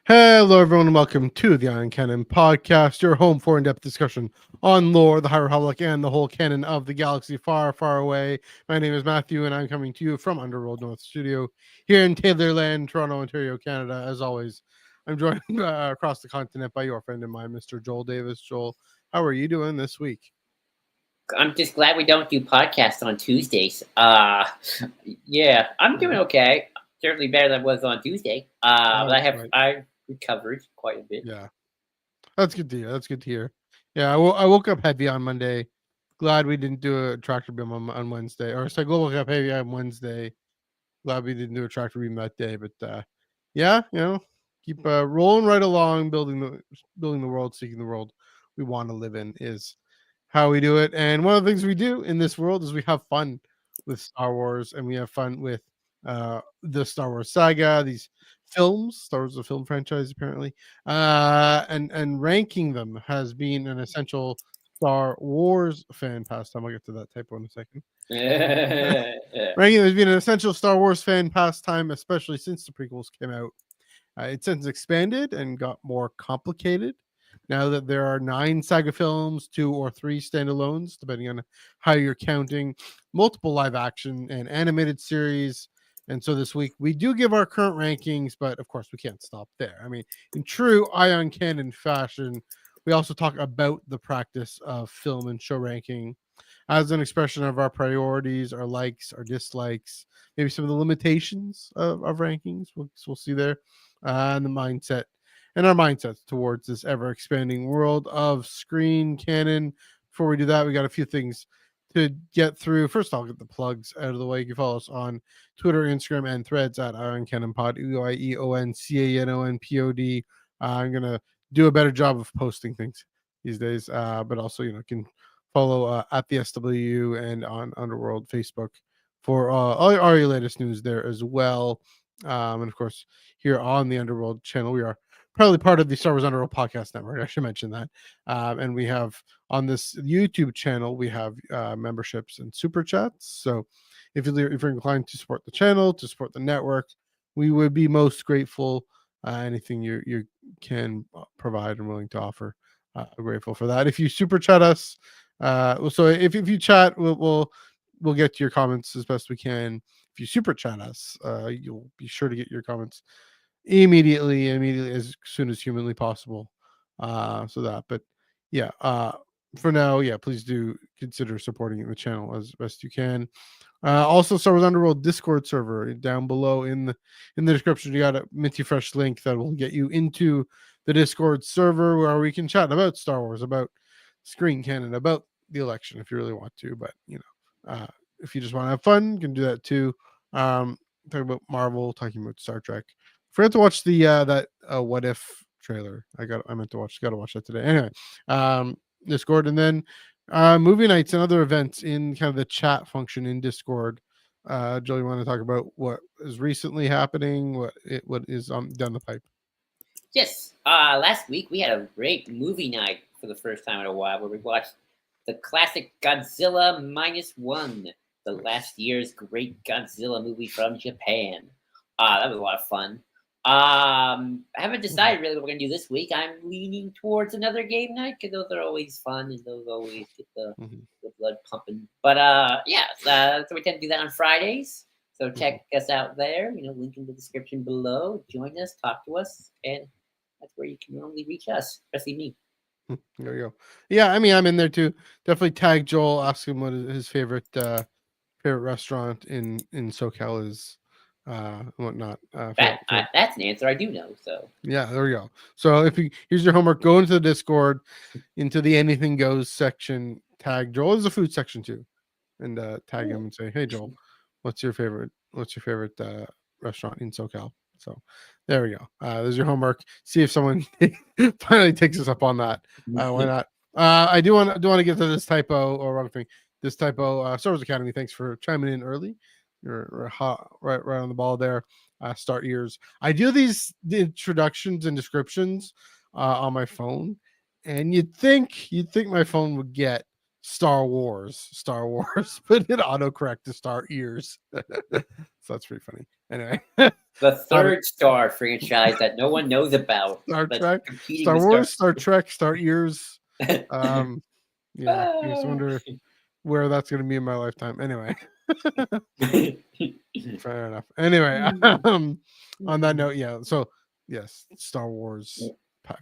Hello, everyone, and welcome to the Iron Canon podcast, your home for in-depth discussion on lore, the High Republic, and the whole canon of the galaxy far, far away. My name is Matthew, and I'm coming to you from Underworld North Studio here in Taylorland, Toronto, Ontario, Canada. As always, I'm joined across the continent by your friend and mine, Mr. Joel Davis. Joel, how are you doing this week? I'm just glad we don't do podcasts on Tuesdays. Yeah, I'm doing okay. Certainly better than I was on Tuesday. But Oh, right. I recovered quite a bit. Yeah, that's good to hear. That's good to hear. Yeah, I woke up heavy on Monday. Glad we didn't do a tractor beam on Wednesday. Or so I woke up heavy on Wednesday. Glad we didn't do a tractor beam that day, but yeah, keep rolling right along, building the world, seeking the world we want to live in is how we do it. And one of the things we do in this world is we have fun with Star Wars, and we have fun with the Star Wars saga, these films. Star Wars is a film franchise, apparently, and ranking them has been an essential Star Wars fan pastime. I'll get to that typo in a second. Ranking has been an essential Star Wars fan pastime, especially since the prequels came out. It's since expanded and got more complicated now that there are 9 saga films, 2 or 3 standalones, depending on how you're counting, multiple live action and animated series. And so this week we do give our current rankings, but of course we can't stop there. I mean, in true Ion Canon fashion, we also talk about the practice of film and show ranking as an expression of our priorities, our likes, our dislikes, maybe some of the limitations of rankings. We'll see there, and the mindset and our mindsets towards this ever expanding world of Screen Canon. Before we do that, we got a few things to get through. First, I'll get the plugs out of the way. You can follow us on Twitter, Instagram, and Threads at Ion Cannon Pod, UIEONCANONPOD. I'm gonna do a better job of posting things these days, but also can follow at the SW and on Underworld Facebook for all your latest news there as well. And of course, here on the Underworld channel, we are probably part of the Star Wars Underworld podcast network. I should mention that. And we have on this YouTube channel, we have memberships and super chats. So if you're inclined to support the channel, to support the network, we would be most grateful. Anything you can provide and willing to offer, grateful for that. If you super chat us, so if you chat, we'll get to your comments as best we can. If you super chat us, you'll be sure to get your comments immediately as soon as humanly possible. But yeah, for now, yeah, please do consider supporting the channel as best you can. Also, Star Wars Underworld Discord server down below in the description. You got a minty fresh link that will get you into the Discord server where we can chat about Star Wars, about Screen Canon, about the election if you really want to. But if you just want to have fun, you can do that too. Talking about Marvel, talking about Star Trek. Forgot to watch the that What If trailer. I meant to watch. Got to watch that today. Anyway, Discord, and then movie nights and other events in kind of the chat function in Discord. Joe, you want to talk about what is recently happening? What is down the pipe? Yes. Last week we had a great movie night for the first time in a while, where we watched the classic Godzilla -1, the last year's great Godzilla movie from Japan. That was a lot of fun. I haven't decided really what we're gonna do this week. I'm leaning towards another game night because those are always fun and those always get the blood pumping. But yeah, so we tend to do that on Fridays. So check us out there. Link in the description below. Join us, talk to us, and that's where you can normally reach us, especially me. There you go. Yeah, I mean, I'm in there too. Definitely tag Joel, ask him what his favorite restaurant in SoCal is, whatnot. That's an answer I do know. So yeah, there we go. So here's your homework: go into the Discord, into the Anything Goes section. Tag Joel. There's a food section too, and tag him and say, "Hey Joel, what's your favorite restaurant in SoCal?" So there we go. There's your homework. See if someone finally takes us up on that. Why not? I do want to get to this typo or wrong thing. This typo. Star Wars Academy. Thanks for chiming in early. You're hot, right on the ball there. Start ears. I do the introductions and descriptions on my phone, and you'd think my phone would get Star Wars, but it autocorrect to Star Ears. So that's pretty funny. Anyway, The all right. third Star franchise that no one knows about. Star That's Trek, competing Star with Star. Wars, Star Trek, Star Ears. Yeah, you just wonder where that's going to be in my lifetime. Anyway, fair enough. Anyway, on that note, yeah. So yes, Star Wars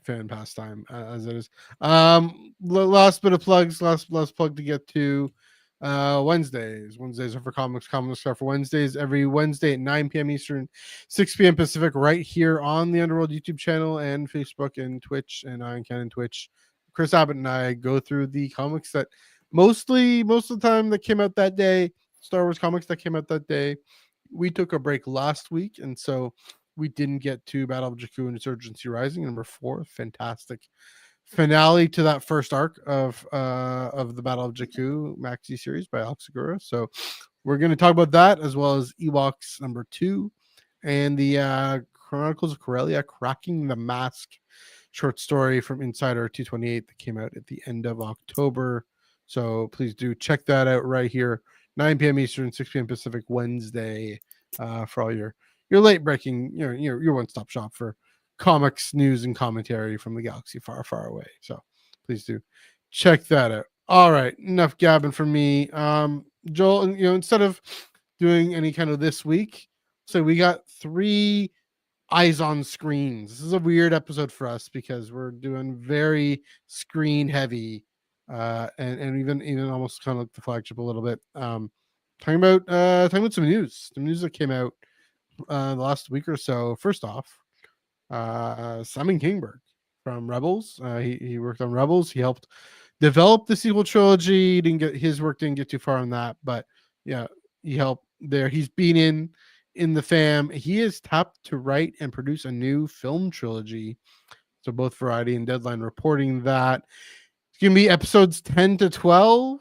fan pastime as it is. Last bit of plugs. Last plug to get to. Wednesdays. Wednesdays are for comics. Comics are for Wednesdays. Every Wednesday at 9 p.m. Eastern, 6 p.m. Pacific, right here on the Underworld YouTube channel and Facebook and Twitch and Iron Cannon Twitch. Chris Abbott and I go through the comics that most of the time that came out that day. Star Wars comics that came out that day. We took a break last week, and so we didn't get to Battle of Jakku and Insurgency Rising, number 4. Fantastic finale to that first arc of the Battle of Jakku maxi series by Alex Segura. So we're going to talk about that as well as Ewoks number 2 and the Chronicles of Corellia Cracking the Mask short story from Insider 228 that came out at the end of October. So please do check that out right here, 9 p.m. Eastern, 6 p.m. Pacific, Wednesday, for all your late breaking, your one stop shop for comics news and commentary from the galaxy far, far away. So please do check that out. All right, enough gabbing from me. Joel, instead of doing any kind of this week, so we got 3 eyes on screens. This is a weird episode for us because we're doing very screen heavy, and even almost kind of like the flagship a little bit. Talking about some news that came out the last week or so. First off, Simon Kingberg from Rebels. He worked on Rebels. He helped develop the sequel trilogy. His work didn't get too far on that, but yeah, he helped there. He's been in the fam. He is tapped to write and produce a new film trilogy. So both Variety and Deadline reporting that it's gonna be episodes 10 to 12.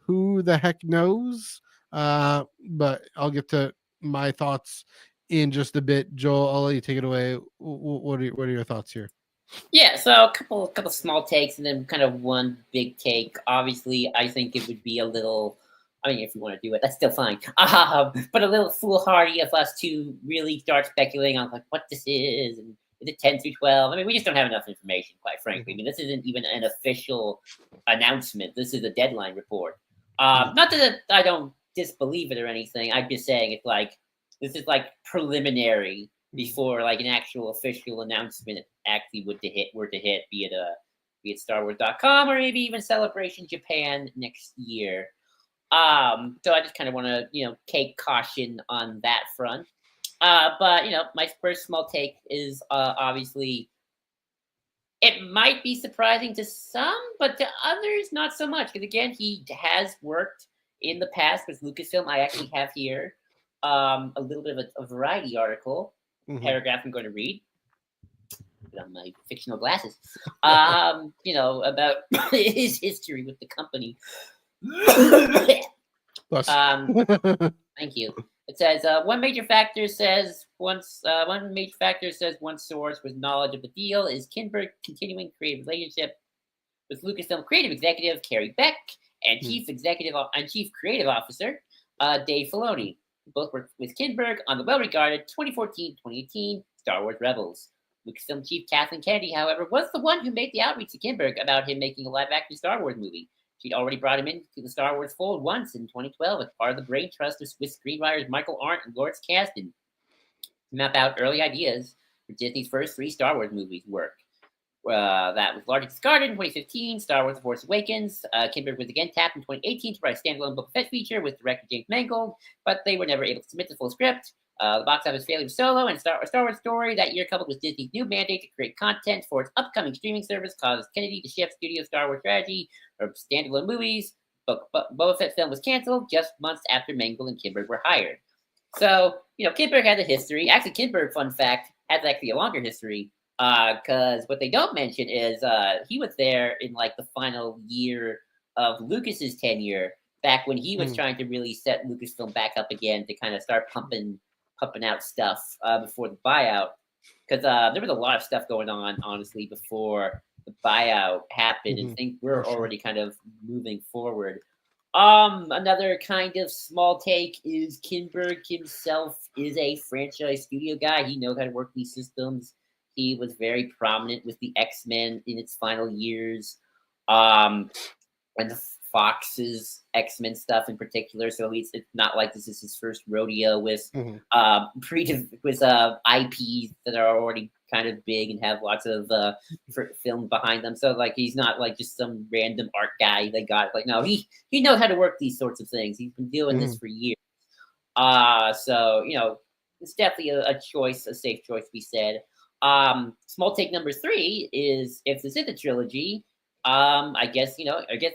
Who the heck knows? But I'll get to my thoughts in just a bit. Joel, I'll let you take it away. What are your thoughts here? Yeah, so a couple small takes and then kind of one big take. Obviously, I think it would be a little. I mean, if you want to do it, that's still fine. But a little foolhardy of us to really start speculating on like what this is and is it 10 through 12. I mean, we just don't have enough information, quite frankly. I mean, this isn't even an official announcement. This is a deadline report. Not that I don't disbelieve it or anything. I'm just saying it's like this is like preliminary before like an actual official announcement actually were to hit, be it StarWars.com or maybe even Celebration Japan next year. So I just kind of want to take caution on that front. But my first small take is obviously it might be surprising to some, but to others not so much. Because again, he has worked in the past with Lucasfilm. I actually have here a little bit of a Variety article paragraph I'm going to read. Put on my fictional glasses. About his history with the company. Thank you. It says one major factor says one source with knowledge of the deal is Kinberg's continuing creative relationship with Lucasfilm creative executive Carrie Beck and chief creative officer Dave Filoni. Both worked with Kinberg on the well-regarded 2014-2018 Star Wars Rebels. Lucasfilm chief Kathleen Kennedy, however, was the one who made the outreach to Kinberg about him making a live-action Star Wars movie. She'd already brought him into the Star Wars fold once in 2012 as part of the brain trust of Swiss screenwriters Michael Arndt and Lawrence Kasdan to map out early ideas for Disney's first 3 Star Wars movies work. That was largely discarded in 2015, Star Wars The Force Awakens. Kinberg was again tapped in 2018 to write a standalone Boba Fett feature with director James Mangold, but they were never able to submit the full script. The box office failure of Solo and Star Wars Story that year, coupled with Disney's new mandate to create content for its upcoming streaming service, caused Kennedy to shift studio Star Wars strategy or standalone movies. But Boba Fett film was canceled just months after Mangold and Kinberg were hired. So, Kinberg had a history. Actually, Kinberg, fun fact, has actually a longer history. Because what they don't mention is he was there in like the final year of Lucas's tenure, back when he was trying to really set Lucasfilm back up again to kind of start pumping out stuff before the buyout. Because there was a lot of stuff going on, honestly, before the buyout happened, and things were already kind of moving forward. Another kind of small take is Kinberg himself is a franchise studio guy. He knows how to work these systems. He was very prominent with the X-Men in its final years. Um, and the Fox's X-Men stuff in particular. So it's not like this is his first rodeo with Mhm. with IPs that are already kind of big and have lots of film behind them. So like he's not like just some random art guy they got. Like no, he knows how to work these sorts of things. He's been doing this Mhm. for years. So it's definitely a choice, a safe choice to be said. Small take number three is if this is a trilogy, I guess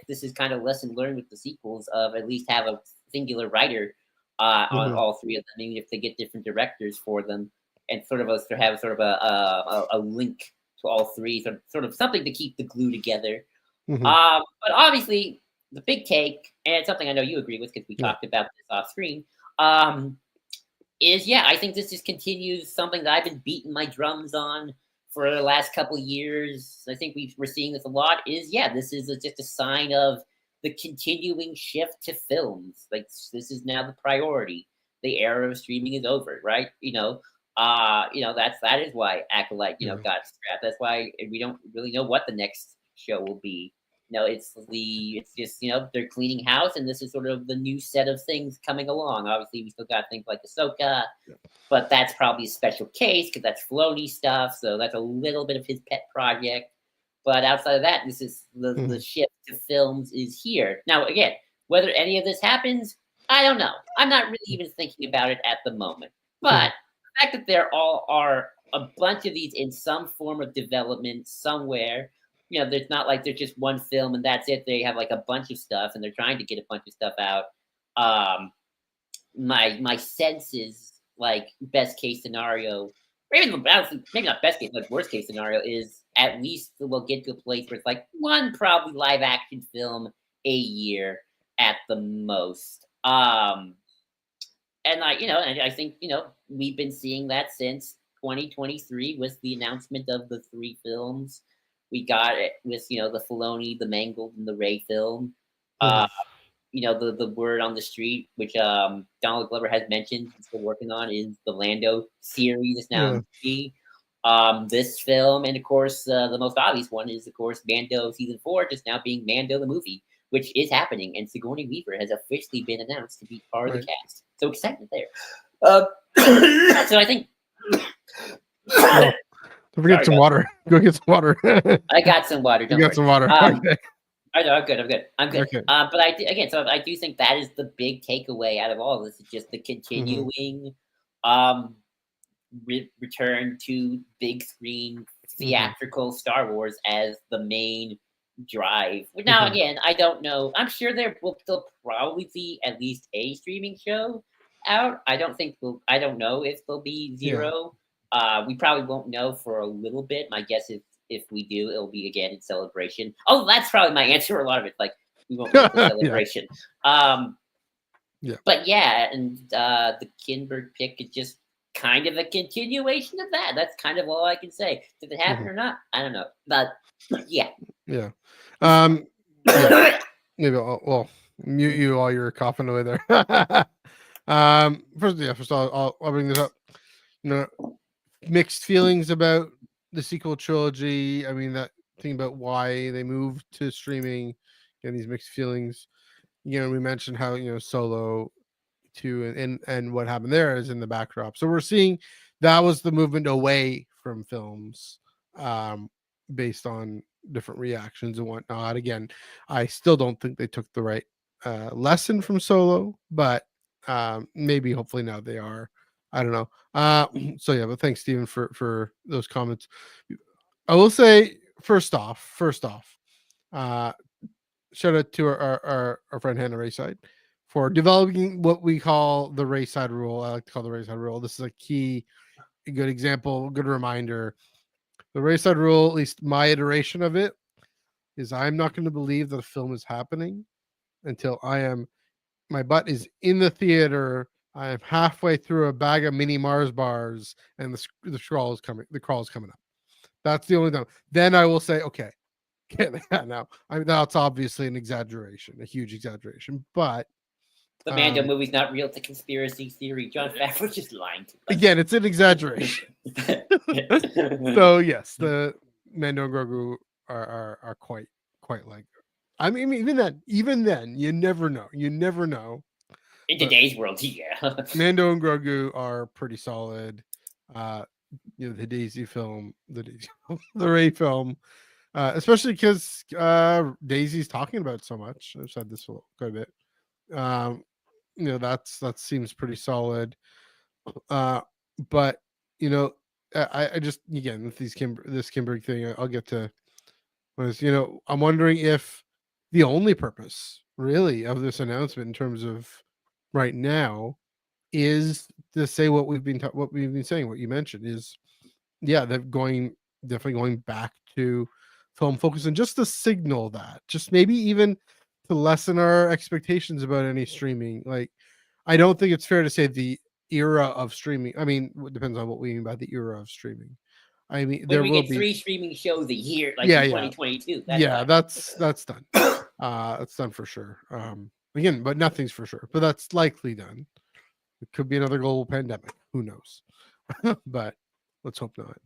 this is kind of lesson learned with the sequels of at least have a singular writer on Mhm. all three of them, even if they get different directors for them, and sort of to have sort of a link to all three, sort of something to keep the glue together. Mhm. But obviously, the big take, and it's something I know you agree with because we Yeah. talked about this off screen, um, is yeah, I think this just continues something that I've been beating my drums on for the last couple years. I think we're seeing this a lot. Is yeah, this is just a sign of the continuing shift to films. Like this is now the priority. The era of streaming is over, right? That is why Acolyte, Yeah. got scrapped. That's why we don't really know what the next show will be. It's just they're cleaning house, and this is sort of the new set of things coming along. Obviously, we still got things like Ahsoka, but that's probably a special case because that's Filoni stuff. So that's a little bit of his pet project. But outside of that, this is the Mhm. shift to films is here now. Again, whether any of this happens, I don't know. I'm not really even thinking about it at the moment. Mhm. But the fact that there all are a bunch of these in some form of development somewhere, there's not like there's just one film and that's it. They have like a bunch of stuff and they're trying to get a bunch of stuff out. Um, my sense is like best case scenario, or even maybe not best case, like worst case scenario is at least we'll get to a place where it's like one probably live action film a year at the most. And I think we've been seeing that since 2023 with the announcement of the three films. We got it with the Filoni, the Mangled, and the Ray film. Uh, Mhm. the word on the street, which Donald Glover has mentioned he's still working on, is the Lando series. It's now a Yeah. movie. This film, and of course, the most obvious one is, of course, Mando season 4, just now being Mando the movie, which is happening, and Sigourney Weaver has officially been announced to be part of the Right. cast. So excitement there. Uh, so I think. Oh, don't forget Sorry some about. water. Go get some water. I got some water. You Don't got worry. some water. Okay. I know, I'm good. I'm good. I'm good. Okay. But again, so I do think that is the big takeaway out of all of this is just the Mhm. continuing um, return to big screen Mhm. theatrical Star Wars as the main drive. Now, Mhm. again, I don't know. I'm sure there will still probably be at least a streaming show out. I don't think I don't know if there'll be Yeah. zero. We probably won't know for a little bit. My guess is if we do, it'll be again in celebration. Oh, that's probably my answer. A lot of it, like we won't know for Yeah. celebration. Um, Yeah. but yeah, and the Kinberg pick is just kind of a continuation of that. That's kind of all I can say. Did it happen Mhm. or not? I don't know. But yeah. Yeah. Um. Yeah. Maybe well, mute you while you're coughing away there. First I'll bring this up. You know, mixed feelings about the sequel trilogy. I mean, that thing about why they moved to streaming, these mixed feelings. We mentioned how Solo two and what happened there is in the backdrop. So we're seeing that was the movement away from films, um, based on different reactions and whatnot. Again, I still don't think they took the right lesson from Solo, but maybe hopefully now they are. I don't know. So yeah, but thanks, Stephen, for those comments. I will say first off, uh, shout out to our friend Hannah Rayside for developing what we call the Rayside rule. I like to call the Rayside rule. This is a good example, good reminder. The Rayside rule, at least my iteration of it, is I'm not going to believe that a film is happening until my butt is in the theater. I am halfway through a bag of mini Mars bars, and the crawl is coming. The crawl is coming up. That's the only time. Then I will say, okay, Yeah, now I mean that's obviously an exaggeration, a huge exaggeration, but The Mando um, movie's not real. It's a conspiracy theory. John Favreau's just lying to us. again, it's an exaggeration. So yes, the Mando and Grogu are quite like. I mean, even then, you never know. You never know. In But today's world, yeah. Mando and Grogu are pretty solid. Uh, the Ray film, especially because Daisy's talking about it so much. I've said this quite a bit. Um, that seems pretty solid. Uh, but you know, I just again with this Kimberg thing, I'll get to was I'm wondering if the only purpose really of this announcement in terms of right now is to say what we've been saying, what you mentioned is yeah, they're definitely going back to film focus and just to signal that, just maybe even to lessen our expectations about any streaming. Like, I don't think it's fair to say the era of streaming. I mean, it depends on what we mean by the era of streaming. I mean, When there we will get be, 3 streaming shows a year, like yeah, in yeah, 2022, that's yeah. fine. That's done. That's done for sure. Again, but nothing's for sure. But that's likely done. It could be another global pandemic. Who knows? But let's hope not.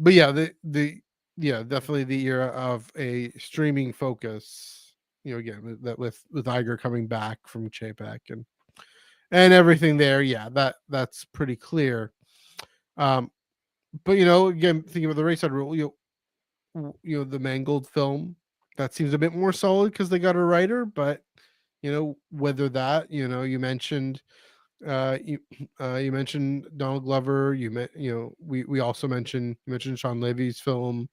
But yeah, the yeah, definitely the era of a streaming focus. Again, that with Iger coming back from Chapek and everything there. Yeah, that's pretty clear. Um, but again, thinking about the race side rule, the Mangled film that seems a bit more solid because they got a writer, but whether that you mentioned you you mentioned Donald Glover. We also mentioned Sean Levy's film,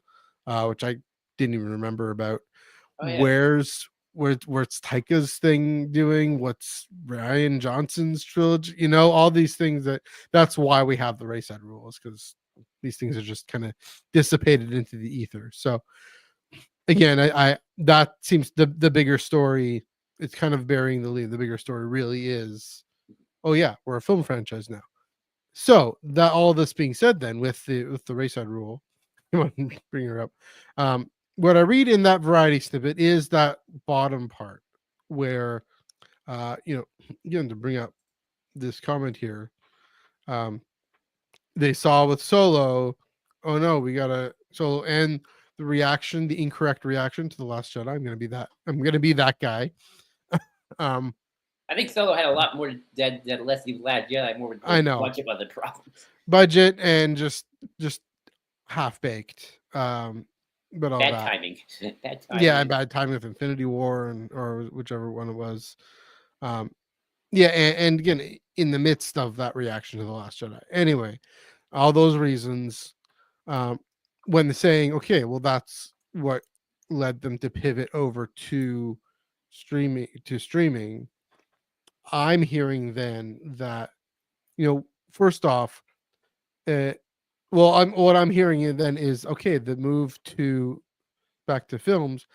which I didn't even remember about. Oh yeah. Where's Taika's thing doing? What's Ryan Johnson's trilogy? All these things that's why we have the race side rules, because these things are just kind of dissipated into the ether. So again, I that seems the bigger story. It's kind of burying the lead. The bigger story really is, oh yeah, we're a film franchise now. So that all this being said, then with the race side rule, come on, bring her up. What I read in that variety snippet is that bottom part where, again to bring up this comment here, um, they saw with Solo, oh no, we got a Solo, and the incorrect reaction to the Last Jedi. I'm gonna be that guy. um, I think Solo had a lot more than Less Evil Last Jedi, more with I a know bunch of other problems. budget and just half baked. But all Bad that, timing. Bad yeah, timing. and bad time with Infinity War or whichever one it was. Um, yeah, and again, in the midst of that reaction to the Last Jedi. Anyway, all those reasons, um, when saying, okay, well, that's what led them to pivot over to streaming. I'm hearing then that first off, uh, well, what I'm hearing then is okay. The move to back to films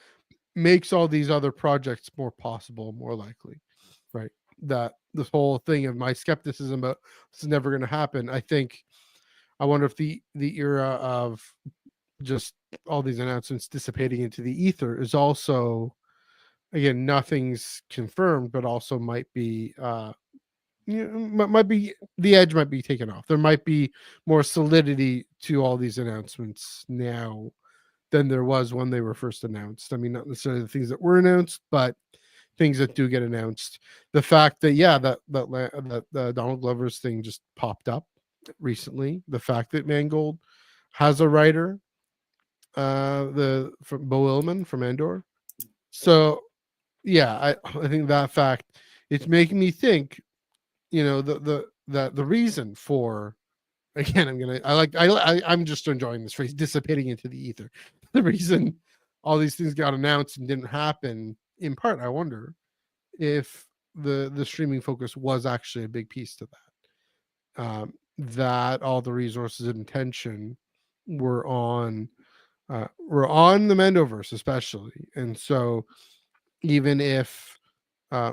makes all these other projects more possible, more likely, right? That this whole thing of my skepticism about this is never going to happen. I wonder if the era of just all these announcements dissipating into the ether is also, again, nothing's confirmed, but also might be might be the edge might be taken off. There might be more solidity to all these announcements now than there was when they were first announced. I mean, not necessarily the things that were announced, but things that do get announced. The fact that that Donald Glover's thing just popped up recently. The fact that Mangold has a writer, the from Bo Illman from Andor. So yeah, I think that fact, it's making me think. The reason for, again, I'm just enjoying this phrase, dissipating into the ether. The reason all these things got announced and didn't happen, in part, I wonder if the streaming focus was actually a big piece to that. That all the resources and intention were on the Mendoverse, especially, and so even if uh,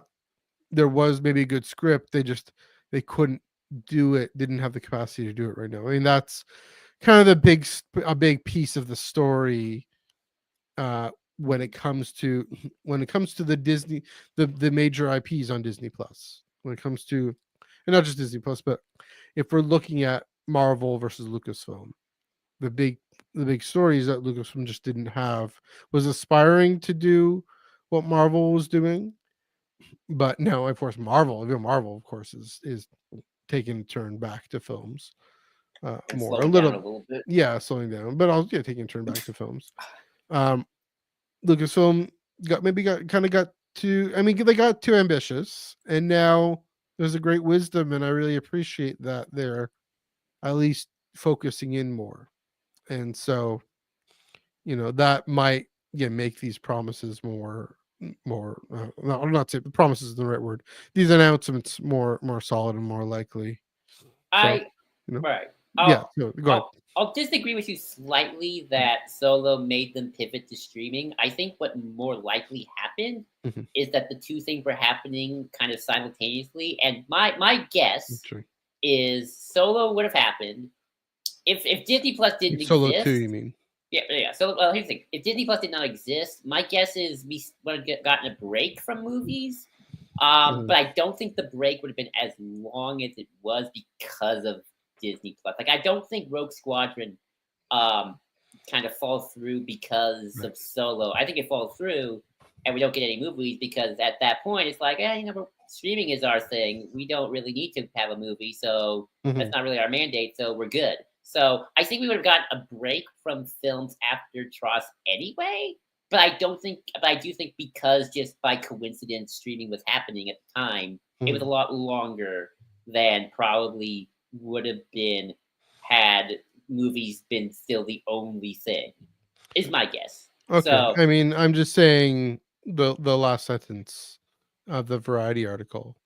there was maybe a good script, they couldn't do it, didn't have the capacity to do it right now. I mean, that's kind of a big piece of the story when it comes to the Disney, the major IPs on Disney Plus. When it comes to, and not just Disney Plus, but if we're looking at Marvel versus Lucasfilm, the big stories that Lucasfilm just didn't have, was aspiring to do what Marvel was doing, but no, of course, Marvel, of course, is taking a turn back to films, And more a slowing down a little, little bit. yeah, slowing down, but also taking a turn back to films. Um, Lucasfilm got too. I mean, they got too ambitious, and now there's a great wisdom, and I really appreciate that they're at least focusing in more. And so, that might, make these promises more. No, I'm not saying promises is the right word. These announcements more solid and more likely. So, I right. yeah. So go ahead. I'll disagree with you slightly that Solo made them pivot to streaming. I think what more likely happened Mhm. is that the two things were happening kind of simultaneously. And my guess True. is Solo would have happened if Disney Plus didn't Solo 2, exist. you mean? Yeah. So here's the thing: if Disney Plus did not exist, my guess is we would have gotten a break from movies. Mhm. But I don't think the break would have been as long as it was because of Disney Plus. Like, I don't think Rogue Squadron kind of falls through because Right. of Solo. I think it falls through, and we don't get any movies because at that point it's like, streaming is our thing. We don't really need to have a movie, so that's Mhm. not really our mandate. So we're good. So I think we would have gotten a break from films after Tross anyway. But I do think because just by coincidence streaming was happening at the time, it was a Mhm. lot longer than probably would have been had movies been still the only thing. Is my guess. Okay. So, I mean, I'm just saying the last sentence of the Variety article.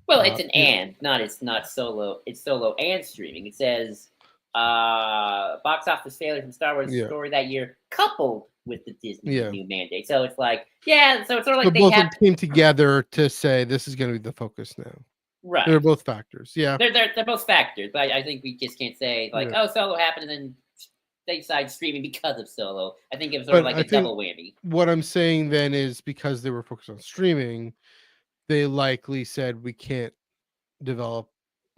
well, it's an Yeah. and, not it's not solo. It's solo and streaming. It says box office failure from Star Wars Yeah. story that year, coupled with the Disney Yeah. new mandate. So it's like, yeah, so it's sort of So like they both of have them came together to say this is going to be the focus now. They're right. both factors. Yeah. They're both factors, but I think we just can't say like, Yeah. oh, Solo happened and then they decide streaming because of Solo. I think it was sort of But like I a think double whammy. what I'm saying then is because they were focused on streaming, they likely said we can't develop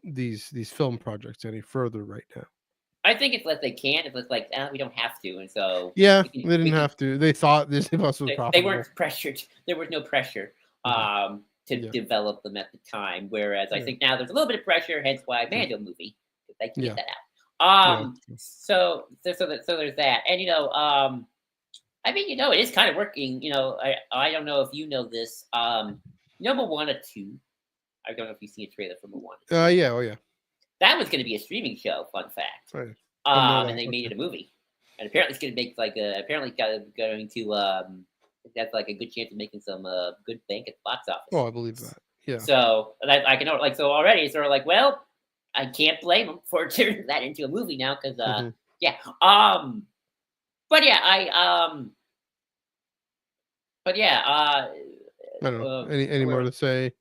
these film projects any further right now. I think it's like they can. If it's like we don't have to, and so Yeah, we can they didn't have to. They thought Disney Plus was they profitable. weren't pressured. There was no pressure Mhm. to Yeah. develop them at the time. Whereas I Yeah. think now there's a little bit of pressure. Hence why Yeah. Mando movie, because they can Yeah. get that out. Yeah. So there's that, and I mean, it is kind of working. I don't know if you know this. Moana 2. I don't know if you've seen a trailer for Moana 2. Yeah. Oh yeah. That was going to be a streaming show. Fun fact. Right. I know And that. they made Okay. it a movie. And apparently, it's going to make going to that's like a good chance of making some good bank at the box Oh, office. I believe that. Yeah. So I can so already it's sort of like, well, I can't blame them for turning that into a movie now because Hmm. yeah. But yeah, I don't know. Any more where to say?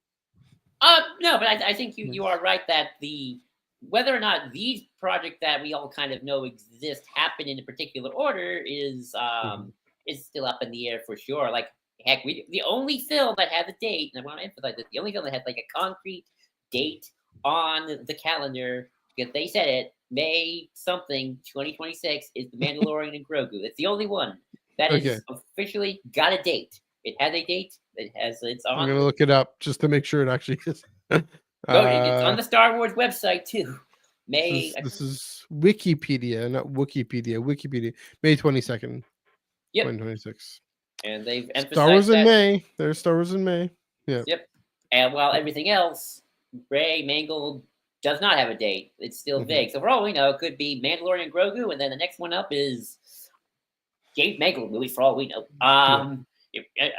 No, but I think No. you are right that the whether or not these projects that we all kind of know exist happen in a particular order Mhm. is still up in the air for sure. Like heck, the only film that has a date, and I want to emphasize this, the only film that has like a concrete date on the calendar because they said it May something 2026 is the Mandalorian and Grogu. It's the only one that Okay. is officially got a date. It has a date. It's I'm on gonna look it up just to make sure it actually is. It's on uh, the Star Wars website too. May this is Wikipedia, not Wikipedia. Wikipedia, May 22nd, Yep, 2026. and they've Star Wars emphasized in that. May. There's Star Wars in May. Yeah. Yep, and while everything else, Ray Mangold does not have a date. It's still Hmm. vague. So for all we know, it could be Mandalorian Grogu, and then the next one up is James Mangold movie. For all we know, Yeah.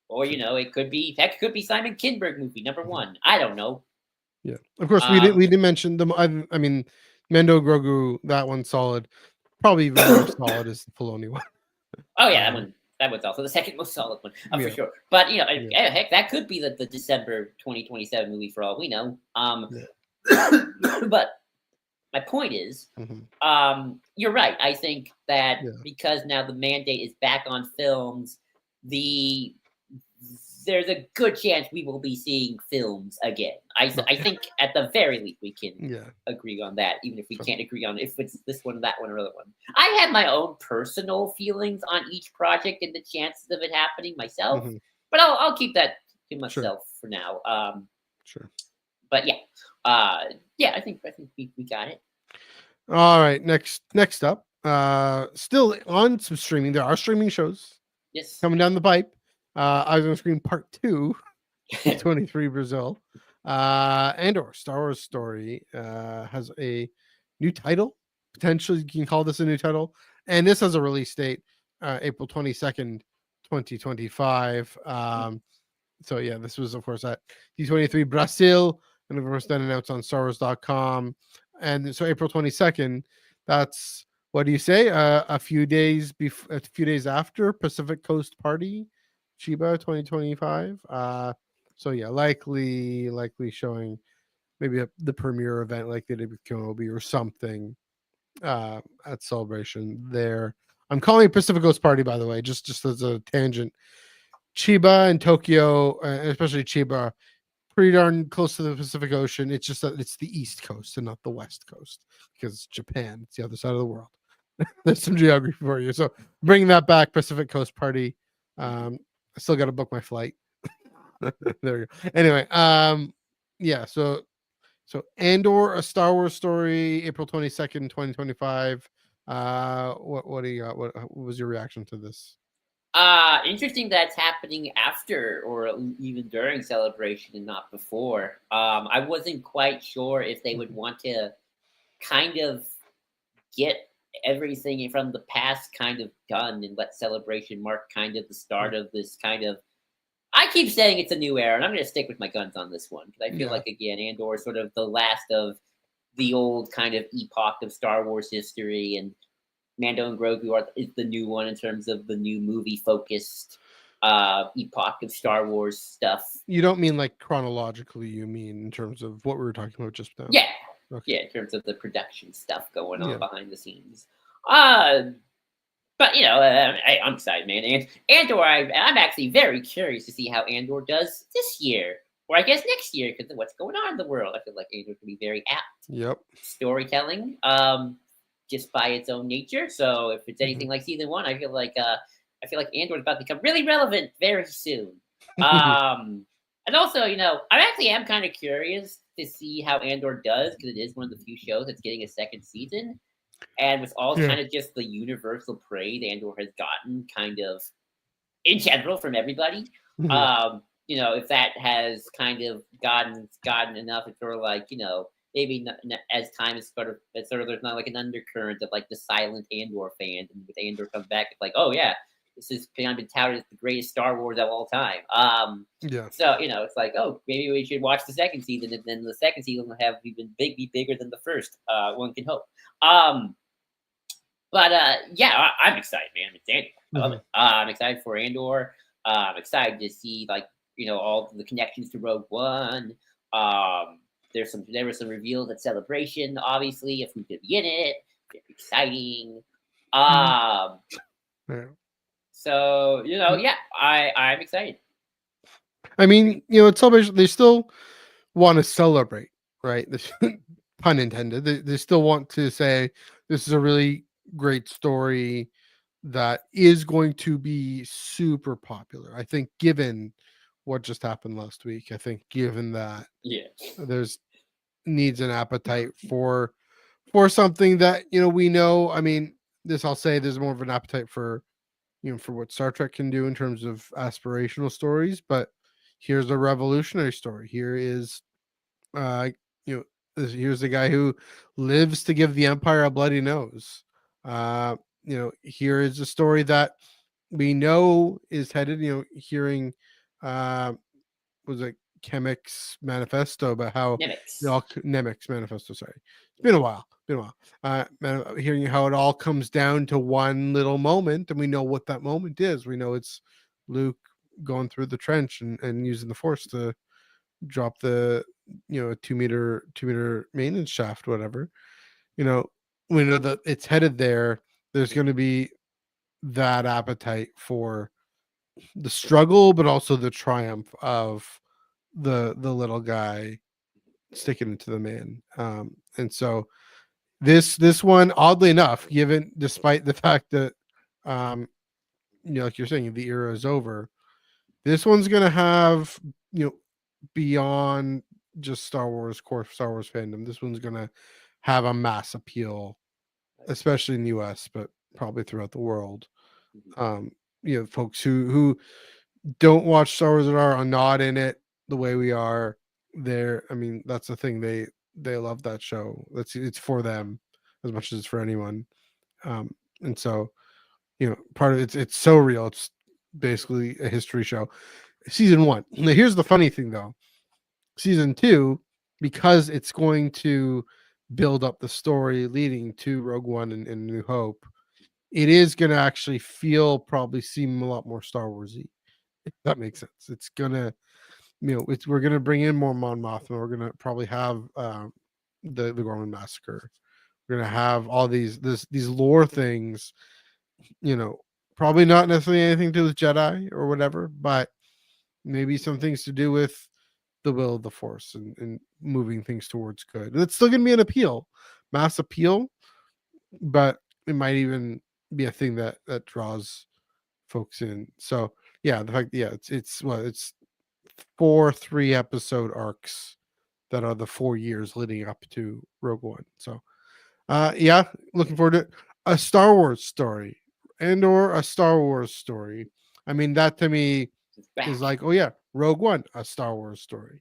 or it could be Simon Kinberg movie number Mhm. one. I don't know. Yeah. Of course, Um, we didn't mention them. I mean, Mendo Grogu, that one's solid. Probably even more solid is the Filoni one. Oh yeah, Um, that one's also the second most solid one, for yeah. sure. But Yeah. heck, that could be the December 2027 movie for all we know. Yeah. But my point is, Mhm. you're right. I think that Yeah. because now the mandate is back on films, the there's a good chance we will be seeing films again. Right. I think at the very least we can Yeah. agree on that, even if we So can't agree on if it's this one, that one, or other one. I have my own personal feelings on each project and the chances of it happening myself, mhm. but I'll keep that to Sure. myself for now. Sure. But yeah, uh, yeah, I think we got it. All right. Next up. Still on some streaming. There are streaming shows Yes. coming down the pipe. Eyes on Screen Part 2, 23 Brazil. Andor, Star Wars Story, has a new title. Potentially, you can call this a new title. And this has a release date, April 22nd, 2025. So yeah, this was of course at D23 Brazil, and of course then announced on StarWars.com. And so April 22nd, that's what do you say? A few days after Pacific Coast Party, Chiba 2025. So yeah, likely showing maybe the premiere event like they did with Kenobi or something at Celebration there. I'm calling it Pacific Coast Party, by the way, just as a tangent. Chiba and Tokyo, especially Chiba, pretty darn close to the Pacific Ocean. It's just that it's the East Coast and not the West Coast because it's Japan. It's the other side of the world. There's some geography for you. So bringing that back, Pacific Coast Party. I still got to book my flight. There you go. Anyway, yeah. So Andor, a Star Wars story, April 22nd, 2025. What do you got? What was your reaction to this? Interesting that's happening after or even during celebration and not before. I wasn't quite sure if they would Mhm. want to kind of get everything from the past kind of done and let celebration mark kind of the start of this kind of. I keep saying it's a new era, and I'm going to stick with my guns on this one because I feel Yeah. like again, Andor is sort of the last of the old kind of epoch of Star Wars history, and Mando and Grogu is the new one in terms of the new movie focused epoch of Star Wars stuff. You don't mean like chronologically, you mean in terms of what we were talking about just now. Yeah, Okay. yeah, in terms of the production stuff going on Yeah. behind the scenes. Uh, but I'm excited, man. And Andor, I'm actually very curious to see how Andor does this year, or I guess next year, because of what's going on in the world. I feel like Andor can be very apt Yep. storytelling, just by its own nature. So if it's Mhm. anything like season one, I feel like Andor is about to become really relevant very soon. Um, and also, I actually am kind of curious to see how Andor does because it is one of the few shows that's getting a second season. And with all Yeah. kind of just the universal praise Andor has gotten, kind of in general from everybody, Mhm. if that has kind of gotten enough, it's sort of like maybe as time is sort of there's not like an undercurrent of like the silent Andor fans, and with Andor comes back, it's like, oh yeah, this has kind of been touted as the greatest Star Wars of all time. Yeah. So it's like, oh, maybe we should watch the second season, and then the second season will have even be bigger than the first. One can hope. But yeah, I'm excited, man. It's Andor. I love Mhm. it. I'm excited for Andor. I'm excited to see like all the connections to Rogue One. Um, there was some reveals at Celebration, obviously, of who's gonna be in it. Very exciting. Mhm. Um, Yeah. so Mm. yeah, I'm excited. I mean, it's celebration. They still want to celebrate, right? This pun intended. They still want to say this is a really great story that is going to be super popular. I think, given what just happened last week, I think given that Yeah, there's needs an appetite for something that we know. I mean, this I'll say there's more of an appetite for for what Star Trek can do in terms of aspirational stories, but here's a revolutionary story. Here is uh you know here's the guy who lives to give the Empire a bloody nose. Uh here is a story that we know is headed, hearing uh was it Chemic's manifesto about how it Nemix. all Nemec's manifesto. Sorry, it's been a while. Been a while. Hearing how it all comes down to one little moment, and we know what that moment is. We know it's Luke going through the trench and using the Force to drop the 2 meter maintenance shaft, whatever. you know, we know that it's headed there. There's going to be that appetite for the struggle, but also the triumph of the little guy sticking it to the man. And so this one, oddly enough, given despite the fact that um, like you're saying, the era is over, this one's gonna have beyond just Star Wars core Star Wars fandom. This one's gonna have a mass appeal, especially in the U.S., but probably throughout the world. Mhm. Um, folks who don't watch Star Wars, that are not in it the way we are. I mean, that's the thing. They love that show. It's for them as much as it's for anyone. Um, and so part of it's so real. It's basically a history show. Season one. Now, here's the funny thing though. Season two, because it's going to build up the story leading to Rogue One and New Hope, it is going to actually probably seem a lot more Star Warsy. If that makes sense. It's gonna, we're gonna bring in more Mon Mothma. We're gonna probably have the Gorman Massacre. We're gonna have all these lore things. You know, Probably not necessarily anything to do with Jedi or whatever, but maybe some things to do with the will of the Force and moving things towards good. It's still gonna be an appeal, mass appeal, but it might even be a thing that draws folks in. So yeah, the fact it's 4 3 episode arcs that are the 4 years leading up to Rogue One. So yeah, looking forward to it. A Star Wars story or a Star Wars story. I mean, that to me It's is back. like, oh yeah, Rogue One, a Star Wars story.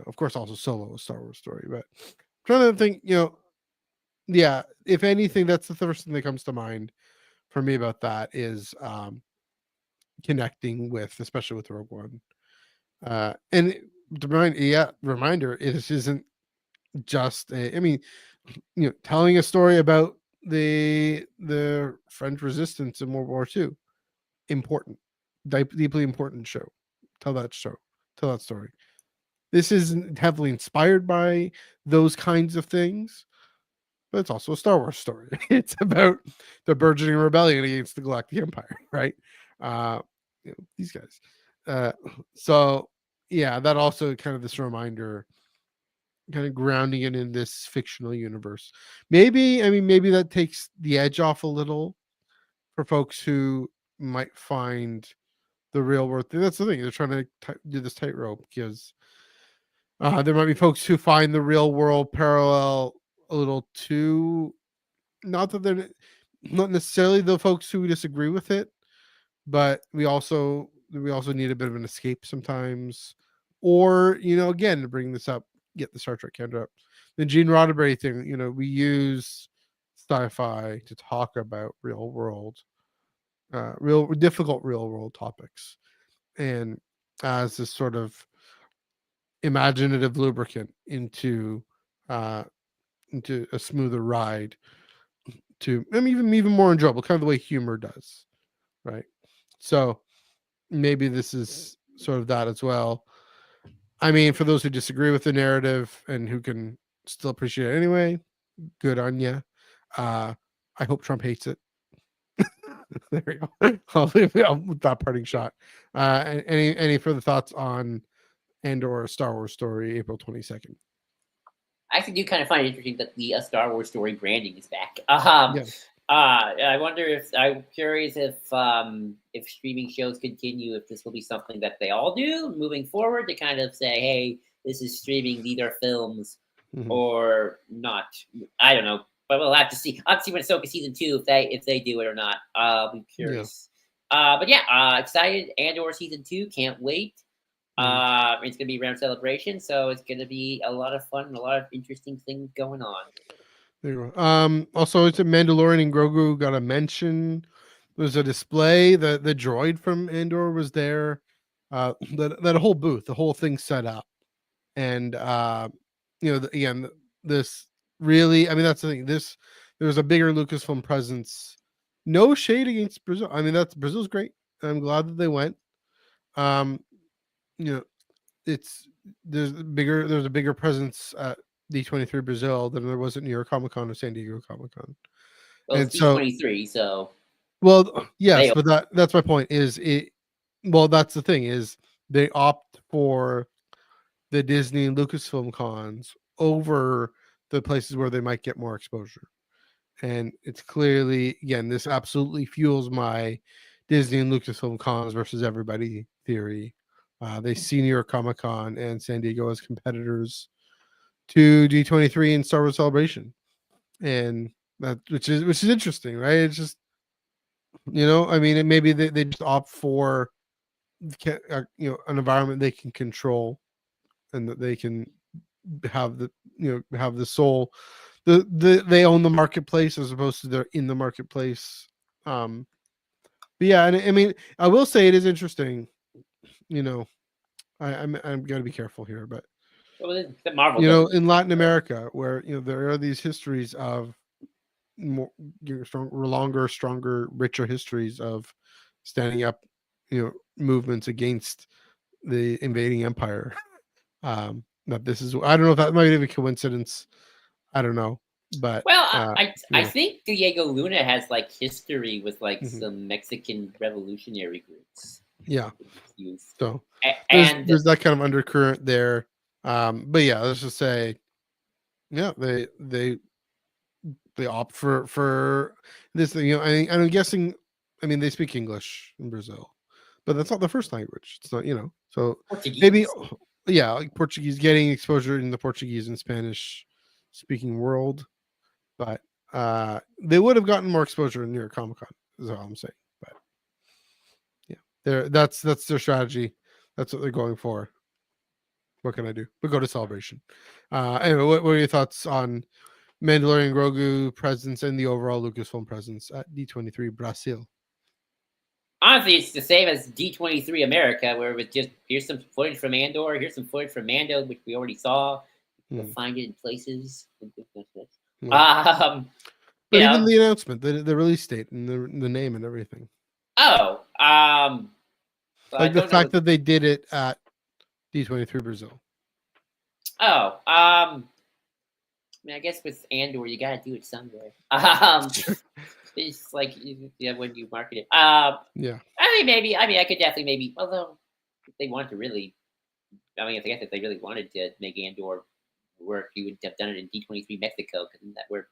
Of course, also Solo, a Star Wars story. But I'm trying to think, yeah, if anything, that's the first thing that comes to mind for me about that is connecting with, especially with Rogue One. And reminder, this isn't just I mean, telling a story about the French resistance in World War II. Important, deeply important show. Tell that show. Tell that story. This is heavily inspired by those kinds of things, but it's also a Star Wars story. It's about the burgeoning rebellion against the Galactic Empire, right? Uh, these guys. Uh, so yeah, that also kind of this reminder, kind of grounding it in this fictional universe. Maybe that takes the edge off a little for folks who might find the real world thing. That's the thing. They're trying to do this tightrope because there might be folks who find the real world parallel a little too. Not that they're not necessarily the folks who disagree with it, but we also need a bit of an escape sometimes. Or again, to bring this up, get the Star Trek counter up. The Gene Roddenberry thing. We use sci-fi to talk about real difficult real world topics, and as this sort of imaginative lubricant uh into a smoother ride, to even more enjoyable, kind of the way humor does, right? So maybe this is sort of that as well. I mean, for those who disagree with the narrative and who can still appreciate it anyway, good on you. I hope Trump hates it. There we go. I'll leave it with that parting shot. Any further thoughts on and/or Star Wars story, April 22nd? I actually do kind of find it interesting that the Star Wars story branding is back. Yes. I wonder if I'm curious if streaming shows continue, if this will be something that they all do moving forward to kind of say, hey, this is streaming, these are films, Mhm. or not. I don't know, but we'll have to see. I'll see when Ahsoka season 2 if they do it or not. I'll be Yeah. curious. But yeah, excited. Andor season 2, can't wait. Mhm. It's gonna be around celebration, so it's gonna be a lot of fun and a lot of interesting things going on. There you go. Also, it's a Mandalorian and Grogu got a mention. There's a display. The droid from Andor was there. That whole booth, the whole thing set up, and again, this really, I mean, that's the thing. There was a bigger Lucasfilm presence. No shade against Brazil. I mean, that's Brazil's great. I'm glad that they went. Um, you know, it's there's a bigger presence at D23 Brazil than there was at New York Comic Con or San Diego Comic Con. Well, it's And so, D23, so well, yes, they. but that's my point. Is it? Well, that's the thing is they opt for the Disney and Lucasfilm cons over the places where they might get more exposure. And it's clearly, again, this absolutely fuels my Disney and Lucasfilm cons versus everybody theory. They see New York Comic Con and San Diego as competitors to D23 and Star Wars Celebration, and that which is interesting, right? It's just, I mean, maybe they just opt for an environment they can control and that they can have have the soul, they own the marketplace as opposed to they're in the marketplace. But yeah, and I mean, I will say it is interesting. You know, I'm gonna be careful here, but The Marvel doesn't. in Latin America, where there are these histories of more longer, stronger, richer histories of standing up, movements against the invading empire. That this is, I don't know if that might be a coincidence. I don't know, but Well, I think Diego Luna has like history with like some Mexican revolutionary groups. Yeah. So and there's that kind of undercurrent there. But yeah, let's just say, yeah, they opt for this thing. I'm guessing. I mean, they speak English in Brazil, but that's not the first language. It's not, so Portuguese. Maybe, yeah, like Portuguese, getting exposure in the Portuguese and Spanish speaking world, but they would have gotten more exposure in New York Comic Con, is all I'm saying. But yeah, that's their strategy. That's what they're going for. What can I do? But go to Celebration. Anyway, what are your thoughts on Mandalorian Grogu presence and the overall Lucasfilm presence at D23 Brazil? Honestly, it's the same as D23 America, where it was just, here's some footage from Andor, here's some footage from Mando, which we already saw. You'll find it in places. But even the announcement, the release date, and the name and everything. Oh, like the fact that they did it at D23 Brazil. Oh, I mean, I guess with Andor, you gotta do it somewhere. It's like, when you market it. Yeah. I mean, maybe. I mean, I could definitely although if they wanted to really, if they really wanted to make Andor work, you would have done it in D23 Mexico, because that's where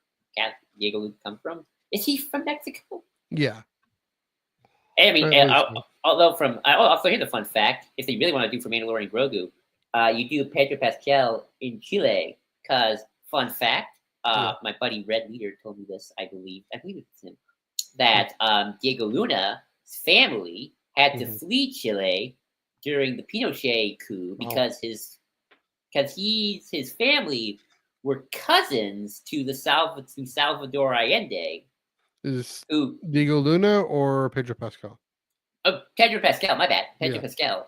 Diego Luna come from. Is he from Mexico? Yeah. I mean, also here's a fun fact: if they really want to do for Mandalorian Grogu, you do Pedro Pascal in Chile, because fun fact. My buddy Red Leader told me this. I believe it's him. That Diego Luna's family had to flee Chile during the Pinochet coup because his family were cousins to Salvador Allende. Is Diego Luna or Pedro Pascal? Oh, Pedro Pascal. My bad. Pedro Pascal's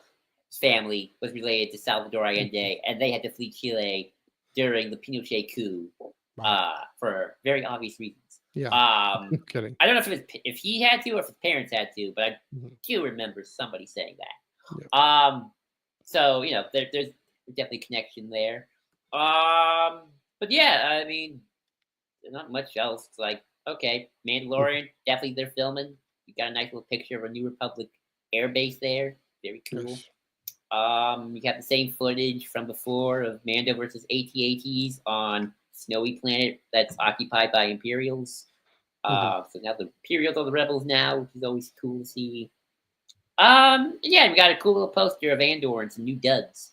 family was related to Salvador Allende, and they had to flee Chile during the Pinochet coup. For very obvious reasons. Yeah. I'm kidding. I don't know if he had to or if his parents had to, but I do remember somebody saying that. Yeah. So there's definitely a connection there. But yeah, I mean, not much else. It's like, okay, Mandalorian, definitely they're filming. You got a nice little picture of a New Republic air base there. Very cool. Yes. You got the same footage from before of Mando versus AT-ATs on snowy planet that's occupied by Imperials. So now the Imperials are the rebels now, which is always cool to see. Yeah, we got a cool little poster of Andor and some new duds.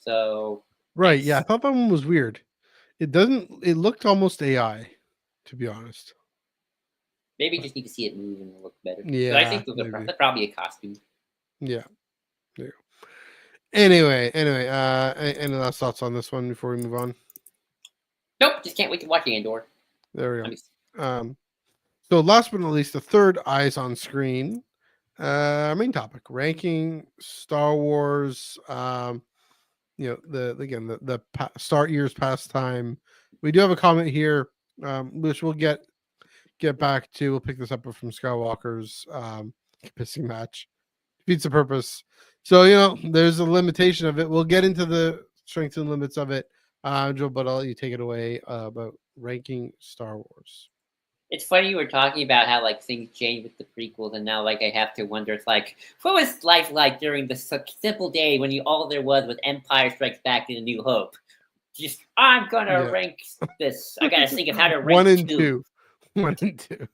So right, yeah, I thought that one was weird. It looked almost AI, to be honest. Maybe you just need to see it move and look better. Yeah, but I think they're probably a costume. Yeah. Yeah. Anyway, any last thoughts on this one before we move on? Nope, just can't wait to watch Andor. There we go. So last but not least, the third eyes on screen. Main topic: ranking Star Wars. The Star Years pastime. We do have a comment here, which we'll get back to. We'll pick this up from Skywalker's pissing match. Defeats the purpose. So there's a limitation of it. We'll get into the strengths and limits of it. Joe, but I'll let you take it away about ranking Star Wars. It's funny you were talking about how like things change with the prequels, and now like I have to wonder. It's like, what was life like during the simple day when all there was Empire Strikes Back and A New Hope? Just I'm gonna Yeah. rank this. I gotta think of how to rank One and two. two. 1 and 2.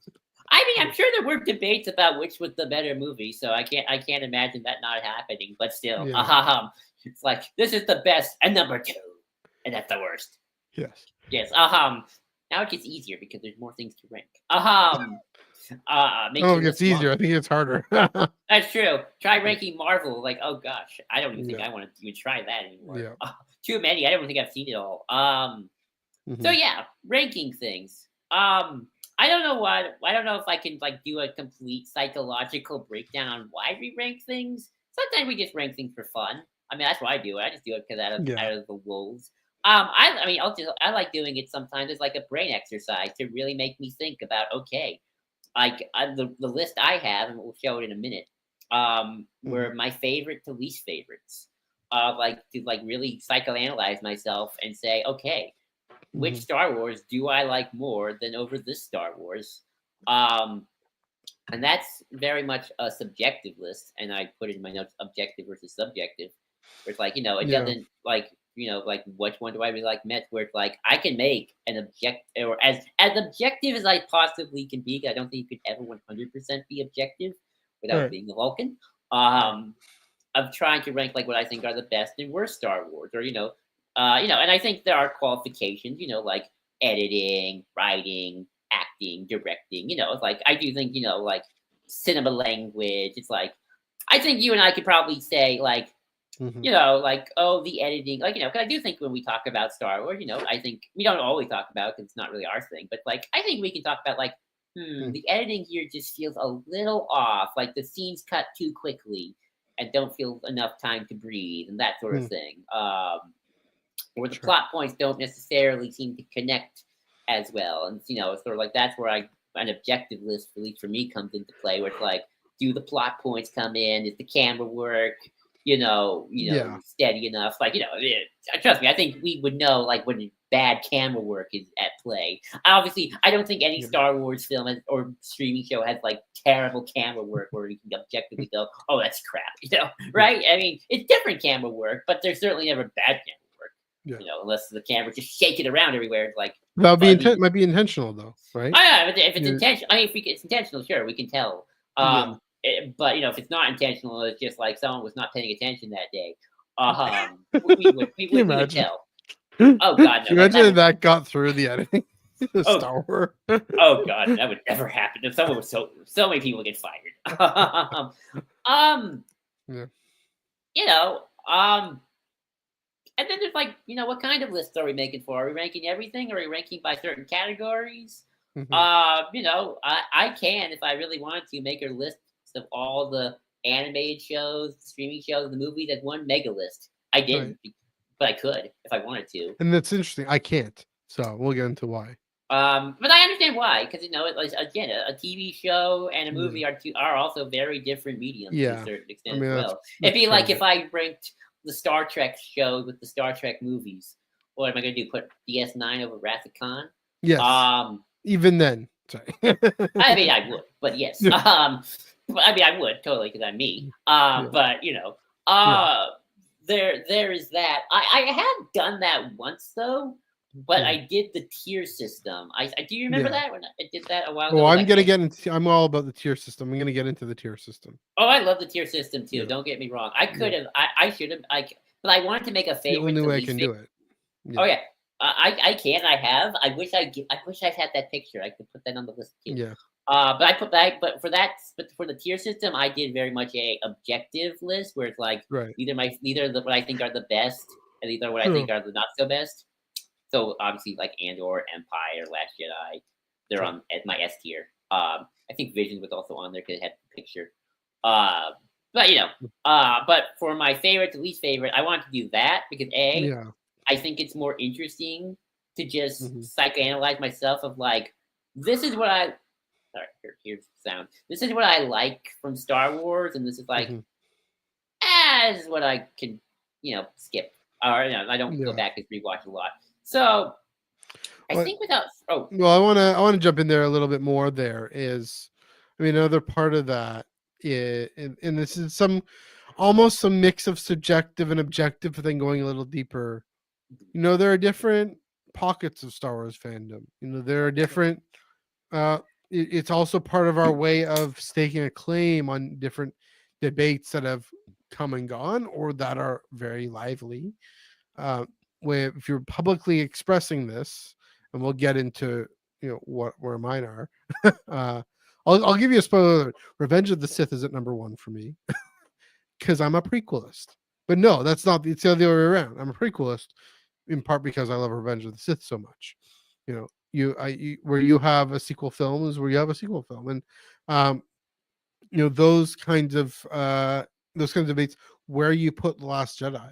I mean, I'm sure there were debates about which was the better movie, so I can't imagine that not happening. But still, Yeah. it's like this is the best and number 2, and that's the worst. Yes. Yes, now it gets easier because there's more things to rank. Makes Oh, your it gets list easier. I long. think it's harder. That's true. Try ranking Marvel. Like, oh gosh, I don't even think Yeah. I want to even try that anymore. Yeah. Too many. I don't think I've seen it all. So Mhm. yeah, ranking things. I don't know what. I don't know if I can like do a complete psychological breakdown on why we rank things. Sometimes we just rank things for fun. I mean, that's why I do it. I just do it because Yeah. out of the wolves. I mean, I like doing it sometimes as like a brain exercise to really make me think about okay, the list I have, and we'll show it in a minute. Mhm. Were my favorite to least favorites. Like to like really psychoanalyze myself and say, okay, which Mhm. Star Wars do I like more than over this Star Wars? Um, and that's very much a subjective list. And I put in my notes objective versus subjective. Where it's like, it Yeah. doesn't like, like which one do I really like met? Where it's like I can make an object or as objective as I possibly can be. 'Cause I don't think you could ever 100% be objective without Right. being a Vulcan. Right. Of trying to rank like what I think are the best and worst Star Wars, or and I think there are qualifications, like editing, writing, acting, directing. It's like I do think like cinema language. It's like I think you and I could probably say like Mhm. like oh the editing, like because I do think when we talk about Star Wars, I think we don't always talk about it because it's not really our thing, but like I think we can talk about like Mm. the editing here just feels a little off, like the scenes cut too quickly and don't feel enough time to breathe and that sort of Mm. thing. Or the Sure. plot points don't necessarily seem to connect as well. And it's sort of like that's where an objective list, at least for me, comes into play. Where it's like, do the plot points come in? Is the camera work, Yeah. steady enough? Like, trust me, I think we would know like when bad camera work is at play. Obviously, I don't think any Yeah. Star Wars film or streaming show has like terrible camera work where you can objectively go, "Oh, that's crap," right? I mean, it's different camera work, but there's certainly never bad camera work. Yeah. Unless the camera just shake it around everywhere, like That would be I mean, might be intentional though, right? oh yeah, if it's You're, intentional, I mean, if it's intentional, sure, we can tell. yeah. But if it's not intentional, it's just like someone was not paying attention that day. Can you We would imagine? tell. Can Oh you God, no, imagine if would. that got through the editing? The Oh, Star Wars. oh God, that would never happen. If someone was so many people get fired. um, Yeah. you know, um, and then there's like, what kind of lists are we making for? Are we ranking everything? Are we ranking by certain categories? Mhm. I can, if I really wanted to, make a list of all the animated shows, the streaming shows, the movies as one mega list. I Right. didn't, but I could if I wanted to. And that's interesting. I can't. So we'll get into why. But I understand why, because like, again, a TV show and a Yeah. movie are also very different mediums to a Yeah. certain I extent mean as well. It'd that's be like if transit. I ranked the Star Trek shows with the Star Trek movies. What am I going to do? Put DS9 over Wrath of Khan? Yes. Um, Even then. Sorry. I mean, I would, but yes. Yeah. But, I mean, I would totally because I'm me. Yeah. But Yeah. there is that. I have done that once though, but Mhm. I did the tier system. I do you remember Yeah. that when I did that a while Oh, ago? I'm gonna get into. I'm all about the tier system. I'm gonna get into the tier system. Oh, I love the tier system too. Yeah. Don't get me wrong. I Yeah. could have. I should have. But I wanted to make a The favorite only to way I least can favorite. do it. Oh Yeah. yeah, I can. I have. I wish I had that picture. I could put that on the list too. Yeah. But I put that. But for the tier system, I did very much a objective list where it's like Right. what I think are the best, and either what I True. think are the not so best. So obviously, like Andor, Empire, Last Jedi, they're Sure. on at my S tier. I think Vision was also on there because it had the picture. Uh, but but for my favorite to least favorite, I want to do that because Yeah. I think it's more interesting to just Mhm. psychoanalyze myself of like, this is what I. Sorry, here's the sound. This is what I like from Star Wars, and this is like, Mhm. this is what I can, skip. or I don't go Yeah. back and rewatch a lot. So I Well, think without well, I wanna jump in there a little bit more. There is, I mean, another part of that is, and this is almost some mix of subjective and objective, but then going a little deeper. There are different pockets of Star Wars fandom. There are different. Uh, it's also part of our way of staking a claim on different debates that have come and gone, or that are very lively. Uh, where if you're publicly expressing this, and we'll get into where mine are. uh, I'll give you a spoiler alert. Revenge of the Sith is at number one for me because I'm a prequelist. But no, that's not. It's the other way around. I'm a prequelist in part because I love Revenge of the Sith so much. Where you have a sequel film is where you have a sequel film, and um, those kinds of debates. Where you put The Last Jedi,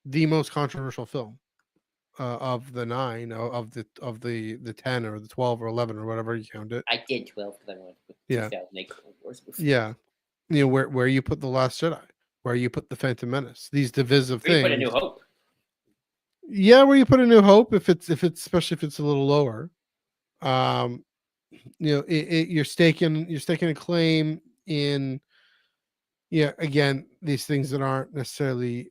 the most controversial film of the nine, of the 10 or the 12 or 11 or whatever you count it. I did 12 because I wanted to put Yeah, 2008 Clone Wars before. yeah. Where you put The Last Jedi, where you put the Phantom Menace, these divisive Where you put A things. New Hope. Yeah, where you put A New Hope, if it's especially if it's a little lower. Um, you're staking a claim in, yeah, again, these things that aren't necessarily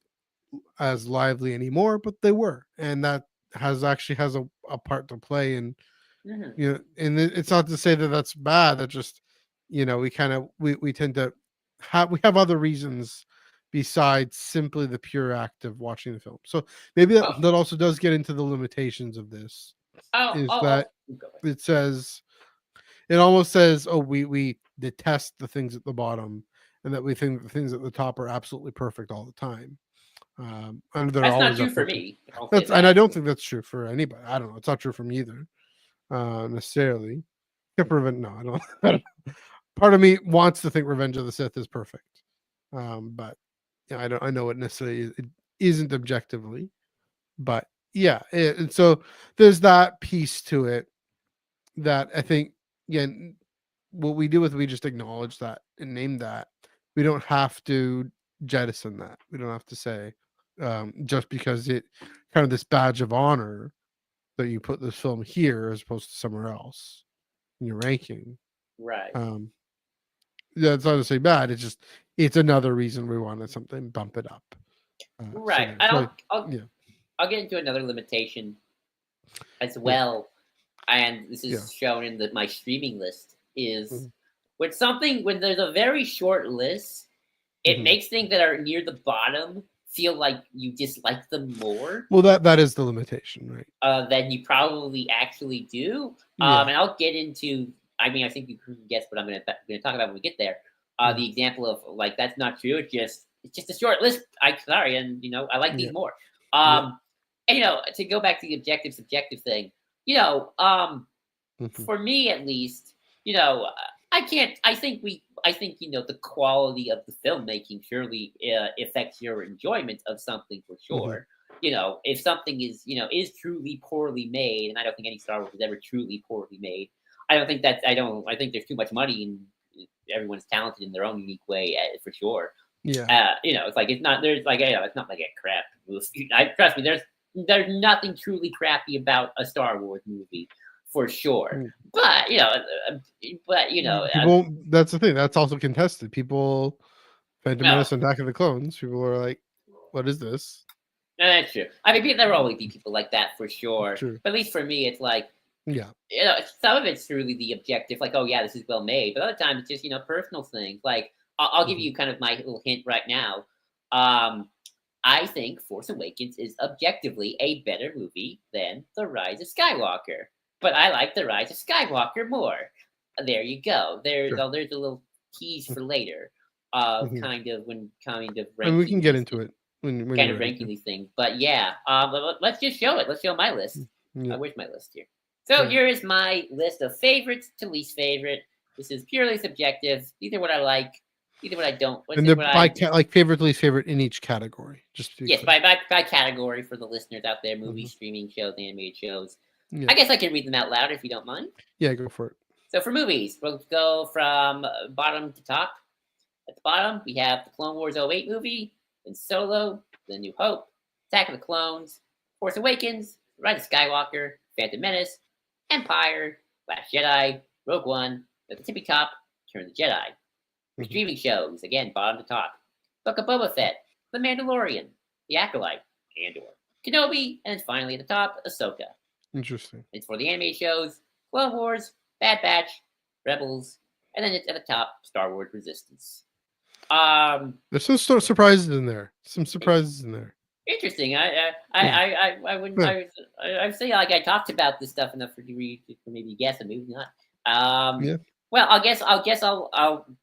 as lively anymore, but they were, and that has a part to play in. Mm-hmm. And it's not to say that that's bad. That just, we tend to we have other reasons besides simply the pure act of watching the film. So maybe that, Oh, that also does get into the limitations of this. Is that go ahead. it says it almost says, oh, we detest the things at the bottom, and that we think the things at the top are absolutely perfect all the time. And they're That's not always true up for there too. me. I'll say That's and I that. don't think that's true for anybody. I don't know. It's not true for me either, necessarily. Except for no, I don't. I don't. Part of me wants to think Revenge of the Sith is perfect, but I don't. I know it necessarily it isn't objectively, but yeah. And so there's that piece to it that I think, again, what we do with we just acknowledge that and name that. We don't have to jettison that. We don't have to say, just because it kind of this badge of honor that you put this film here as opposed to somewhere else in your ranking. Right. Um, that's not to say bad. It's another reason we wanted something bump it up. So Right. there. And So I'll yeah, I'll get into another limitation as yeah, well, and this yeah. is shown in my streaming list, is Mhm, when there's a very short list, it mhm. makes things that are near the bottom feel like you dislike them more Well, that is the limitation, right? than you probably actually do. Yeah. And I'll get into. I mean, I think you can guess what I'm going to talk about when we get there. Mhm, The example of like that's not true. It's just a short list. Sorry, and I like yeah. these more. Yeah. And to go back to the objective subjective thing, Mhm, for me at least, I can't. I think the quality of the filmmaking surely affects your enjoyment of something for mhm. sure. If something is truly poorly made, and I don't think any Star Wars is ever truly poorly made. I don't think that's. I don't. I think there's too much money, and everyone's talented in their own unique way, for sure. Yeah. It's like it's not. There's like it's not like a crap movie. Trust me. There's nothing truly crappy about a Star Wars movie, for sure. Mm. But but People, that's the thing. That's also contested. People, Phantom well, Menace and Attack of the Clones. People are like, "What is this?" that's true. I mean, there will always be people like that for sure. True. But at least for me, it's like Yeah. some of it's truly the objective, like, oh yeah, this is well made. But other times it's just personal things. Like I'll give Mhm. you kind of my little hint right now. Um, I think Force Awakens is objectively a better movie than The Rise of Skywalker. But I like The Rise of Skywalker more. There you go. Sure. There's a little tease for later of Mhm. kind of And we can ranking get these into it when kind you're of ready ranking to. these things. But yeah, let's just show it. Let's show my list. Yeah. Where's my list here? So Sure. here is my list of favorites to least favorite. This is purely subjective. These are what I like. These are what I don't. And This is they're what by I like favorite, least favorite in each category. Just to be Yes, clear. by category for the listeners out there: Mhm. movies, streaming shows, animated shows. Yeah. I guess I can read them out loud if you don't mind. Yeah. Go for it. So for movies, we'll go from bottom to top. At the bottom, we have the Clone Wars '08 movie, then Solo, The New Hope, Attack of the Clones, Force Awakens, Rise of Skywalker, Phantom Menace, Empire, Last Jedi, Rogue One, at the tippy top, Return of the Jedi. For streaming shows, again, bottom to top, Book of Boba Fett, The Mandalorian, The Acolyte, Andor, Kenobi, and then finally at the top, Ahsoka. Interesting. It's for the anime shows, Clone Wars, Bad Batch, Rebels, and then it's at the top, Star Wars Resistance. There's some surprises in there. Some surprises in there. Interesting. I wouldn't. I would say like I talked about this stuff enough for you to maybe guess, and maybe not. Yeah. Well, I'll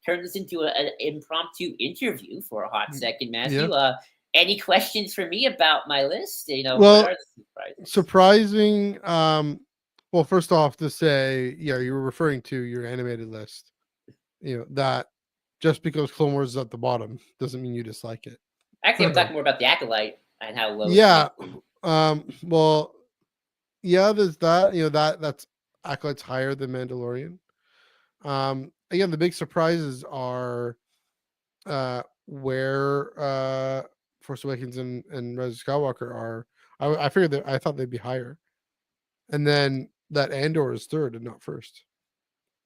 turn this into an impromptu interview for a hot second, Matthew. Yeah. Any questions for me about my list? You know, Well, what are the surprises? surprising. Well, first off, to say, yeah, you were referring to your animated list. You know that just because Clone Wars is at the bottom doesn't mean you dislike it. Actually, I'm talking more about the Acolyte and how low. Yeah. Well, yeah. There's that. You know that's Acolyte's higher than Mandalorian. Again, the big surprises are where Force Awakens and Rise of Skywalker are. I figured that I thought they'd be higher, and then that Andor is third and not first.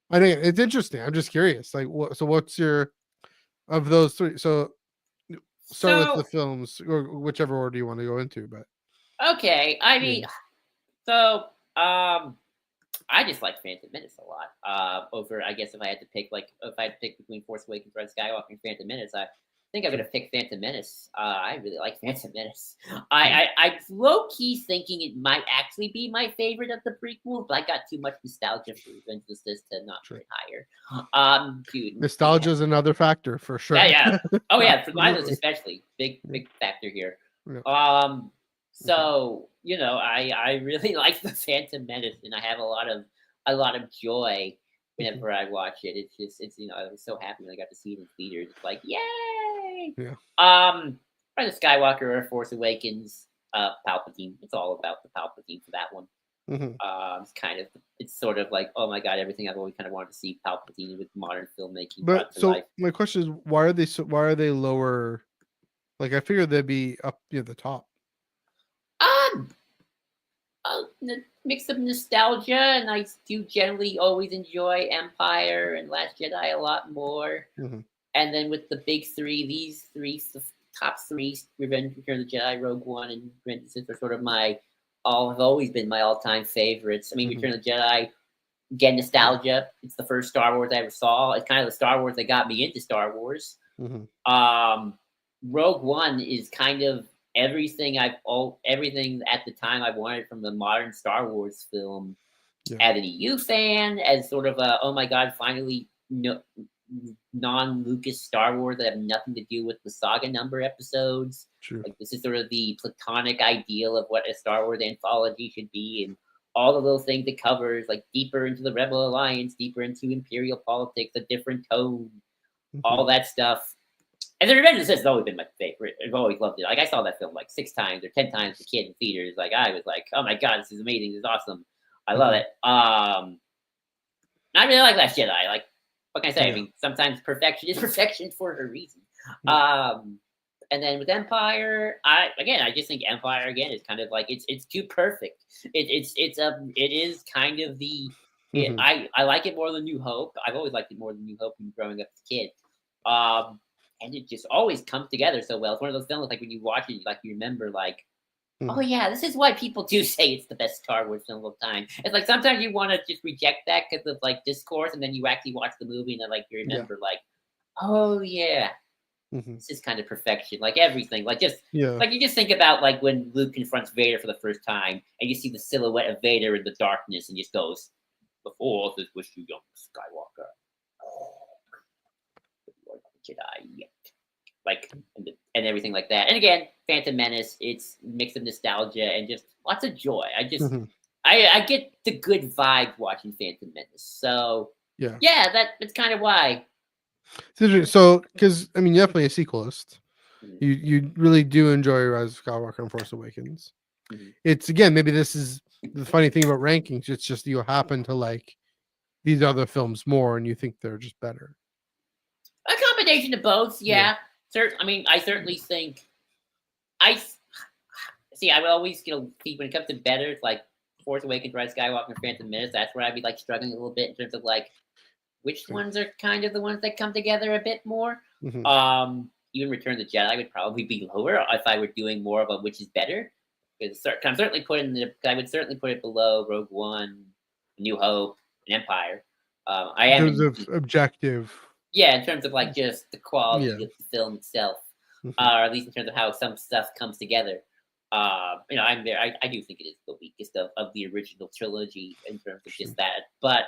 I think it's interesting. I'm just curious. Like, what? So, what's your of those three? So, start with the films, or whichever order you want to go into. But okay, I mean, so I just like Phantom Menace a lot. Over, I guess if I had to pick between Force Awakens, Rise of Skywalker, and Phantom Menace, I think I'm gonna pick Phantom Menace. I really like Phantom Menace. I'm low key thinking it might actually be my favorite of the prequel, but I got too much nostalgia for Revenge of the Sith to not put it higher. Dude, nostalgia is another factor for sure. Yeah. Oh yeah, for mine especially big factor here. Yeah. So you know, I really like the Phantom Menace, and I have a lot of joy whenever I watch it. It's you know, I was so happy when I got to see it in theaters. It's like, yay! Yeah. Rise of Skywalker or Force Awakens, Palpatine. It's all about the Palpatine for that one. It's sort of like, oh my god, everything I've always kind of wanted to see Palpatine with modern filmmaking. But so my question is, why are they lower? Like, I figured they'd be up near the top. Mix of nostalgia, and I do generally always enjoy Empire and Last Jedi a lot more. And then with the big three, these three, the top three, Revenge of the Jedi, Rogue One, and Revenge of the Sith are sort of have always been my all-time favorites. I mean, Return of the Jedi, again, nostalgia. It's the first Star Wars I ever saw. It's kind of the Star Wars that got me into Star Wars. Rogue One is kind of everything at the time I wanted from the modern Star Wars film. As an EU fan, as sort of a, oh my god, finally non-Lucas Star Wars that have nothing to do with the Saga number episodes. Like, this is sort of the platonic ideal of what a Star Wars anthology should be, and all of those things it covers, like deeper into the Rebel Alliance, deeper into Imperial politics, a different tone, all that stuff. And the Revenge of the Sith has always been my favorite. I've always loved it. Like, I saw that film like 6 times or 10 times as a kid in theaters. Like, I was like, oh my god, this is amazing. This is awesome. I love it. I really like Last Jedi. Like, what can I say? I mean, sometimes perfection is perfection for a reason. And then with Empire, I just think Empire again is kind of like it's too perfect. It is kind of the I like it more than New Hope. I've always liked it more than New Hope when growing up as a kid. And it just always comes together so well. It's one of those films like when you watch it, like you remember like, oh yeah, this is why people do say it's the best Star Wars film of time. It's like sometimes you want to just reject that because of like discourse, and then you actually watch the movie and then like you remember like, oh yeah, this is kind of perfection. Like everything, like just like you just think about like when Luke confronts Vader for the first time and you see the silhouette of Vader in the darkness and just goes, "The Force is with you, young Skywalker." Jedi, like and everything like that. And again, Phantom Menace, it's a mix of nostalgia and just lots of joy. I just I get the good vibe watching Phantom Menace. So that's kind of why. So because I mean, you're definitely a sequelist. You really do enjoy Rise of Skywalker and Force Awakens. It's again, maybe this is the funny thing about rankings. It's just you happen to like these other films more, and you think they're just better. A combination of both, I mean, I certainly think see, I would always, when it comes to better, it's like Force Awakens, Rise of Skywalker, and Phantom Menace. That's where I'd be like struggling a little bit in terms of like which Okay. ones are kind of the ones that come together a bit more. Mhm. Even Return of the Jedi would probably be lower if I were doing more of a which is better. I'm certainly I would certainly put it below Rogue One, New Hope, and Empire. I In am terms of objective. yeah, in terms of like just the Yeah. quality of the film itself, Mhm. or at least in terms of how some stuff comes together. I'm there. I do think it is the weakest of the original trilogy in terms of Interesting. just that. But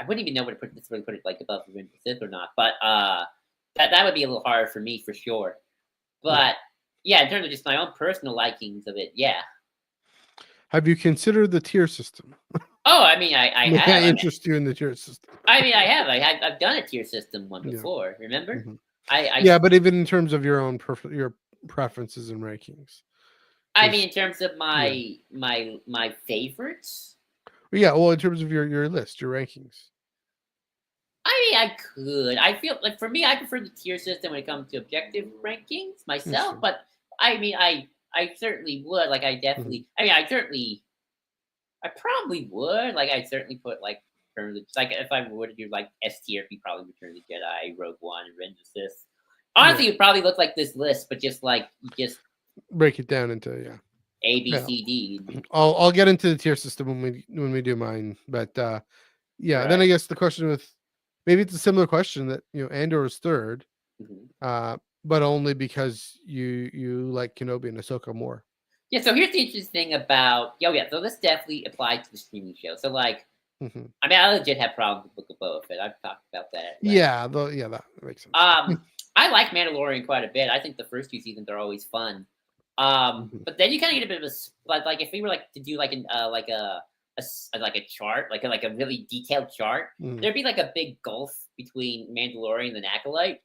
I wouldn't even know what to put it like above Revenge of the Sith or not. But that would be a little hard for me for sure. Yeah. But yeah, in terms of just my own personal likings of it, yeah. Have you considered the tier system? Oh, I mean, I May I have. interest you in the tier system? I have. I've done a tier system one Yeah. before. Remember? Mhm. I Yeah, but even in terms of your own your preferences and rankings. I mean, Just in terms of yeah. my favorites. Yeah, well, in terms of your list, your rankings. I mean, I could. I feel like for me, I prefer the tier system when it comes to objective rankings myself. Interesting. But I mean, I certainly would. Like, I Mhm. definitely. I mean, I probably would. Like, I certainly put like like if I were to do like S tier, it'd be probably Return of the Jedi, Rogue One, and Revenge of the Sith. Yeah. Honestly, it would probably look like this list, but just like just Break it down into yeah. A, B, Yeah. C, D. I'll get into the tier system when we do mine. But yeah, then I Right. guess the question with maybe it's a similar question that Andor is third, Mhm. but only because you like Kenobi and Ahsoka more. Yeah. So here's the interesting thing about. Oh yeah. So this definitely applies to the streaming show. So like. Mhm. I mean, I legit have problems with Book of Boba Fett. I've talked about that at length. Yeah, yeah, that makes sense. Um, I like Mandalorian quite a bit. I think the first two seasons are always fun. Mhm. But then you kind of get a bit of like if we were like to do like an like a chart, like a really detailed chart, Mhm. there'd be like a big gulf between Mandalorian and Acolyte.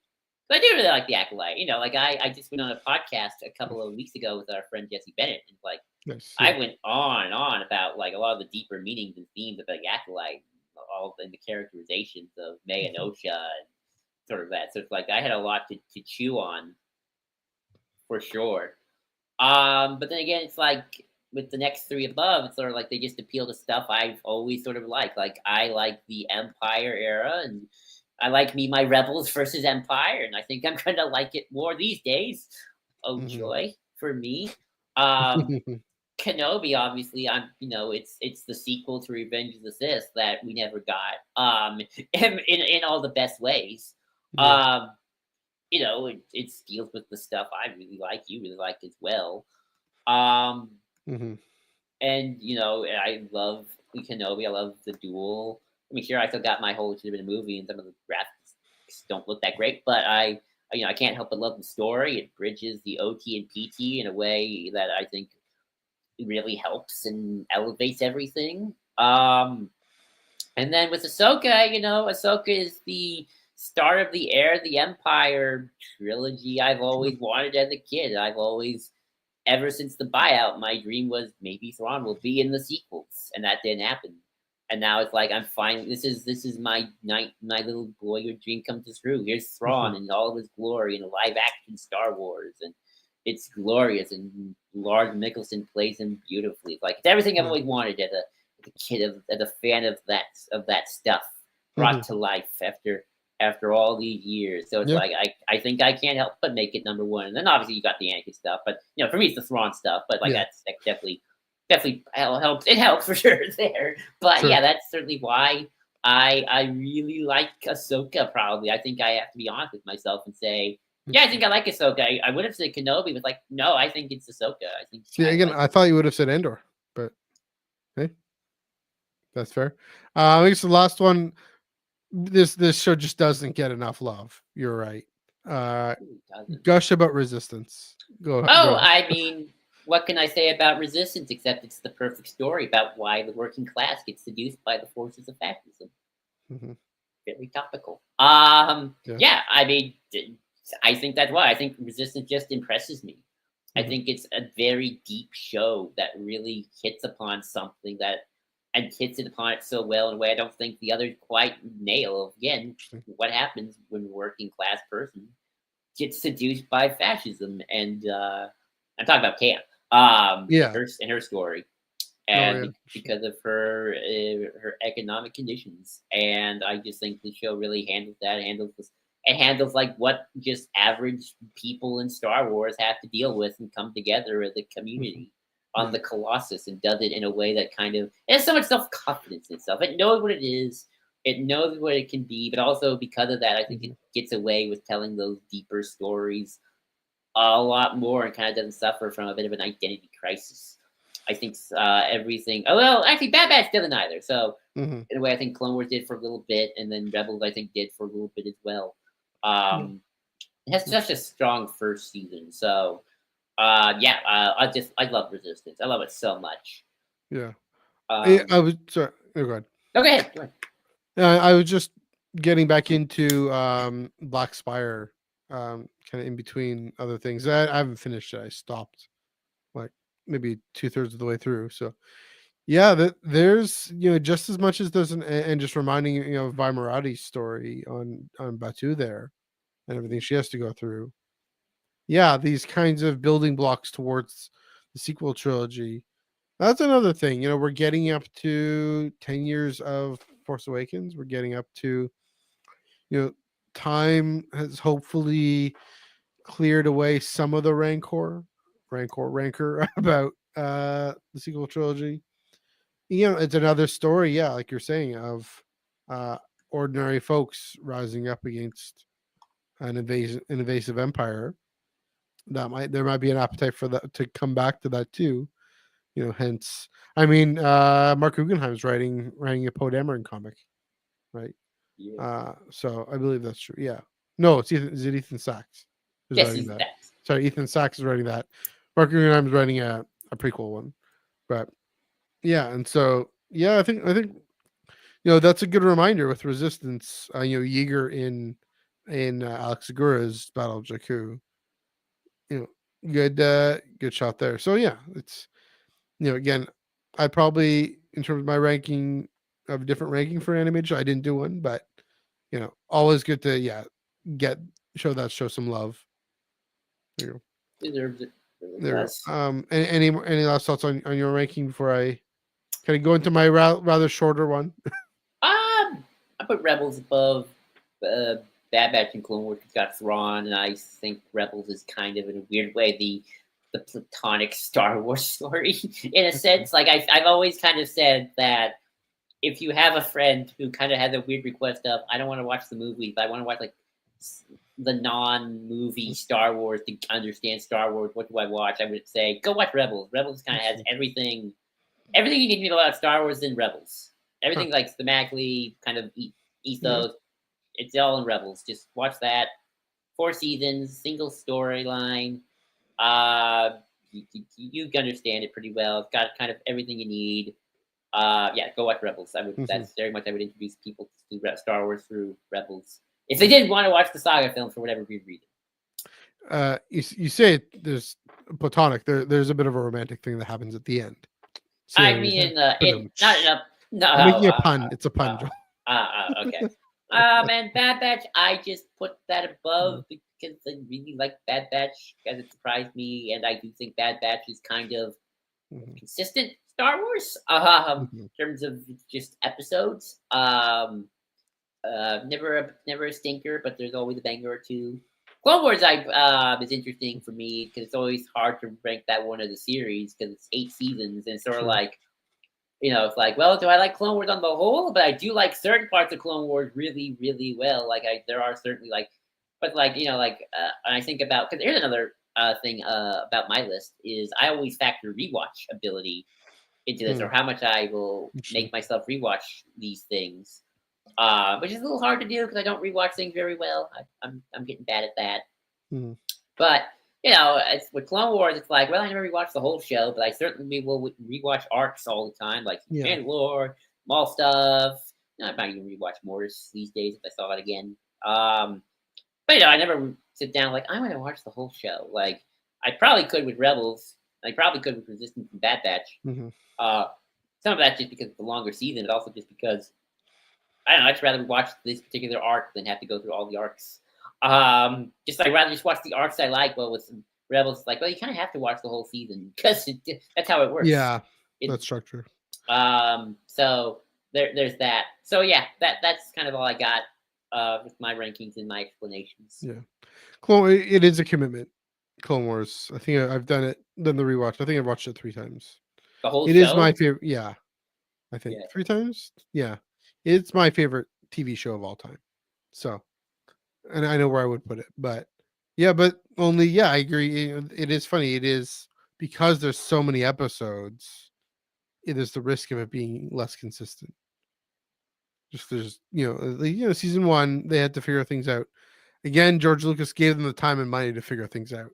But I do really like the Acolyte. Like I just went on a podcast a couple of weeks ago with our friend Jesse Bennett, and like Nice. Yeah. I went on and on about like a lot of the deeper meanings and themes of the Acolyte, all in the characterizations of May and Mhm. Osha and sort of that. So it's like I had a lot to chew on for sure. But then again, it's like with the next three above, it's sort of like they just appeal to stuff I've always sort of liked. Like I like the Empire era, and I like my Rebels versus Empire, and I think I'm gonna like it more these days. Oh Mhm. joy for me. Um, Kenobi, obviously, it's the sequel to Revenge of the Sith that we never got. In all the best ways. Yeah. Um, it deals with the stuff I really like, you really like as well. Um, Mhm. and I love Kenobi. I love the duel. I mean, sure, I still got my whole should have been a movie, and some of the graphics don't look that great, but I can't help but love the story. It bridges the OT and PT in a way that I think really helps and elevates everything. And then with Ahsoka, Ahsoka is the start of the Heir of the Empire trilogy I've True. always wanted as a kid. Ever since the buyout, my dream was maybe Thrawn will be in the sequels, and that didn't happen. And now it's like I'm finally. This is my little boyhood dream come true. Here's Mhm. Thrawn in all of his glory in a live action Star Wars, and it's glorious. And Lars Mikkelsen plays him beautifully. Like it's everything I've Yeah. always wanted as a kid, as a fan of that stuff brought Mhm. to life after all these years. So it's Yeah. like I think I can't help but make it number one. And then obviously you got the Anakin stuff, but for me it's the Thrawn stuff. But like Yeah. that definitely helps. It helps for sure there. But Sure. yeah, that's certainly why I really like Ahsoka. Probably, I think I have to be honest with myself and say, yeah, I Interesting. think I like Ahsoka. I would have said Kenobi, but like, no, I think it's Ahsoka. I think See, I again, like. I thought you would have said Andor, but hey, that's fair. I guess the last one. This show just doesn't get enough love. You're right. Uh, Who doesn't? gush about Resistance. Go Oh, ahead. I mean, what can I say about Resistance except it's the perfect story about why the working class gets seduced by the forces of fascism. Mhm. Very topical. Yeah. Yeah, I mean, I think that's why. I think Resistance just impresses me. I Mhm. think it's a very deep show that really hits upon something and hits it upon it so well in a way I don't think the others quite nail. Again, Interesting. what happens when a working class person gets seduced by fascism, and I'm talking about Cam. Yeah. Her story, Oh and yeah. Sure. because of her economic conditions, and I just think the show really handles that. It handles like what just average people in Star Wars have to deal with and come together as a Mhm. community on Yeah. the Colossus, and does it in a way that kind of it has so much self confidence in itself. It knows what it is. It knows what it can be, but also because of that, I think it Mhm. gets away with telling those deeper stories a lot more and kind of doesn't suffer from a bit of an identity crisis. I think everything. Oh well, actually, Bad Batch doesn't either. So Mhm. in a way, I think Clone Wars did for a little bit, and then Rebels I think did for a little bit as well. Yeah. It has such a Interesting. strong first season. So yeah, I love Resistance. I love it so much. Yeah. Um, I was sorry. Oh, go ahead. no, go ahead. Go ahead. I was just getting back into Black Spire, kind of in between other things. I haven't finished it. I stopped like maybe 2/3 of the way through. So yeah, there's just as much as there's and just reminding of Vimarati's story on Batu there and everything she has to go through. Yeah, these kinds of building blocks towards the sequel trilogy. That's another thing. We're getting up to 10 years of Force Awakens. We're getting up to you know, time has hopefully cleared away some of the rancor about the sequel trilogy. It's another story, yeah, like you're saying, of uh ordinary folks rising up against an invasive empire. There might be an appetite for that to come back to that too. Hence, I mean, Mark Guggenheim's writing a Poe Dameron comic, right? Yeah. So I believe that's true. Yeah. No, is it Ethan Sachs who's Yes, writing he's that? that. Sorry, Ethan Sachs is writing that. Mark Guggenheim's writing a prequel one. But yeah, and so yeah, I think that's a good reminder with Resistance. Yeager in Alex Segura's Battle of Jakku. You good shot there. So yeah, it's again, I probably in terms of my ranking of a different ranking for animation, I didn't do one, but always good to get show some love. There you go. Deserves it. Really There you does. go. Any last thoughts on your ranking before I kind of go into my rather shorter one? I put Rebels above uh, Bad Batch and Clone Wars. It's got Thrawn, and I think Rebels is kind of in a weird way the platonic Star Wars story in a Okay. sense. Like I've always kind of said that if you have a friend who kind of has a weird request of I don't want to watch the movie, but I want to watch like the non-movie Star Wars to understand Star Wars. What do I watch? I would say go watch Rebels. Rebels kind of has Interesting. everything you need to know about Star Wars in Rebels. Huh. Everything like thematically, kind of Yeah. ethos. It's all in Rebels. Just watch that. 4 seasons, single storyline. Uh, you understand it pretty well. It's got kind of everything you need. Yeah, go watch Rebels. I would. Mhm. That's very much I would introduce people to Star Wars through Rebels if they didn't want to watch the Saga film for whatever reason. You say there's platonic. There's a bit of a romantic thing that happens at the end. I So mean, in not ba-dum-tsh. enough. No, I'm making a pun. It's a pun, Joe. okay. Man, Bad Batch, I just put that Mhm. above because I really like Bad Batch because it surprised me, and I do think Bad Batch is kind of Mhm. consistent Star Wars Mhm. in terms of just episodes. Never a stinker, but there's always a banger or two. Clone Wars is interesting for me because it's always hard to rank that one of the series because it's 8 seasons and it's sort of True. like it's like, well, do I like Clone Wars on the whole? But I do like certain parts of Clone Wars really, really well. Like there are certainly but like and I think about because here's another thing about my list is I always factor rewatch ability into this or Hmm. how much I will Interesting. make myself rewatch these things, which is a little hard to do because I don't rewatch things very well. I'm getting bad at that. Mhm. But it's with Clone Wars. It's like, well, I never rewatched the whole show, but I certainly will rewatch arcs all the time, like Yeah. Mandalore, small stuff. I might even rewatch Mortis these days if I saw it again. But I never sit down like I want to watch the whole show. Like I probably could with Rebels. I probably could with Resistance and Bad Batch. Mhm. Uh, some of that's just because it's a longer season, but also just because I don't know. I'd just rather watch this particular arc than have to go through all the arcs. Just I'd rather just watch the arcs I like. Well, with Rebels, like, well, you kind of have to watch the whole season because that's how it works. Yeah, It that structure. so there's that. So yeah, that's kind of all I got with my rankings and my explanations. Yeah, it is a commitment. Clone Wars. I think I've done the rewatch. I think I've watched it 3 times. The whole It is my show. favorite. Yeah, I think Yeah. 3 times. Yeah, it's my favorite TV show of all time. So, and I know where I would put it, but yeah, but only yeah, I agree. It is funny. It is because there's so many episodes. It is the risk of it being less consistent. Just there's season one they had to figure things out. Again, George Lucas gave them the time and money to figure things out.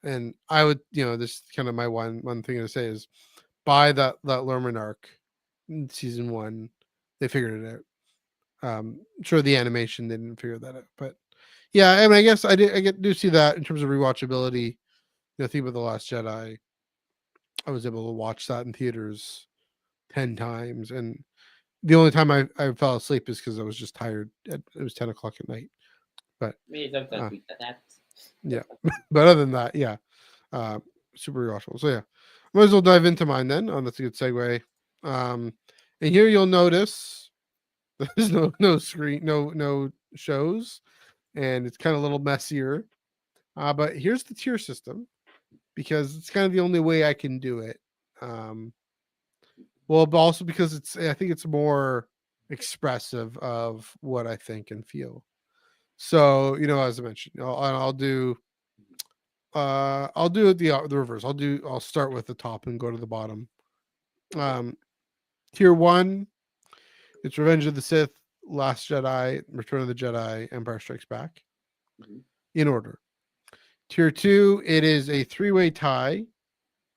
And I would, this kind of my one thing to say is by that Lerman arc in season one, they figured it out. Sure, the animation they didn't figure that out, but yeah, I mean, I guess do see that in terms of rewatchability. The thing with the Last Jedi, I was able to watch that in theaters 10 times, and the only time I fell asleep is because I was just tired. It was 10 o'clock at night, but I mean, sometimes that happens. yeah. But other than that, yeah, uh, super rewatchable. So yeah, might as well dive into mine then. That's a good segue. And here you'll notice there's no screen, no shows, and it's kind of a little messier. But here's the tier system because it's kind of the only way I can do it. Well, but also because I think it's more expressive of what I think and feel. So, as I mentioned, I'll do it the reverse. I'll start with the top and go to the bottom. Tier 1, it's Revenge of the Sith, Last Jedi, Return of the Jedi, Empire Strikes Back. Mhm. In order. Tier 2, it is a 3-way tie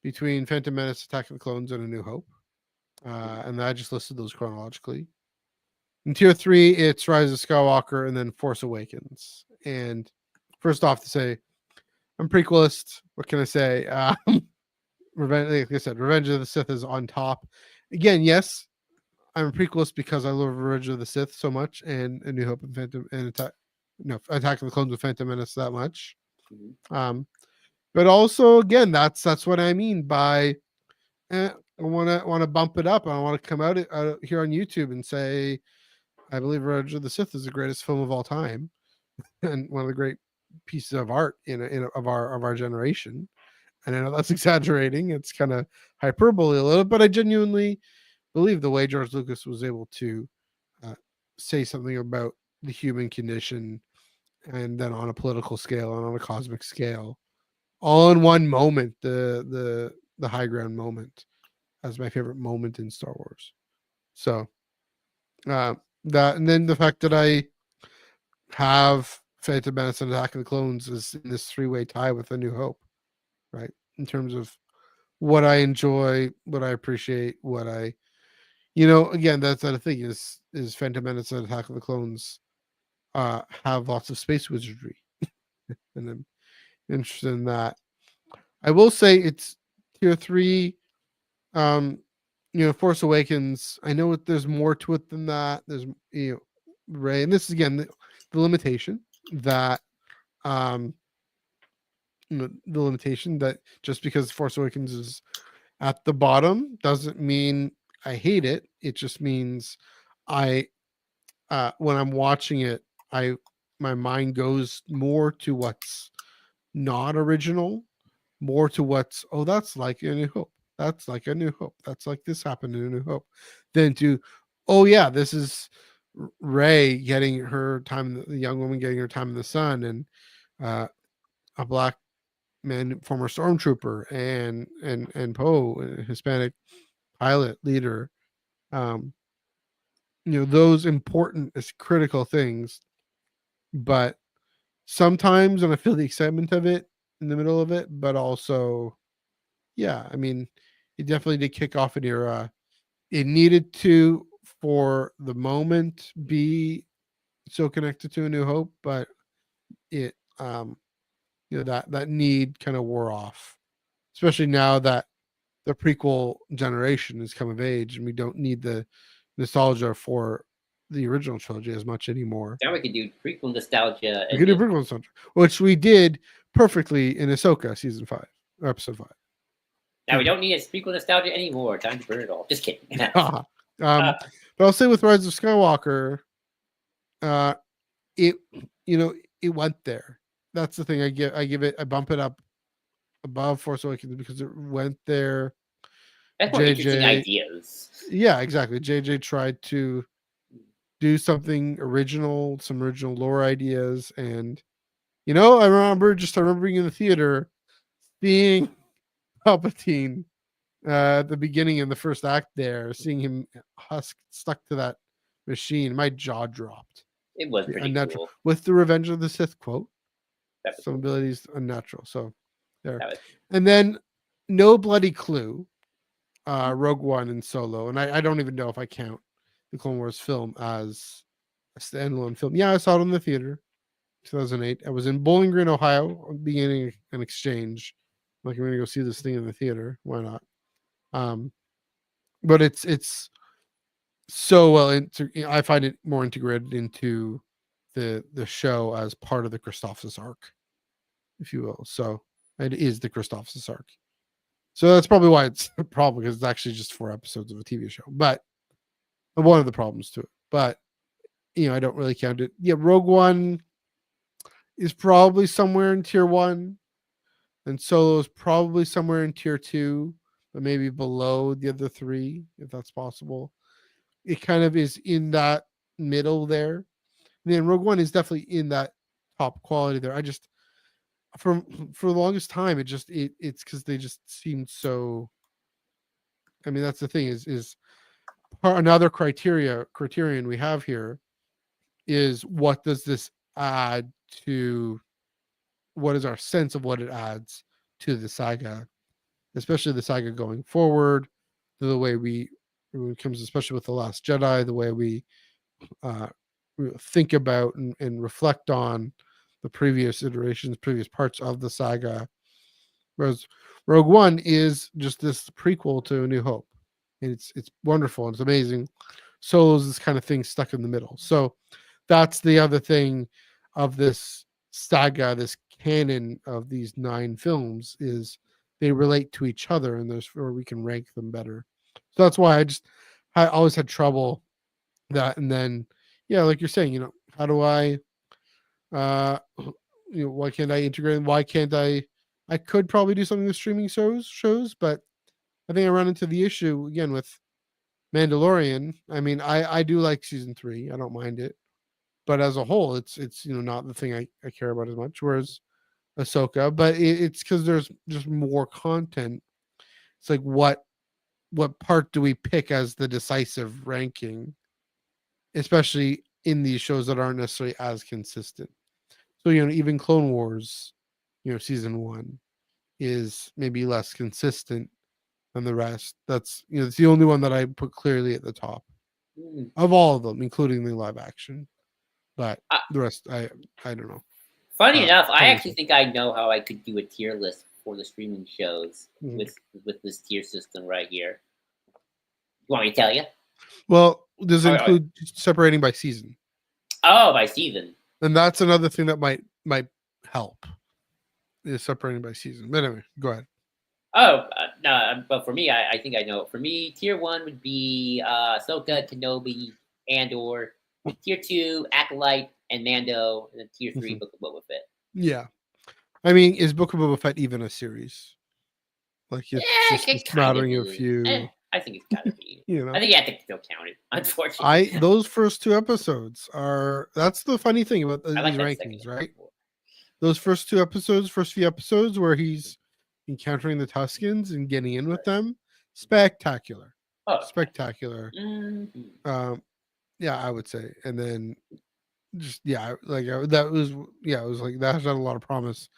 between Phantom Menace, Attack of the Clones, and A New Hope. And I just listed those chronologically. In tier 3, it's Rise of Skywalker and then Force Awakens. And first off, to say, I'm prequelist. What can I say? Like I said, Revenge of the Sith is on top. Again, yes, I'm a prequelist because I love Revenge of the Sith so much, and A New Hope and Phantom and Attack of the Clones with Phantom Menace that much. Mhm. But also, again, that's what I mean by I want to bump it up. I want to come out here on YouTube and say I believe Revenge of the Sith is the greatest film of all time and one of the great pieces of art of our generation. And I know that's exaggerating. It's kind of hyperbole a little, but I genuinely believe the way George Lucas was able to uh, say something about the human condition and then on a political scale and on a cosmic scale, all in one moment, the high ground moment as my favorite moment in Star Wars. So that, and then the fact that I have Phantom Menace and Attack of the Clones is in this 3-way tie with A New Hope, right? In terms of what I enjoy, what I appreciate, what I, again, that's the thing is Phantom Menace and Attack of the Clones have lots of space wizardry, and I'm interested in that. I will say it's tier 3. Force Awakens. I know there's more to it than that. There's Ray, and this is again the limitation that um the limitation that just because Force Awakens is at the bottom doesn't mean I hate it. It just means I when I'm watching it, my mind goes more to what's not original, more to what's that's like A New Hope. That's like A New Hope. That's like this happened in A New Hope. Than to, oh yeah, this is Ray getting her time, the young woman getting her time in the sun, and a black man, former stormtrooper, and Poe, a Hispanic pilot leader. Um, those important, critical things. But sometimes, and I feel the excitement of it in the middle of it, but also, yeah, I mean, it definitely did kick off an era. It needed to, for the moment, be so connected to A New Hope, but it, that need kind of wore off, especially now that the prequel generation has come of age and we don't need the nostalgia for the original trilogy as much anymore. Now we could do prequel nostalgia We and could do just prequel nostalgia, which we did perfectly in Ahsoka season 5, or episode 5. Now we don't need a prequel nostalgia anymore. Time to burn it all. Just kidding. But I'll say with Rise of Skywalker, it it went there. That's the thing. I bump it up above Force Awakens because it went there. That's more interesting ideas. Yeah, exactly. JJ tried to do something original, some original lore ideas, and I remember being in the theater, seeing Palpatine at the beginning in the first act there, seeing him stuck to that machine. My jaw dropped. It was pretty unnatural. Cool. With the Revenge of the Sith quote, some cool. abilities unnatural. So there. And then no bloody clue. Rogue One and Solo, and I don't even know if I count the Clone Wars film as a standalone film. Yeah, I saw it in the theater, 2008. I was in Bowling Green, Ohio, beginning an exchange. Like, I'm gonna go see this thing in the theater. Why not? But it's so well. I find it more integrated into the show as part of the Christophsis arc, if you will. So it is the Christophsis arc. So that's probably why it's a problem, because it's actually just 4 episodes of a TV show. But one of the problems to it. But I don't really count it. Yeah, Rogue One is probably somewhere in tier 1, and Solo is probably somewhere in tier 2, but maybe below the other 3, if that's possible. It kind of is in that middle there. And then Rogue One is definitely in that top quality there. I just for the longest time, it's because they just seemed so. I mean, that's the thing is another criterion we have here is, what does this add to, what is our sense of what it adds to the saga, especially the saga going forward, to the way when it comes, especially with The Last Jedi, the way we think about and reflect on the previous iterations, previous parts of the saga. Whereas Rogue One is just this prequel to A New Hope. And it's wonderful and it's amazing. Solo's this kind of thing stuck in the middle. So that's the other thing of this saga, this canon of these 9 films, is they relate to each other, and there's where we can rank them better. So that's why I always had trouble that. And then, yeah, like you're saying, how do I why can't I integrate? Why can't I could probably do something with streaming shows, but I think I run into the issue again with Mandalorian. I mean, I do like season 3. I don't mind it, but as a whole, it's not the thing I care about as much. Whereas Ahsoka, but it's because there's just more content. It's like, what part do we pick as the decisive ranking, especially in these shows that aren't necessarily as consistent. So even Clone Wars, season 1 is maybe less consistent than the rest. That's it's the only one that I put clearly at the top of all of them, including the live action. But the rest, I don't know. Funny enough, I actually think I know how I could do a tier list for the streaming shows with this tier system right here. You want me to tell you? Well, does it include separating by season? Oh, by season. And that's another thing that might help, is separating by season. But anyway, go ahead. Oh, no, but for me, I think I know. For me, tier 1 would be Ahsoka, Kenobi, Andor. Tier 2, Acolyte, and Mando. And then tier 3, Book of Boba Fett. Yeah. I mean, is Book of Boba Fett even a series? Like, it's just a smattering of few. I think it's gotta be. I think you have to still count it, unfortunately. Those first 2 episodes that's the funny thing about these rankings, right? Those first few episodes where he's encountering the Tuskens and getting in with them, spectacular. Spectacular. Mm-hmm. Yeah, I would say. And then just that was it was like that had a lot of promise.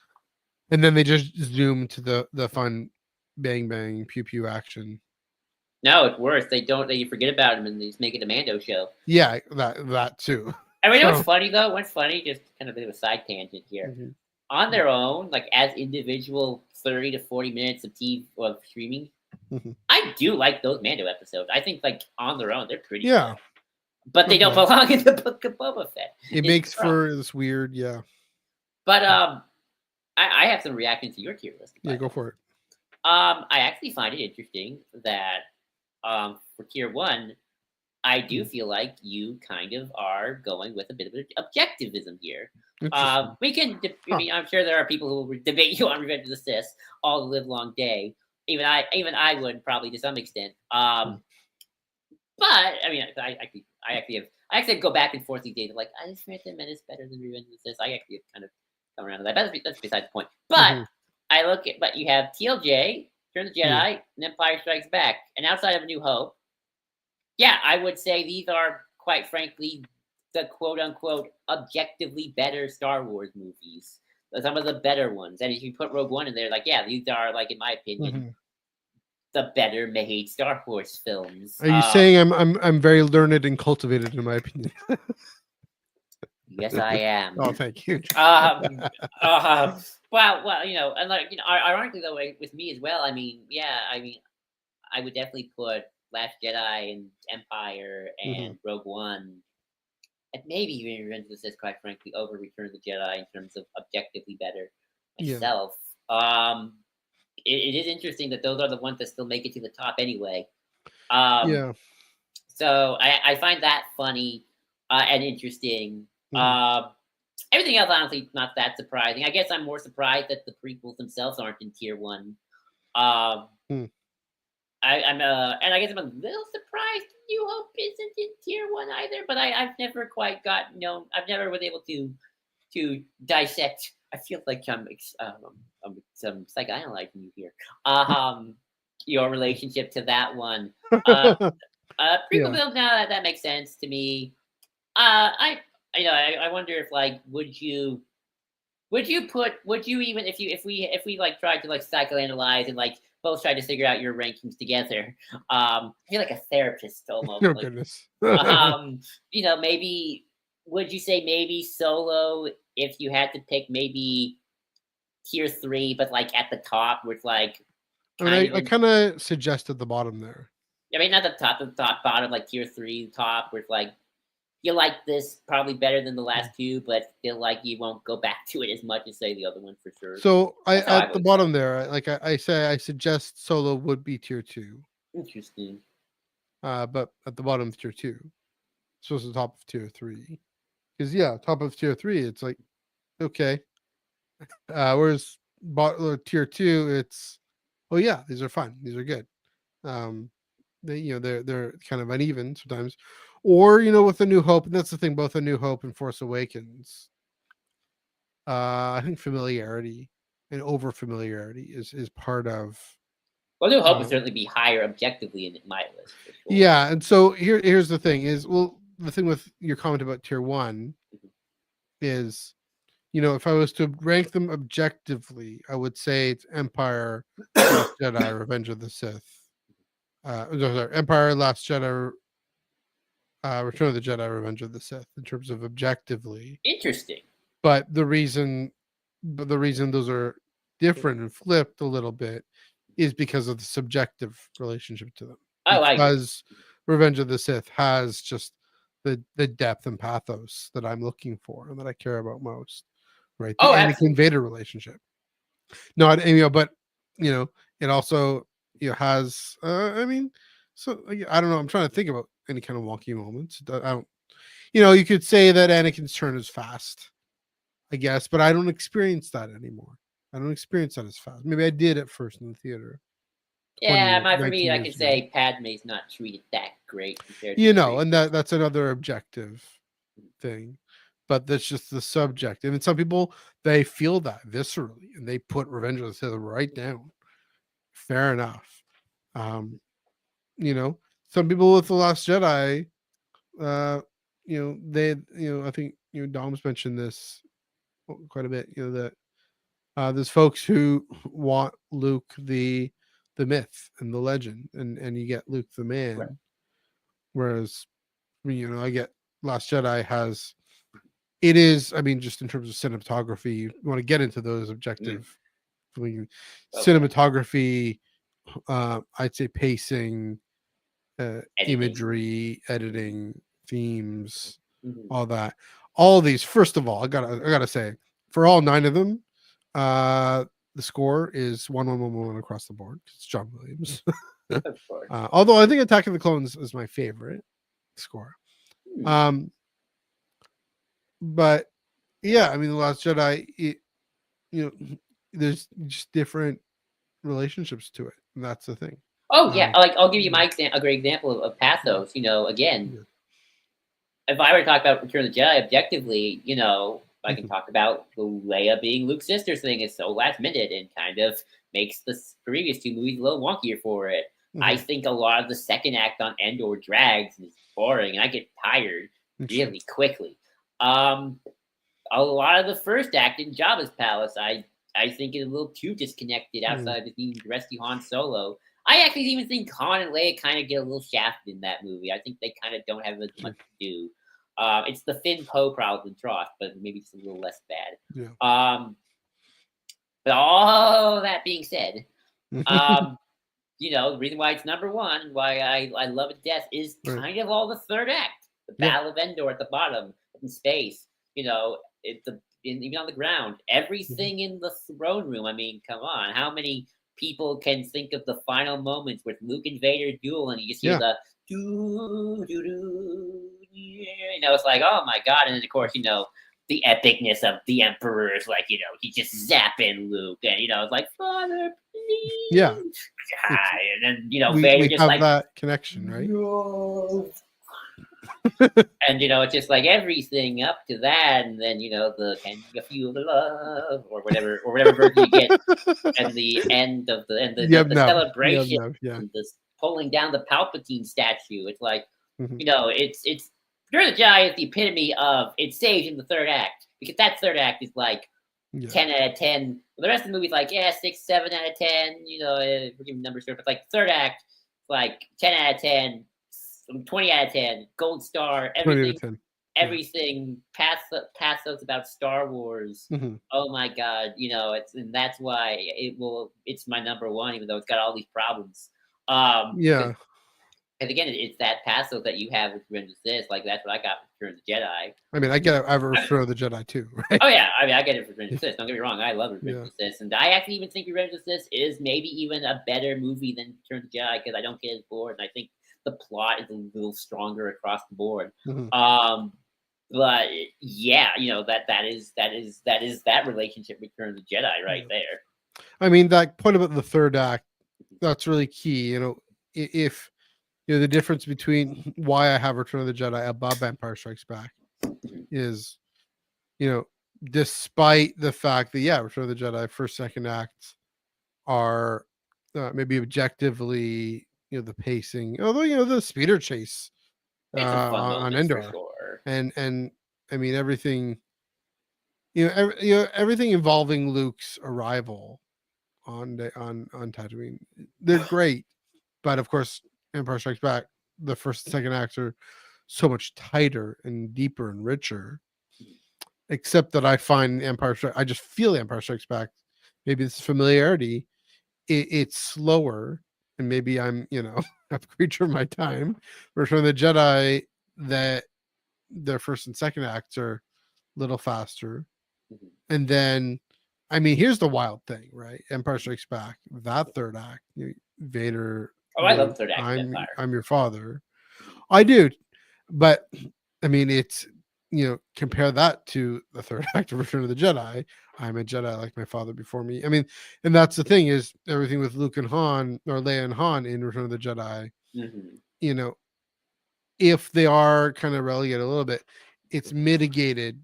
And then they just zoom to the fun bang bang pew pew action. No, it's worse. They forget about him and they just make it a Mando show. Yeah, that too. I mean, what's funny though? What's funny? Just kind of a bit of a side tangent here. Mm-hmm. On their own, like as individual 30 to 40 minutes of TV or streaming, I do like those Mando episodes. I think like on their own, they're pretty good. But they don't belong in the Book of Boba Fett. It makes for this weird, yeah. But I have some reactions to your tier list. Yeah, go for it. I actually find it interesting that for tier one, I do Mm. feel like you kind of are going with a bit of objectivism here. Interesting. We can, I Huh. mean, I'm sure there are people who will debate you on Revenge of the Sith all the live long day. Even I would probably to some extent. Mm. But I mean, I actually go back and forth these days. Like, I just Phantom Menace better than Revenge of the Sith. I actually have kind of come around to that. That's besides the point. But Mhm. but you have TLJ, Turn of the Yeah. Jedi, and Empire Strikes Back, and outside of A New Hope, yeah, I would say these are quite frankly the quote unquote objectively better Star Wars movies. Some of the better ones. And if you put Rogue One in there, like, yeah, these are like, in my opinion, Mhm. the better made Star Wars films. Are you saying I'm very learned and cultivated in my opinion? Yes, I am. Oh, thank you. Um, well, and like, ironically though, with me as well. I mean, yeah, I mean, I would definitely put Last Jedi and Empire Mhm. and Rogue One, and maybe even Revenge of the Sith, quite frankly, over Return of the Jedi in terms of objectively better Yeah. myself. Um, it is interesting that those are the ones that still make it to the top anyway. Um, Yeah. so I find that funny and interesting. Mhm. Um, Everything else, honestly, not that surprising. I guess I'm more surprised that the prequels themselves aren't in tier one. Um, Mm. And I guess I'm a little surprised New Hope isn't in tier one either. But I've never quite got I've never been able to dissect. I feel like I'm psychoanalyzing you here. Um, your relationship to that one. Uh, Prequel Yeah. build now that makes sense to me. I I wonder if like would you even if we like tried to like psychoanalyze and like both tried to figure out your rankings together, I feel like a therapist almost Oh like goodness. maybe would you say maybe Solo if you had to pick maybe tier three but like at the top with like I mean, kind of I in, kind of suggested the bottom there. I mean not the top bottom like tier three top with like you like this probably better than the Mm. last two, but feel like you won't go back to it as much as say the other one for sure. So I That's how I at the would say. bottom there, I say I suggest Solo would be tier two. Interesting. But at the bottom of tier two, so it's the top of tier three. Because yeah, top of tier three, it's like okay. Whereas tier two, it's oh yeah, these are fun, these are good. Um, they're kind of uneven sometimes, or with A New Hope, and that's the thing. Both A New Hope and Force Awakens, I think familiarity and over familiarity is part of. Well, New Hope would Uh, certainly be higher objectively in my list for sure. yeah, and so here's the thing is well the thing with your comment about tier one Mhm. is if I was to rank them objectively, I would say it's Empire, Last Jedi, Revenge of the Sith. No, sorry, Empire, Last Jedi, Return of the Jedi, Revenge of the Sith in terms of objectively. Interesting. But the reason those are different and flipped a little bit is because of the subjective relationship to them. Oh, I agree. Because Revenge of the Sith has just the depth and pathos that I'm looking for and that I care about most. Right, the Oh, Anakin absolutely. Vader relationship. Not but it also has. I mean, so I don't know. I'm trying to think about any kind of wonky moments. I don't. You could say that Anakin's turn is fast, I guess, but I don't experience that anymore. I don't experience that as fast. Maybe I did at first in the theater, Yeah, for me, 19 I years could ago. say Padme's not treated that great compared to the And prequels. that's another objective thing, but that's just the subjective. And some people they feel that viscerally, and they put Revenge of the Sith right down. Fair enough. Um, some people with the Last Jedi, they, I think Dom's mentioned this quite a bit. That there's folks who want Luke the myth and the legend, and you get Luke the Right. man, whereas I get Last Jedi has it is. I mean, just in terms of cinematography, you want to get into those Mm. objective. Oh yeah. Cinematography, I'd say pacing, Editing. imagery, editing, themes, Mhm. all that. All of these, first of all, I gotta say, for all nine of them, The score is 1111 across the board. It's John Williams. Of course. Although I think Attack of the Clones is my favorite score. Hmm. But yeah, I mean, The Last Jedi, there's just different relationships to it, and that's the thing. Oh yeah, like I'll give you a great example of Pathos. Again, Yeah. if I were to talk about Return of the Jedi objectively, I can Mhm. talk about the Leia being Luke's sister thing is so last minute and kind of makes the previous two movies a little wonkier for it. I Mhm. think a lot of the second act on Endor drags and is boring, and I get tired Interesting. really quickly. Um, a lot of the first act in Jabba's palace, I think is a little too disconnected Mm. outside of being rescue Han Solo. I actually even think Han and Leia kind of get a little shafted in that movie. I think they kind of don't have as much to do. It's the Finn Poe problem in Troth, but maybe it's a little less bad. Yeah. But all that being said, um, the reason why it's number one, why I love it to death, is Right. kind of all the third act. The Yeah. Battle of Endor at the bottom in space. Even on the ground, everything in the throne room. I mean, come on, how many people can think of the final moments with Luke and Vader duel, and you just hear Yeah. the doo doo doo, yeah. It's like, oh my god, and then of course, the epicness of the Emperor is like, he just zapping Luke, and it's like, Father, please. Yeah. And then Vader We just have like that connection, right? no. And it's just like everything up to that, and then the "Can you feel the love" or whatever version you get, and the end of Yub the nub. Yub celebration, nub. Yeah. and this pulling down the Palpatine statue. It's like Mhm. it's Return of the Jedi is the epitome of it's saved in the third act, because that third act is like Yeah. 10 out of 10. The rest of the movie's like, yeah, 6, 7 out of 10. We're giving numbers here, but like third act, like 10 out of 10, 20 out of 10, gold star, 20 to everything, 10. Yeah. everything past those about Star Wars. Mhm. Oh my god, and that's why it's my number one, even though it's got all these problems. Yeah. And again, it's that pathos that you have with Revenge of the Sith. Like that's what I got with Return of the Jedi. I mean, I get it. I have a Return of the Jedi too, right? Oh yeah, I mean I get it for Revenge of the Sith. Don't get me wrong, I love Revenge Yeah. of the Sith, and I actually even think Revenge of the Sith is maybe even a better movie than Return of the Jedi, because I don't get as bored, and I think the plot is a little stronger across the board. Mhm. But yeah, that relationship with Return of the Jedi right Yeah. there. I mean, that point about the third act, that's really key. If the difference between why I have Return of the Jedi above Empire Strikes Back is, despite the fact that, yeah, Return of the Jedi first, second acts are maybe objectively, the pacing, although, the speeder chase It's some fun on moments for Endor, sure. and I mean, everything, everything involving Luke's arrival on Tatooine, they're great. But of course, Empire Strikes Back, the first and second acts are so much tighter and deeper and richer. Except that I find I just feel Empire Strikes Back. Maybe it's familiarity. It's slower, and maybe I'm, a creature of my time. Return of the Jedi, that their first and second acts are a little faster, Mhm. and then, I mean, here's the wild thing, right? Empire Strikes Back, that third act, Vader Oh, I love being, the third act of Empire. I'm your father. I do, but I mean, it's, compare that to the third act of Return of the Jedi. I'm a Jedi like my father before me. I mean, and that's the thing, is everything with Luke and Han, or Leia and Han in Return of the Jedi, Mm-hmm. if they are kind of relegated a little bit, it's mitigated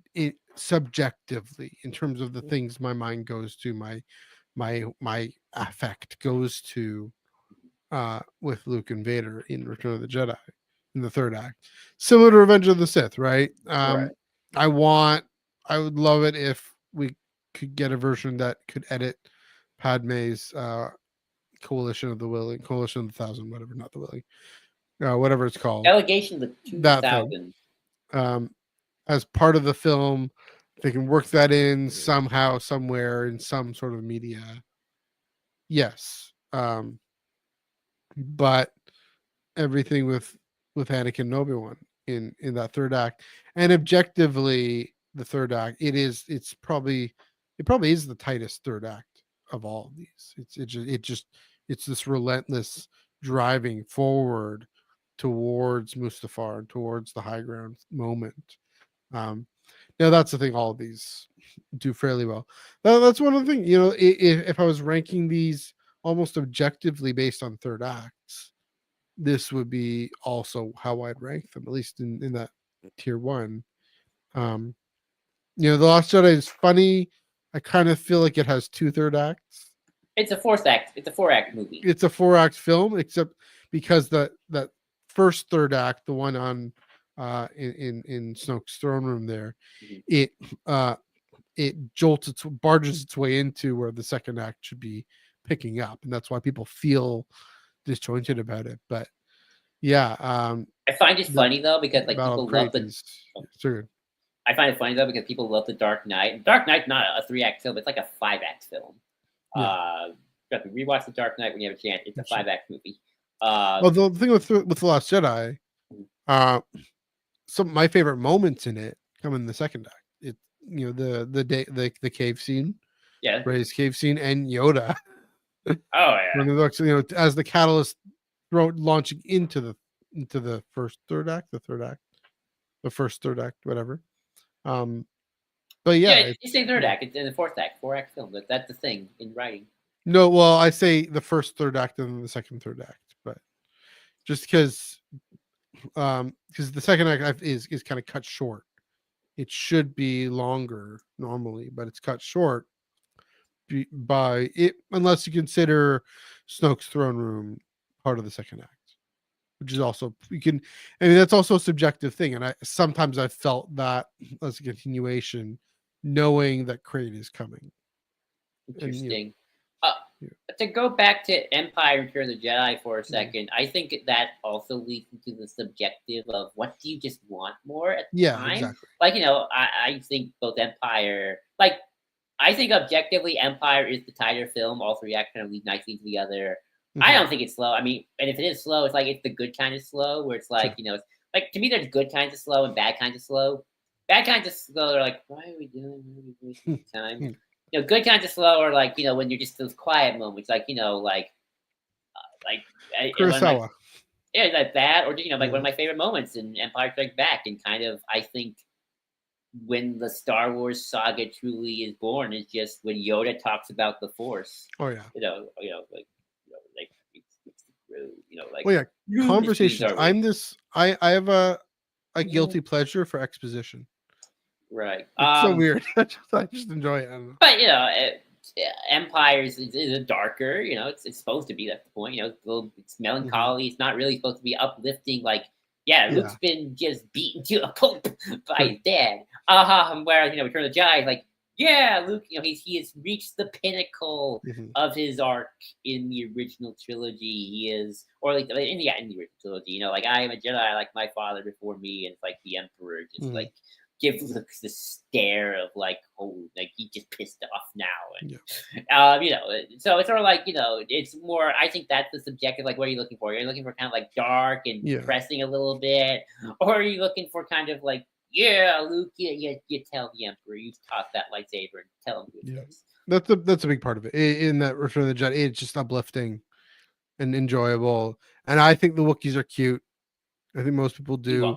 subjectively in terms of the things my mind goes to, my affect goes to, with Luke and Vader in Return of the Jedi in the third act. Similar to Revenge of the Sith, right? Right. I would love it if we could get a version that could edit Padme's Coalition of the Willing, Coalition of the Thousand, whatever, not the Willing, whatever it's called. Delegation of the That thing. 2000. As part of the film, they can work that in somehow, somewhere, in some sort of media. Yes. But everything with Anakin and Obi-Wan in that third act, and objectively, the third act, it's probably, it probably is the tightest third act of all of these. It's this relentless driving forward towards Mustafar and towards the high ground moment. Um, Now that's the thing. All of these do fairly well. That's one of the things. If I was ranking these almost objectively based on third acts, this would be also how I'd rank them, at least in that tier one. Um, The Last Jedi is funny. I kind of feel like it has two third acts. It's a fourth act. It's a 4-act movie. It's a 4-act film, except because that first third act, the one on in Snoke's throne room there, Mm-hmm. it barges its way into where the second act should be picking up, and that's why people feel disjointed about it. But yeah, I find it funny though because like Battle people of love Crates the. is so good. I find it funny though because people love the Dark Knight. Dark Knight's not a 3-act film; it's like a 5-act film. Yeah. You have to rewatch the Dark Knight when you have a chance. It's a 5-act movie. Well, the thing with the Last Jedi, some of my favorite moments in it come in the second act. It the cave scene, Yeah. Rey's cave scene, and Yoda. Oh yeah. As the catalyst launching into the first third act, the first third act, whatever. But yeah, you say third act. It's in the fourth act, 4-act film. That's the thing in writing. No, well, I say the first third act and then the second third act, but just because the second act is kind of cut short. It should be longer normally, but it's cut short by it unless you consider Snoke's throne room part of the second act, which is also that's also a subjective thing, and sometimes I felt that as a continuation, knowing that Crate is coming. Interesting. To go back to Empire and Return of the Jedi for a second, I think that also leads into the subjective of what do you just want more at the time? Exactly. Like, I think both Empire, I think objectively Empire is the tighter film. All 3 acts kind of lead nicely together. Mm-hmm. I don't think it's slow. I mean, and if it is slow, it's like it's the good kind of slow, where it's like, it's like to me, there's good kinds of slow and bad kinds of slow. Bad kinds of slow are like, why are we doing? Why are we wasting time? Good kinds of slow are like, when you're just those quiet moments, like, Kurosawa. Like that, or like one of my favorite moments in Empire Strikes Back, and kind of, I think, when the Star Wars saga truly is born is just when Yoda talks about the Force. Oh yeah. Conversations. I have a guilty pleasure for exposition. Right. It's so weird. I just enjoy it. But Empire is a darker. It's supposed to be. That's the point. It's melancholy. It's not really supposed to be uplifting. Like, Luke's been just beaten to a pulp by his dad. Where Return of the Jedi, like, Luke. He has reached the pinnacle of his arc in the original trilogy. He is, or like in the original trilogy. Like, I am a Jedi, like my father before me, and it's like the Emperor just like give Luke the stare of like, oh, like he just pissed off now, and so it's sort of like it's more. I think that's the subjective. Like, what are you looking for? Are you looking for kind of like dark and depressing a little bit, or are you looking for kind of like, Luke, you tell the Emperor, you toss that lightsaber and tell him who it is. That's a big part of it. In that Return of the Jedi, it's just uplifting and enjoyable, and I think the Wookiees are cute. I think most people do.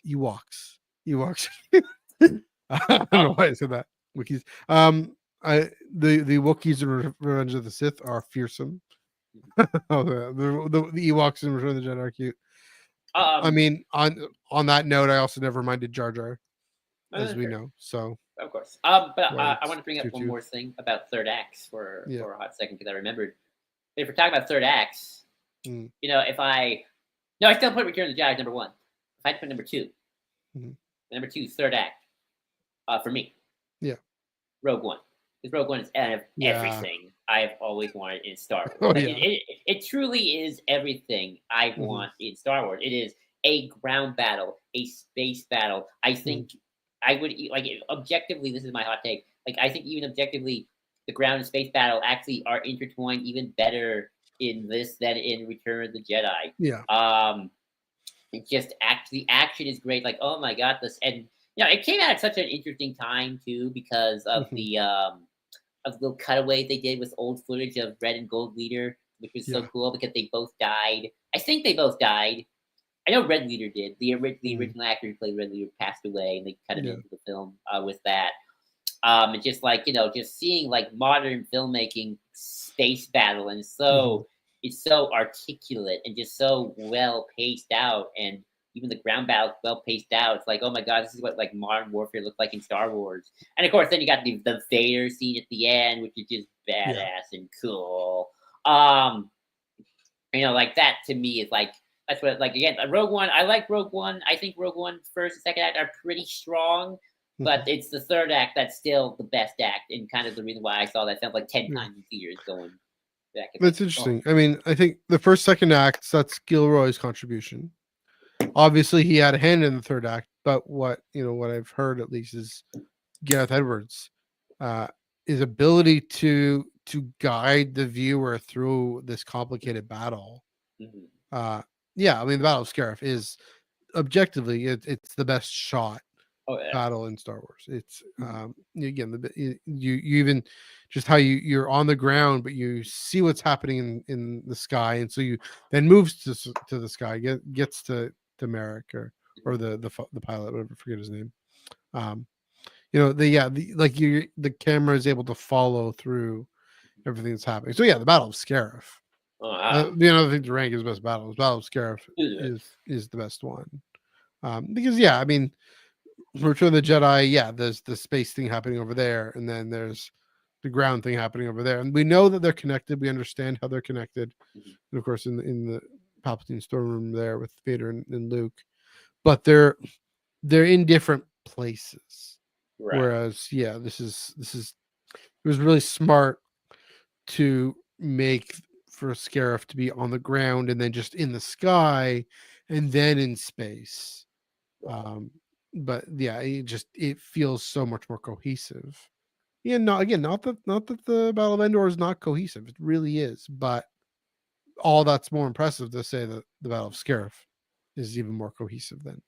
Ewoks. I don't know why I said that. Wookiees. The Wookiees in Revenge of the Sith are fearsome. The Ewoks in Return of the Jedi are cute. I mean, on that note, I also never minded Jar Jar, as we know. So of course. But I want to bring up one more thing about third acts for a hot second, because I remembered. If we're talking about third acts, I still put Return of the Jedi as number 1. If I had to put number 2, number 2, third act, for me. Yeah. Rogue One. Because Rogue One is everything I've always wanted in Star Wars. It truly is everything I want in Star Wars. It is a ground battle, a space battle. I think I would, objectively, this is my hot take. Like, I think even objectively, the ground and space battle actually are intertwined even better in this than in Return of the Jedi. Yeah. It's just the action is great. Like, oh my god, and Yeah, it came out at such an interesting time too because Mhm. of the little cutaways they did with old footage of Red and Gold Leader, which was so Yeah. cool because they both died. I think they both died. I know Red Leader did. The Mhm. original actor who played Red Leader passed away, and they cut him Yeah. into the film with that. And just like just seeing like modern filmmaking space battle, and Mhm. it's so articulate and just so well paced out, and even the ground battle well paced out. It's like, oh my god, this is what like modern warfare looked like in Star Wars. And of course, then you got the Vader scene at the end, which is just Yeah. badass and cool. Um, like that to me is like that's what like again Rogue One. I like Rogue One. I think Rogue One first and second act are pretty strong, but Mhm. it's the third act that's still the best act, and kind of the reason why I saw that film like 10 Yeah. times in theaters going back. It's like, That's oh, interesting. I mean, I think the first, second acts, that's Gilroy's contribution. Obviously, he had a hand in the third act, but what I've heard at least is Gareth Edwards, uh, his ability to guide the viewer through this complicated battle. mhm. Uh, yeah, I mean, the Battle of Scarif is objectively it's the best shot Oh yeah. battle in Star Wars. It's Mhm. again you even just how you're on the ground, but you see what's happening in the sky, and so you then moves to the sky, gets to Merrick or the pilot, whatever, forget his name. Um, like the camera is able to follow through everything that's happening. So yeah, the Battle of Scarif. Oh wow. Another thing to rank as best battles. Battle of Scarif is the best one. Because yeah, I mean, Return of the Jedi, yeah, there's the space thing happening over there, and then there's the ground thing happening over there, and we know that they're connected. We understand how they're connected, Mhm. and of course, in the Palpatine storm room there with Vader and Luke, but they're in different places. Right. Whereas, yeah, this is it was really smart to make for Scarif to be on the ground and then just in the sky and then in space. Right. Um, but yeah, it feels so much more cohesive. Yeah, no, again, not that the Battle of Endor is not cohesive. It really is, but all that's more impressive to say that the Battle of Scarif is even more cohesive than.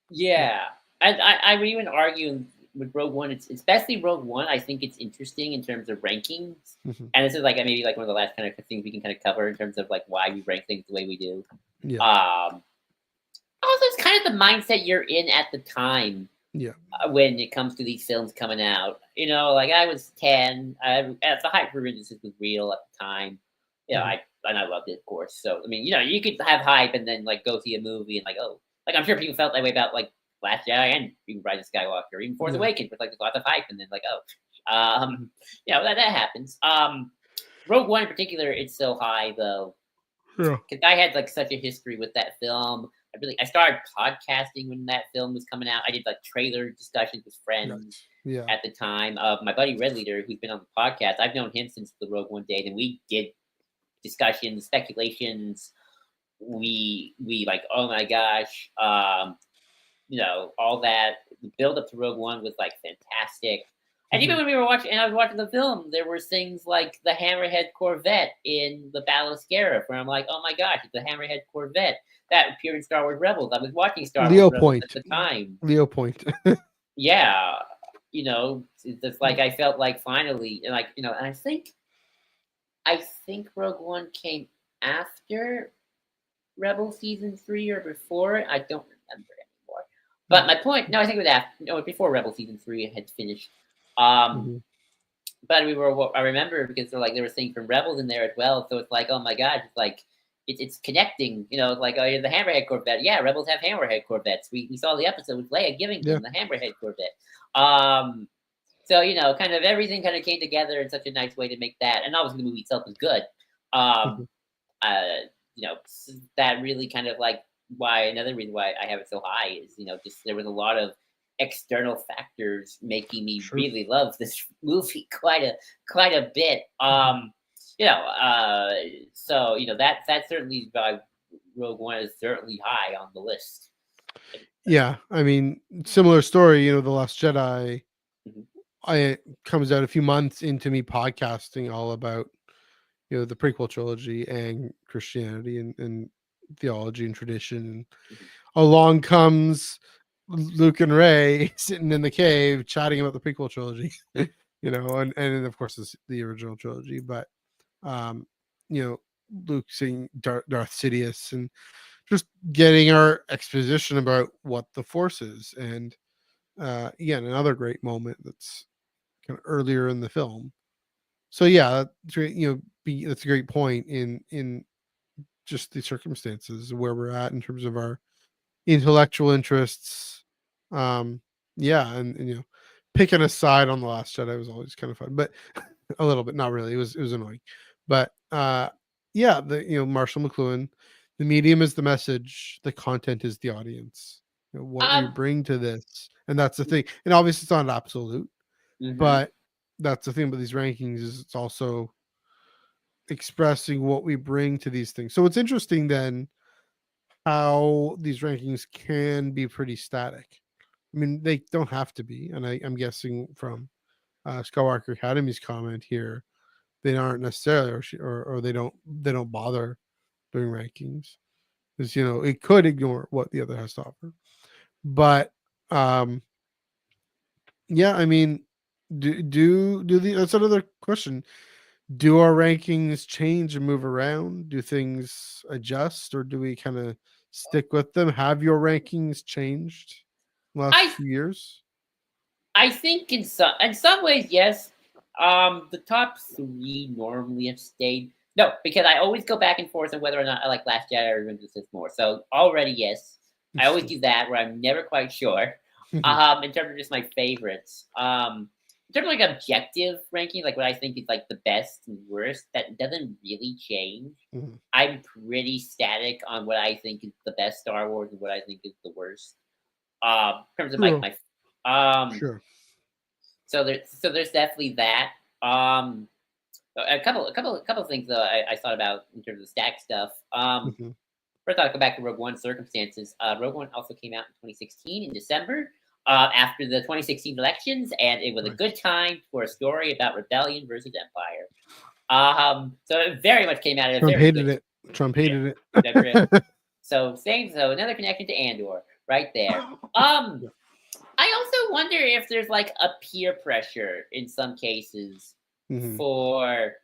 Yeah. Yeah, I would even argue with Rogue One. It's especially Rogue One. I think it's interesting in terms of rankings, Mhm. and this is like maybe like one of the last kind of things we can kind of cover in terms of like why we rank things the way we do. Yeah. Um, Also, it's kind of the mindset you're in at the time Yeah. when it comes to these films coming out. Like I was 10. At the hype for Resistance was real at the time. Mhm. I loved it, of course. So I mean, you could have hype and then like go see a movie and like, oh, like I'm sure people felt that way about like Last Jedi and even Rise of Skywalker, even Force Yeah. Awakens, with like there's lots of hype and then like, oh, that happens. Rogue One in particular, it's so high though Yeah. because I had like such a history with that film. I started podcasting when that film was coming out. I did like trailer discussions with friends Nice. Yeah. at the time. My buddy Red Leader, who's been on the podcast, I've known him since the Rogue One days, and we did discussions, speculations. We like, oh my gosh, all that. The build up to Rogue One was like fantastic. And even Mhm. when we were watching, and I was watching the film, there were things like the Hammerhead Corvette in the Battle of Scarif, where I'm like, oh my gosh, it's a Hammerhead Corvette that appeared in Star Wars Rebels. I was watching Star Wars Leo Rebels at Point. the time. Leo Point. Yeah, it's just like I felt like finally, and like and I think Rogue One came after Rebel season 3 or before it. I don't remember anymore. But Yeah. my point, no, I think it was after, no, before Rebel season 3 had finished. Um, Mhm. but I remember because there were things from Rebels in there as well. So it's like, oh my god, it's like it's connecting. Like, oh, the Hammerhead Corvette. Yeah, Rebels have Hammerhead Corvettes. We saw the episode with Leia giving Yeah. them the Hammerhead Corvette. Um, so kind of everything kind of came together in such a nice way to make that, and obviously the movie itself was good. Um, Mhm. that really kind of like why another reason why I have it so high is just there was a lot of external factors making me Sure. really love this movie quite a bit. Mhm. So that's certainly why Rogue One is certainly high on the list. Yeah. I mean, similar story. The Last Jedi. Mhm. I comes out a few months into me podcasting all about the prequel trilogy and Christianity and theology and tradition. Mhm. Along comes Luke and Ray sitting in the cave chatting about the prequel trilogy, and of course it's the original trilogy, but um, you know, Luke seeing Darth Sidious and just getting our exposition about what the Force is, and again, another great moment that's kind of earlier in the film. So yeah, that's great, that's a great point in just the circumstances where we're at in terms of our intellectual interests. Um, yeah, and picking a side on the Last Jedi was always kind of fun, but a little bit, not really. It was annoying, but yeah, the Marshall McLuhan, the medium is the message, the content is the audience. What we Um. bring to this, and that's the thing. And obviously, it's not absolute, Mm-hmm. but that's the thing about these rankings is it's also expressing what we bring to these things. So it's interesting then how these rankings can be pretty static. I mean, they don't have to be, and I'm guessing from Skywalker Academy's comment here, they aren't necessarily, or they don't bother doing rankings because it could ignore what the other has to offer. But um, yeah, I mean, do the that's another question. Do our rankings change and move around? Do things adjust, or do we kind of stick with them? Have your rankings changed in the last I few years? I think in some ways, yes. The top three normally have stayed. No, because I always go back and forth on whether or not I like Last Jedi or Revenge of the Sith more. So already, yes, I always Interesting. do that where I'm never quite sure. In terms of just my favorites. In terms of like objective ranking, like what I think is like the best and worst, that doesn't really change. Mhm. I'm pretty static on what I think is the best Star Wars and what I think is the worst. In terms of like Sure. my um Sure. so there's definitely that. Um, a couple of things though I thought about in terms of stack stuff. Mhm. First I'll go back to Rogue One circumstances. Rogue One also came out in 2016 in December, after the 2016 elections, and it was a good Nice. time for a story about rebellion versus empire. So it very much came out at a Trump very hated good. it. Trump Yeah, hated that's true. it. So another connection to Andor right there. Um, Yeah. I also wonder if there's like a peer pressure in some cases Mhm. for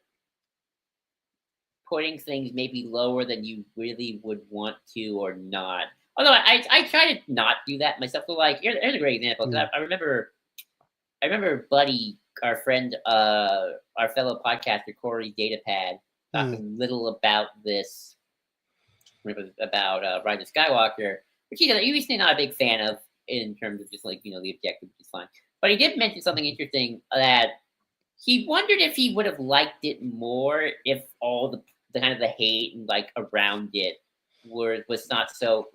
putting things maybe lower than you really would want to or not. Although I try to not do that myself. So like here's a great example because Mhm. I remember Buddy, our friend, our fellow podcaster Corey Datapad, talked a Mhm. little about this, about Rise of Skywalker, which he's not a big fan of in terms of just like the objective, which is fine. But he did mention something interesting that he wondered if he would have liked it more if all the kind of the hate and like around it was not so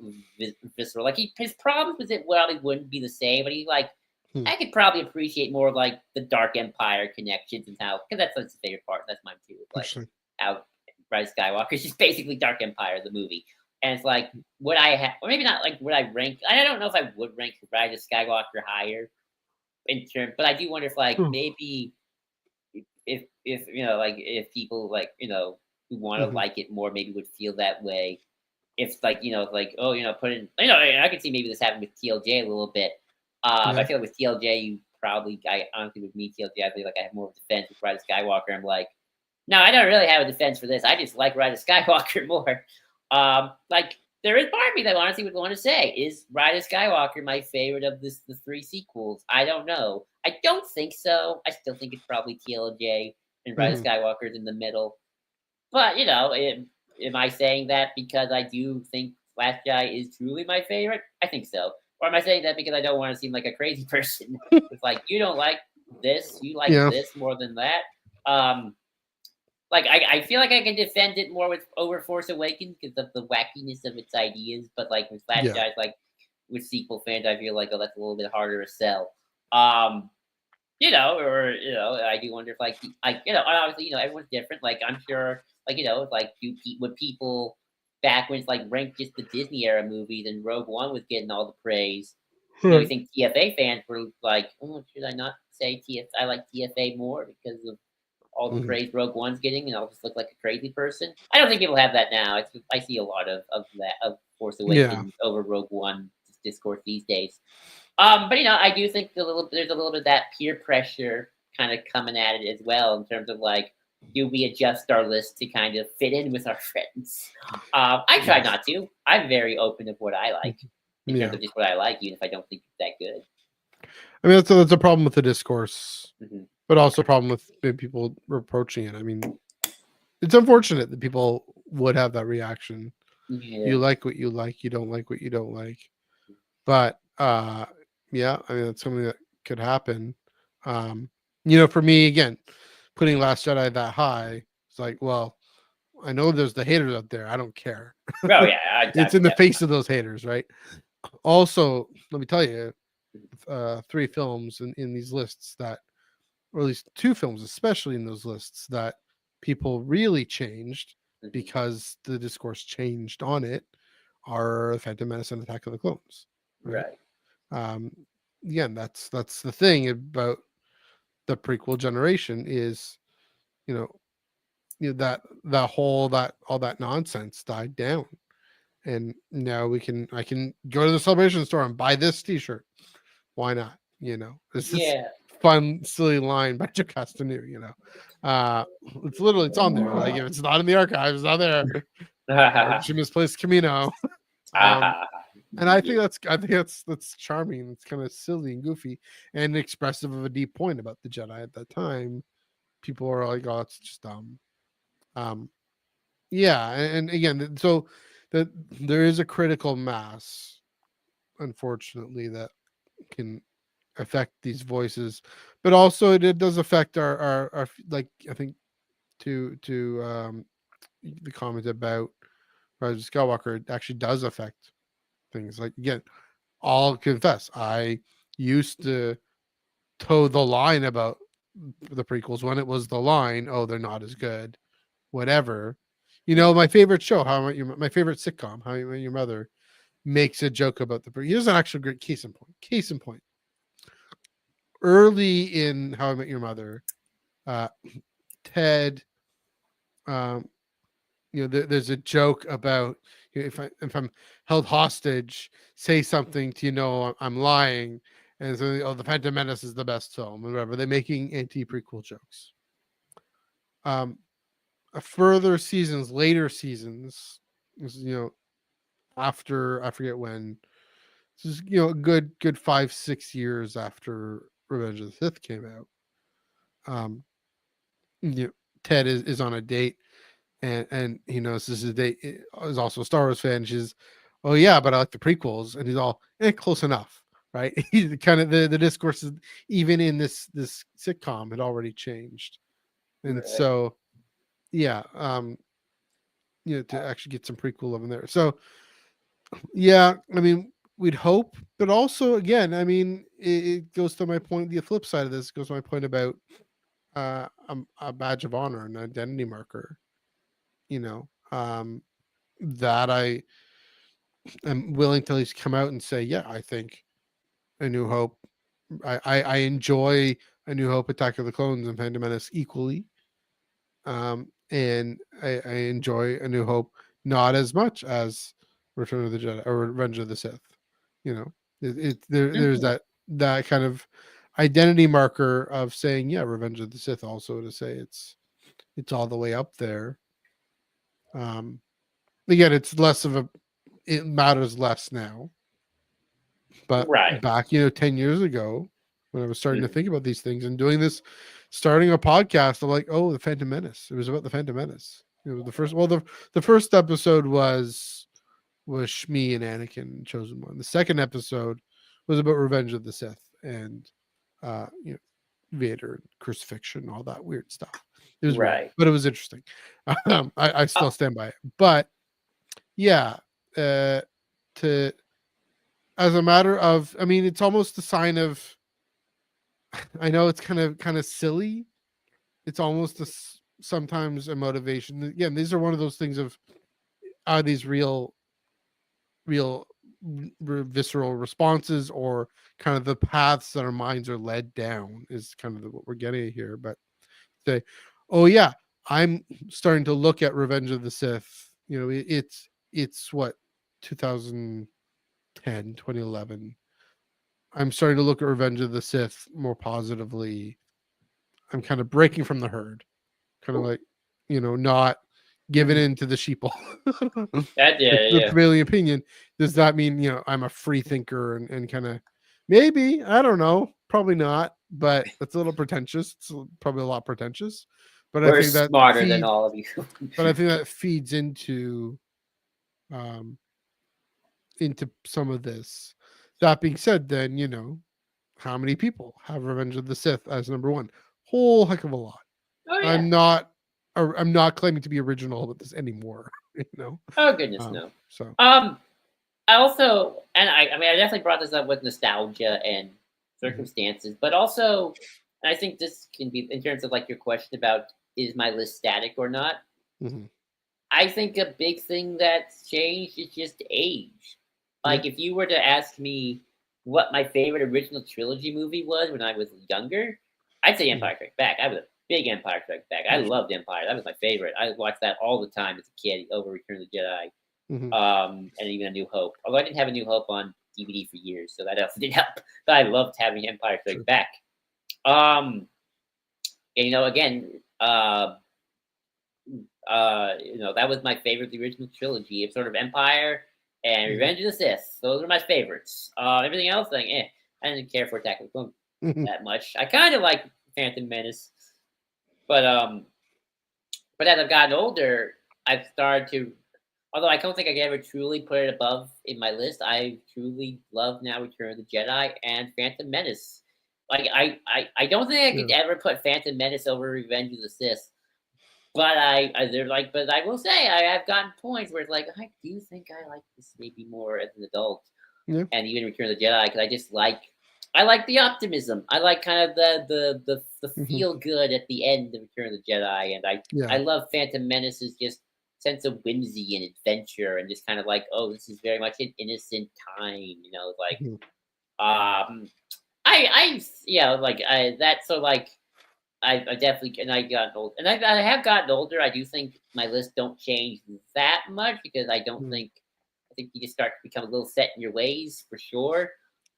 visceral. Like his problems with it probably wouldn't be the same, but he like Mhm. I could probably appreciate more of like the Dark Empire connections and how because that's his favorite part. That's mine too. Like Interesting. how Rise of Skywalker is just basically Dark Empire the movie, and it's like would I have or maybe not like would I rank? I don't know if I would rank Rise of Skywalker higher in terms, but I do wonder if like Hmm. maybe if like if people like who want to Mhm. like it more maybe would feel that way if like like oh put in I could see maybe this happened with TLJ a little bit. But I Yeah. feel like with TLJ you probably I honestly with me TLJ I feel like I have more of a defense with Rise of Skywalker. I'm like no I don't really have a defense for this. I just like Rise of Skywalker more. Like there is part of me that honestly would want to say is Rise of Skywalker my favorite of the three sequels. I don't know. I don't think so. I still think it's probably TLJ and Rise of Mhm. Skywalker's in the middle. But am I saying that because I do think Last Jedi is truly my favorite? I think so. Or am I saying that because I don't want to seem like a crazy person? It's like you don't like this, you like Yeah. this more than that. Um, like I feel like I can defend it more with over Force Awakens because of the wackiness of its ideas. But like with Last Yeah. Jedi, like with sequel fans, I feel like that's a little bit harder to sell. Um, or I do wonder if like obviously everyone's different. Like I'm sure like like would people back when it's like ranked just the Disney era movies and Rogue One was getting all the praise. You Right. think TFA fans were like, oh, should I not say I like TFA more because of all the Mhm. praise Rogue One's getting, and I'll just look like a crazy person. I don't think people have that now. I see a lot of that of Force Yeah. Awakens over Rogue One discourse these days. But I do think there's a little bit of that peer pressure kind of coming at it as well in terms of like, do we adjust our list to kind of fit in with our friends? I try Yes. not to. I'm very open of what I like in terms Yeah. of just what I like, even if I don't think it's that good. I mean, that's a problem with the discourse, Hmm. but also a problem with people approaching it. I mean, it's unfortunate that people would have that reaction. Yeah. You like what you like, you don't like what you don't like. But yeah, I mean, that's something that could happen. Um, for me, again, putting Last Jedi that high, it's like, well, I know there's the haters out there. I don't care. Oh yeah, It's in the face of those haters, right? Also, let me tell you, 3 films in these lists that, or at least 2 films, especially in those lists, that people really changed Mhm. because the discourse changed on it, are Phantom Menace and Attack of the Clones, right? Right. Um, Again, that's the thing about the prequel generation is, you know, that whole that all that nonsense died down, and now I can go to the Celebration store and buy this T-shirt. Why not? This is Yeah. fun, silly line by Joe Castanew. It's literally it's on there. Like if it's not in the archives, it's not there. Or she misplaced Camino. um, and I think that's charming. It's kind of silly and goofy and expressive of a deep point about the Jedi at that time. People are like, "Oh, it's just dumb." Um, yeah, and again, so that there is a critical mass, unfortunately, that can affect these voices, but also it does affect our like I think to the comment about Rise of Skywalker, it actually does affect things. Like again, I'll confess, I used to toe the line about the prequels when it was the line, oh, they're not as good, whatever. My favorite show, my favorite sitcom, How I Met Your Mother, makes a joke about here's an actual great case in point. Case in point. Early in How I Met Your Mother, uh, Ted, um, there's a joke about, if I'm held hostage, say something to I'm lying, and so the Phantom Menace is the best film, or whatever. They're making anti prequel jokes. Um, later seasons, after I forget when, this is a good 5-6 years after Revenge of the Sith came out. Um, you know, Ted is on a date, and he knows this is a date, is also a Star Wars fan. She's, oh yeah, but I like the prequels, and he's all, close enough, right? He's kind of the discourse is, even in this sitcom, had already changed, and Right. so yeah, to actually get some prequel love in there. So yeah, I mean, we'd hope, but also again, I mean, it goes to my point. The flip side of this goes to my point about a badge of honor, an identity marker. You know, that I am willing to at least come out and say, yeah, I think A New Hope. I enjoy A New Hope, Attack of the Clones, and Phantom Menace equally. And I enjoy A New Hope not as much as Return of the Jedi or Revenge of the Sith. There's Mhm. that kind of identity marker of saying, yeah, Revenge of the Sith, also to say it's all the way up there. Um, Again, it's less of a, it matters less now, but Right. back 10 years ago, when I was starting to Mhm. think about these things and doing this, starting a podcast, I'm like, oh, the Phantom Menace. It was about the Phantom Menace. It was the first. Well, the first episode was Shmi and Anakin, chosen one. The second episode was about Revenge of the Sith and Vader and crucifixion, all that weird stuff. It was weird, Right. but it was interesting. I still stand by it. But yeah, to as a matter of, I mean, it's almost a sign of. I know it's kind of silly. It's almost sometimes a motivation. Again, these are one of those things of, are these real visceral responses, or kind of the paths that our minds are led down, is kind of what we're getting at here. But say, oh yeah, I'm starting to look at Revenge of the Sith. It's what, 2010, 2010, 2011, I'm starting to look at Revenge of the Sith more positively. I'm kind of breaking from the herd, kind of like, not giving Mhm. in to the sheeple. That Like yeah, the yeah. prevailing opinion. Does that mean, I'm a free thinker and kind of maybe, I don't know, probably not, but that's a little pretentious. It's probably a lot pretentious. But I We're think that smarter than feeds all of you. but I think that feeds um into some of this. That being said, then, how many people have Revenge of the Sith as number one? Whole heck of a lot. Oh yeah. I'm not claiming to be original with this anymore. You know. Oh goodness, Um, no. so Um, I also, and I mean, I definitely brought this up with nostalgia and mhm, circumstances, but also, and I think this can be in terms of like your question about is my list static or not. mhm. I think a big thing that's changed is just age. Yeah. Like, if you were to ask me what my favorite original trilogy movie was when I was younger, I'd say Mhm. Empire Strikes Back. I was a big Empire Strikes Back. I That's loved Empire. That was my favorite. I watched that all the time as a kid over Return of the Jedi, mhm. and even A New Hope. Although I didn't have A New Hope on DVD for years, so that also didn't help. But I loved having Empire Strikes True. Back. Um, and, again, that was my favorite, the original trilogy of sort of Empire and Mhm. Revenge of the Sith. Those are my favorites. Everything else, like, I didn't care for Attack of the Clones Mhm. that much. I kind of like Phantom Menace, but as I've gotten older, I've started to. Although I don't think I could ever truly put it above in my list, I truly love now Return of the Jedi and Phantom Menace. Like I don't think I Yeah. could ever put Phantom Menace over Revenge of the Sith. But they're like, but I will say I've gotten points where it's like I do think I like this maybe more as an adult, Yeah. and even Return of the Jedi because I like the optimism. I like kind of the Mhm. feel good at the end of Return of the Jedi, and I Yeah. love Phantom Menace's just sense of whimsy and adventure, and just kind of like, oh, this is very much an innocent time, like Mhm. um, I like that's so like I definitely and I got old, and I have gotten older. I do think my list don't change that much because Mhm. I think you just start to become a little set in your ways for sure.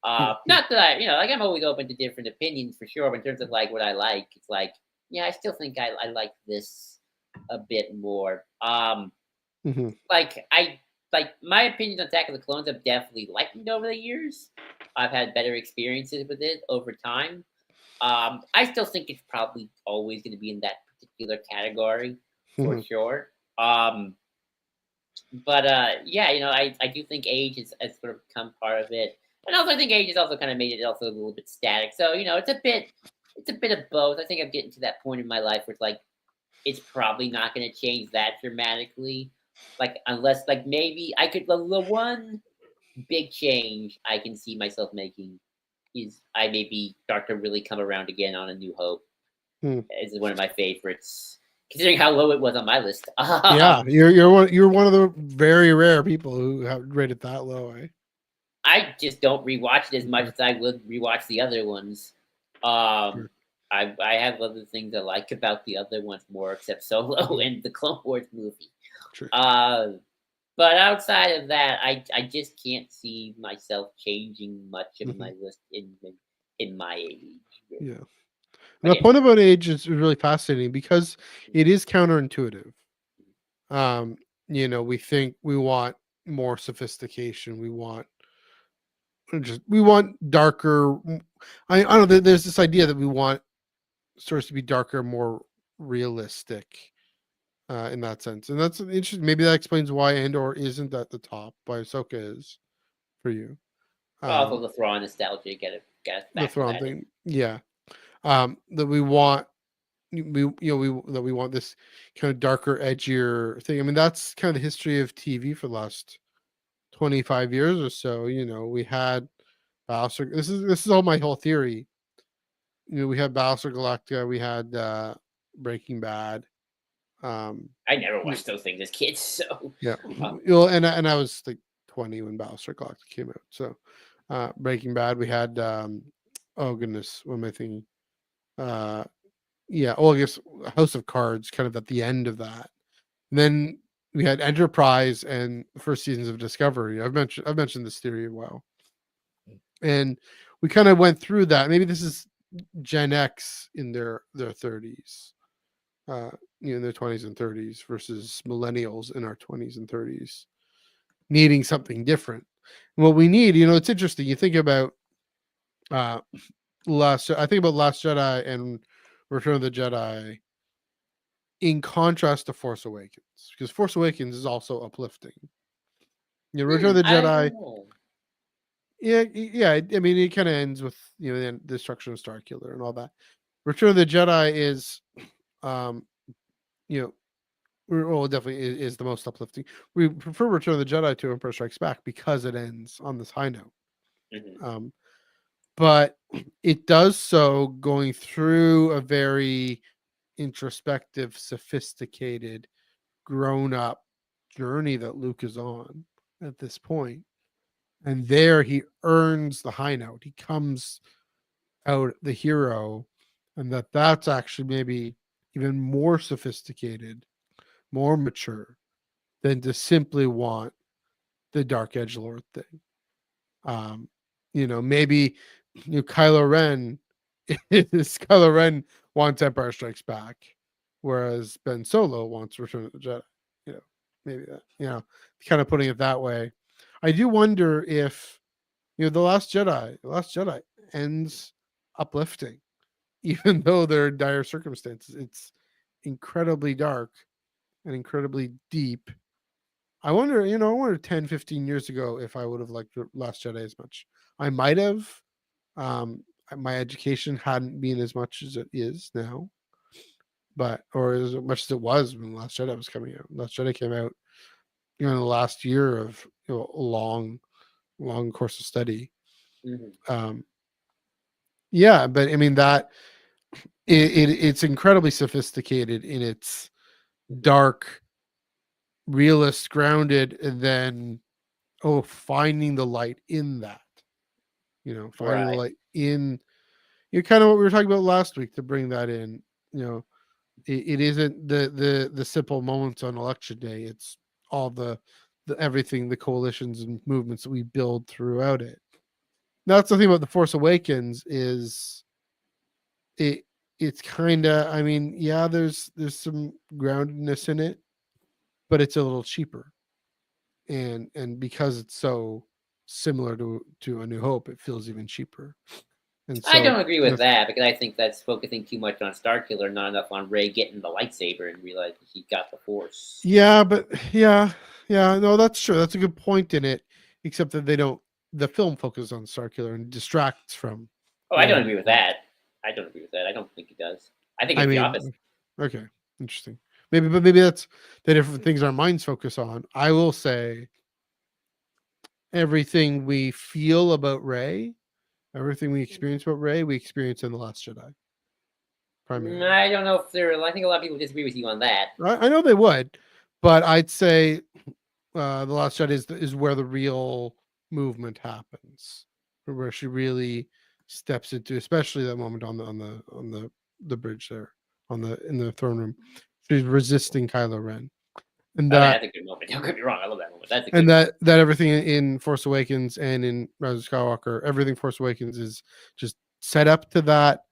Mhm. Not that like I'm always open to different opinions for sure, but in terms of like what I like, it's like yeah, I still think I like this a bit more. Mhm. Like like my opinion on Attack of the Clones have definitely lightened over the years. I've had better experiences with it over time. I still think it's probably always going to be in that particular category for Mhm. sure. Um, but yeah, I do think age has sort of become part of it, and also I think age has also kind of made it also a little bit static. So it's a bit of both. I think I'm getting to that point in my life where it's like it's probably not going to change that dramatically, like unless like maybe I could the one big change I can see myself making is I maybe start to really come around again on A New Hope. Mhm. Is one of my favorites, considering how low it was on my list. Yeah, you're one of the very rare people who have rated that low, eh? I just don't rewatch it as much Okay. as I would rewatch the other ones. Um, Sure. I have other things I like about the other ones more, except Solo Mhm. and the Clone Wars movie. Sure. Uh, but outside of that, I just can't see myself changing much of Mhm. my list in my age, really. Yeah. And But the yeah, point about age is really fascinating because it is counterintuitive. Um, we think we want more sophistication. We want darker. I don't know. There's this idea that we want stories to be darker, more realistic, in that sense, and that's interesting. Maybe that explains why Andor isn't at the top, why Ahsoka is for you. but also Um, the Thrawn nostalgia get us the back to Thrawn that. thing, yeah. That we want that we want this kind of darker, edgier thing. I mean, that's kind of the history of TV for the last 25 years or so. We had Battlestar. This is all my whole theory. We had Battlestar Galactica, we had Breaking Bad. Um, I never y- watched those things as kids, so yeah, uh, and I was like 20 when Battlestar Galactica came out. So, Breaking Bad, we had oh goodness, what am I thinking? Uh, yeah, well, I guess House of Cards, kind of at the end of that. And then we had Enterprise and the first seasons of Discovery. I've mentioned this theory a while, and we kind of went through that. Maybe this is Gen X in their 30s, in their 20s and 30s versus millennials in our 20s and 30s, needing something different. And what we need, it's interesting. You think about uh, I think about Last Jedi and Return of the Jedi in contrast to Force Awakens, because Force Awakens is also uplifting. Return of the I Jedi, don't know. yeah. I mean, it kind of ends with the destruction of Starkiller and all that. Return of the Jedi is, um, you know, well, definitely is the most uplifting. We prefer Return of the Jedi to Empire Strikes Back because it ends on this high note. Mm-hmm. But it does so going through a very introspective, sophisticated, grown up journey that Luke is on at this point. And there he earns the high note. He comes out the hero, and that's actually maybe even more sophisticated, more mature than to simply want the Dark Edge Lord thing. Maybe Kylo Ren Kylo Ren wants Empire Strikes Back, whereas Ben Solo wants Return of the Jedi. Maybe that, kind of putting it that way. I do wonder if the Last Jedi ends uplifting, even though they're in dire circumstances. It's incredibly dark and incredibly deep. I wonder 10, 15 years ago if I would have liked Last Jedi as much. I might have. My education hadn't been as much as it is now, or as much as it was when Last Jedi was coming out. Last Jedi came out, in the last year of a long, long course of study. Mm-hmm. Yeah, but I mean that it's incredibly sophisticated in its dark, realist, grounded, and then finding the light in that. Finding the Right. light in kind of what we were talking about last week to bring that in. It isn't the simple moments on election day. It's all the everything, the coalitions and movements that we build throughout it. That's the thing about the Force Awakens is it it's kind of, I mean, yeah, there's some groundedness in it, but it's a little cheaper, and because it's so similar to A New Hope, it feels even cheaper. And I so don't agree with that because I think that's focusing too much on Starkiller, not enough on Rey getting the lightsaber and realizing he got the Force. yeah, but yeah, no, that's true. That's a good point in it, except that they don't. The film focuses on Starkiller and distracts from Oh, I Rey don't and agree with Poe. that. I don't agree with that. I don't think it does. I think I it's the opposite. mean, okay, interesting. Maybe that's the different things our minds focus on. I will say everything we feel about Rey, everything we experience about Rey, we experience in the Last Jedi primarily. I don't know if there. I think a lot of people disagree with you on that. I know they would, but I'd say the Last Jedi is where the real movement happens, where she really steps into, especially that moment on the bridge there, in the throne room. She's resisting Kylo Ren, and I mean, that that's a good moment. Don't get me wrong. I love that moment. That's a and good moment. that everything in Force Awakens and in Rise of Skywalker, everything Force Awakens is just set up to that.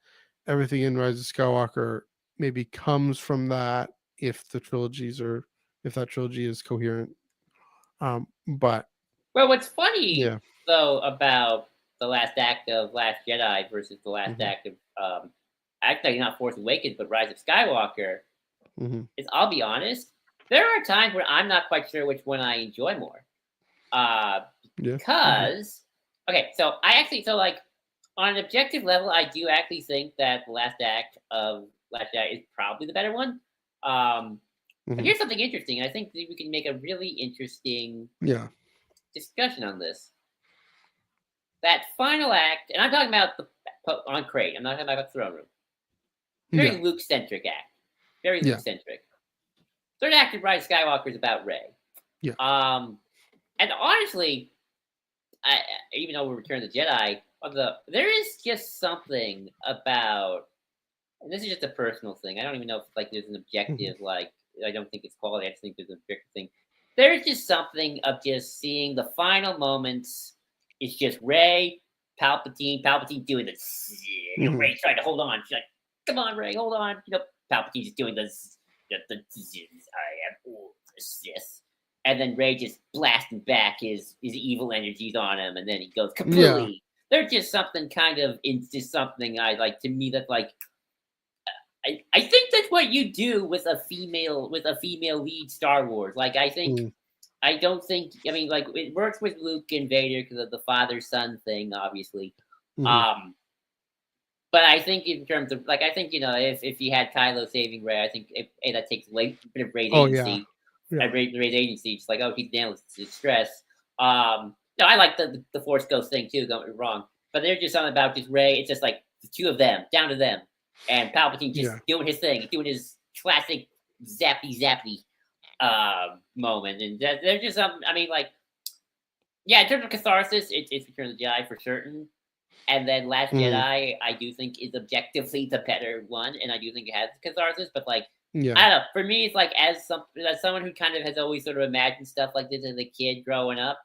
Everything in Rise of Skywalker maybe comes from that, if if that trilogy is coherent. But Well, what's funny yeah. though about the last act of Last Jedi versus the last Hmm. act of actually not Force Awakens but Rise of Skywalker Hmm. is, I'll be honest, there are times where I'm not quite sure which one I enjoy more. Uh, Yeah. Okay. because okay, so I actually so like on an objective level, I do actually think that the last act of Last Jedi is probably the better one. Um, but Hmm. here's something interesting. I think that we can make a really interesting Yeah. discussion on this. That final act, and I'm talking about the on Crate. I'm not talking about the throne room. Very Yeah. Luke centric act. Very Luke Yeah. centric. Third act of Rise of Skywalker is about Rey. Yeah. And honestly, even though we Return of the Jedi, there is just something about, and this is just a personal thing. I don't even know if like there's an Hmm. objective like I don't think it's quality. I just think there's a bigger thing. There's just something of just seeing the final moments. It's just Ray, Palpatine doing this. Mhm. Ray trying to hold on. She's like, "Come on, Ray, hold on." Palpatine just doing this. I am all this. And then Ray just blasting back his evil energies on him, and then he goes Yeah. kablooey. There's just something kind of it's just something I like to me that's like I think that's what you do with a female lead Star Wars. Like Mm. I don't think I mean like it works with Luke and Vader because of the father son thing, obviously. Mhm. Um, but I think in terms of like I think if you had Kylo saving Rey, I think that takes a bit of Rey's Oh, yeah. agency. Yeah. Rey's agency, just like he's dealing with stress. No, I like the Force Ghost thing too. Don't get me wrong, but there's just something about just Rey. It's just like the two of them, down to them, and Palpatine just Yeah. doing his thing, doing his classic zappy moment, and there's just some. I mean, like yeah, in terms of catharsis, it's Return of the Jedi for certain. And then Last Mhm. Jedi, I do think is objectively the better one, and I do think it has catharsis. But like, Yeah. I don't know. For me, it's like as someone who kind of has always sort of imagined stuff like this as a kid growing up.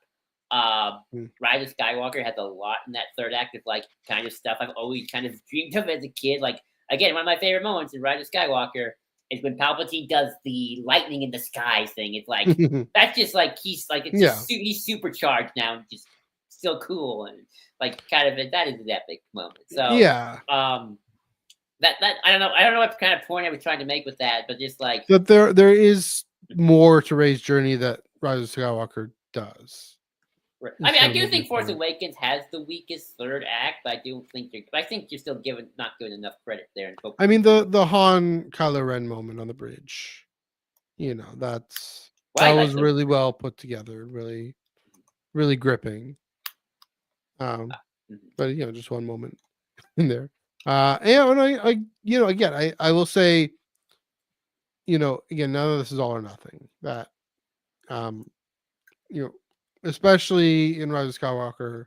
Mm. Rise of Skywalker has a lot in that third act of like kind of stuff I've always kind of dreamed of as a kid. Like again, one of my favorite moments in Rise of Skywalker is when Palpatine does the lightning in the skies thing. It's like that's just like he's like it's Yeah. just he's supercharged now, and just still cool and like kind of that is an epic moment. So Yeah. that I don't know what kind of point I was trying to make with that, but just like But there is more to Ray's journey that Rise of Skywalker does. I It's mean, kind I of do a think big Force point. Awakens has the weakest third act, but I think you're still giving not giving enough credit there and I focusing mean, too much. the Han Kylo Ren moment on the bridge, Well, that I was like the really well put together, really, really gripping. Um, mhm. but just one moment in there. Yeah, and again, I will say, again, none of this is all or nothing. That um, you know, especially in Rise of Skywalker,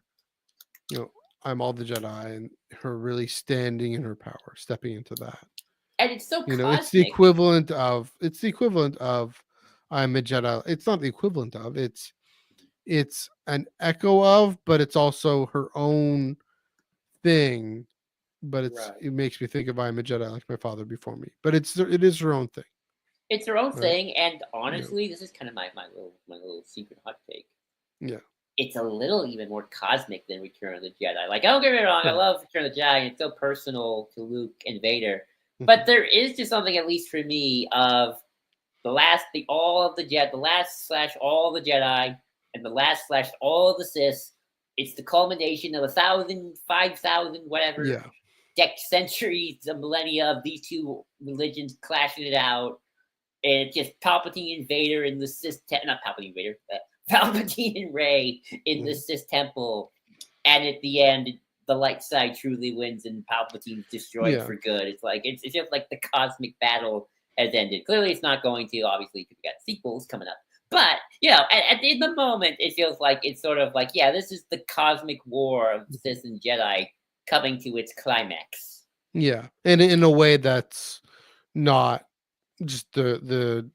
you know, I'm all the Jedi, and her really standing in her power, stepping into that. And it's so It's the cosmic, equivalent of I'm a Jedi. It's not the equivalent of. It's an echo of, but it's also her own thing. But right? it makes me think of I'm a Jedi like my father before me. But it is her own thing, It's their own right? thing, and Yeah. honestly, this is kind of my little secret hot take. Yeah. It's a little even more cosmic than Return of the Jedi. Like, don't get me wrong, I Right. love Return of the Jedi, and it's so personal to Luke and Vader. But Mhm. there is just something, at least for me, of the last slash all the Jedi, and the last slash all the Sith. It's the culmination of 1,000, 5,000, whatever Yeah. centuries, a millennia of these two religions clashing it out, and it's just Palpatine and Vader in the not Palpatine and Vader, Palpatine and Rey in the Mhm. Sith temple, and at the end, the light side truly wins, and Palpatine's destroyed Yeah. for good. It's just like the cosmic battle has ended. Clearly, it's not going to, obviously, because we got sequels coming up. But in the moment, it feels like it's sort of like, yeah, this is the cosmic war of Mhm. Sith and Jedi coming to its climax. Yeah. And in a way that's not just the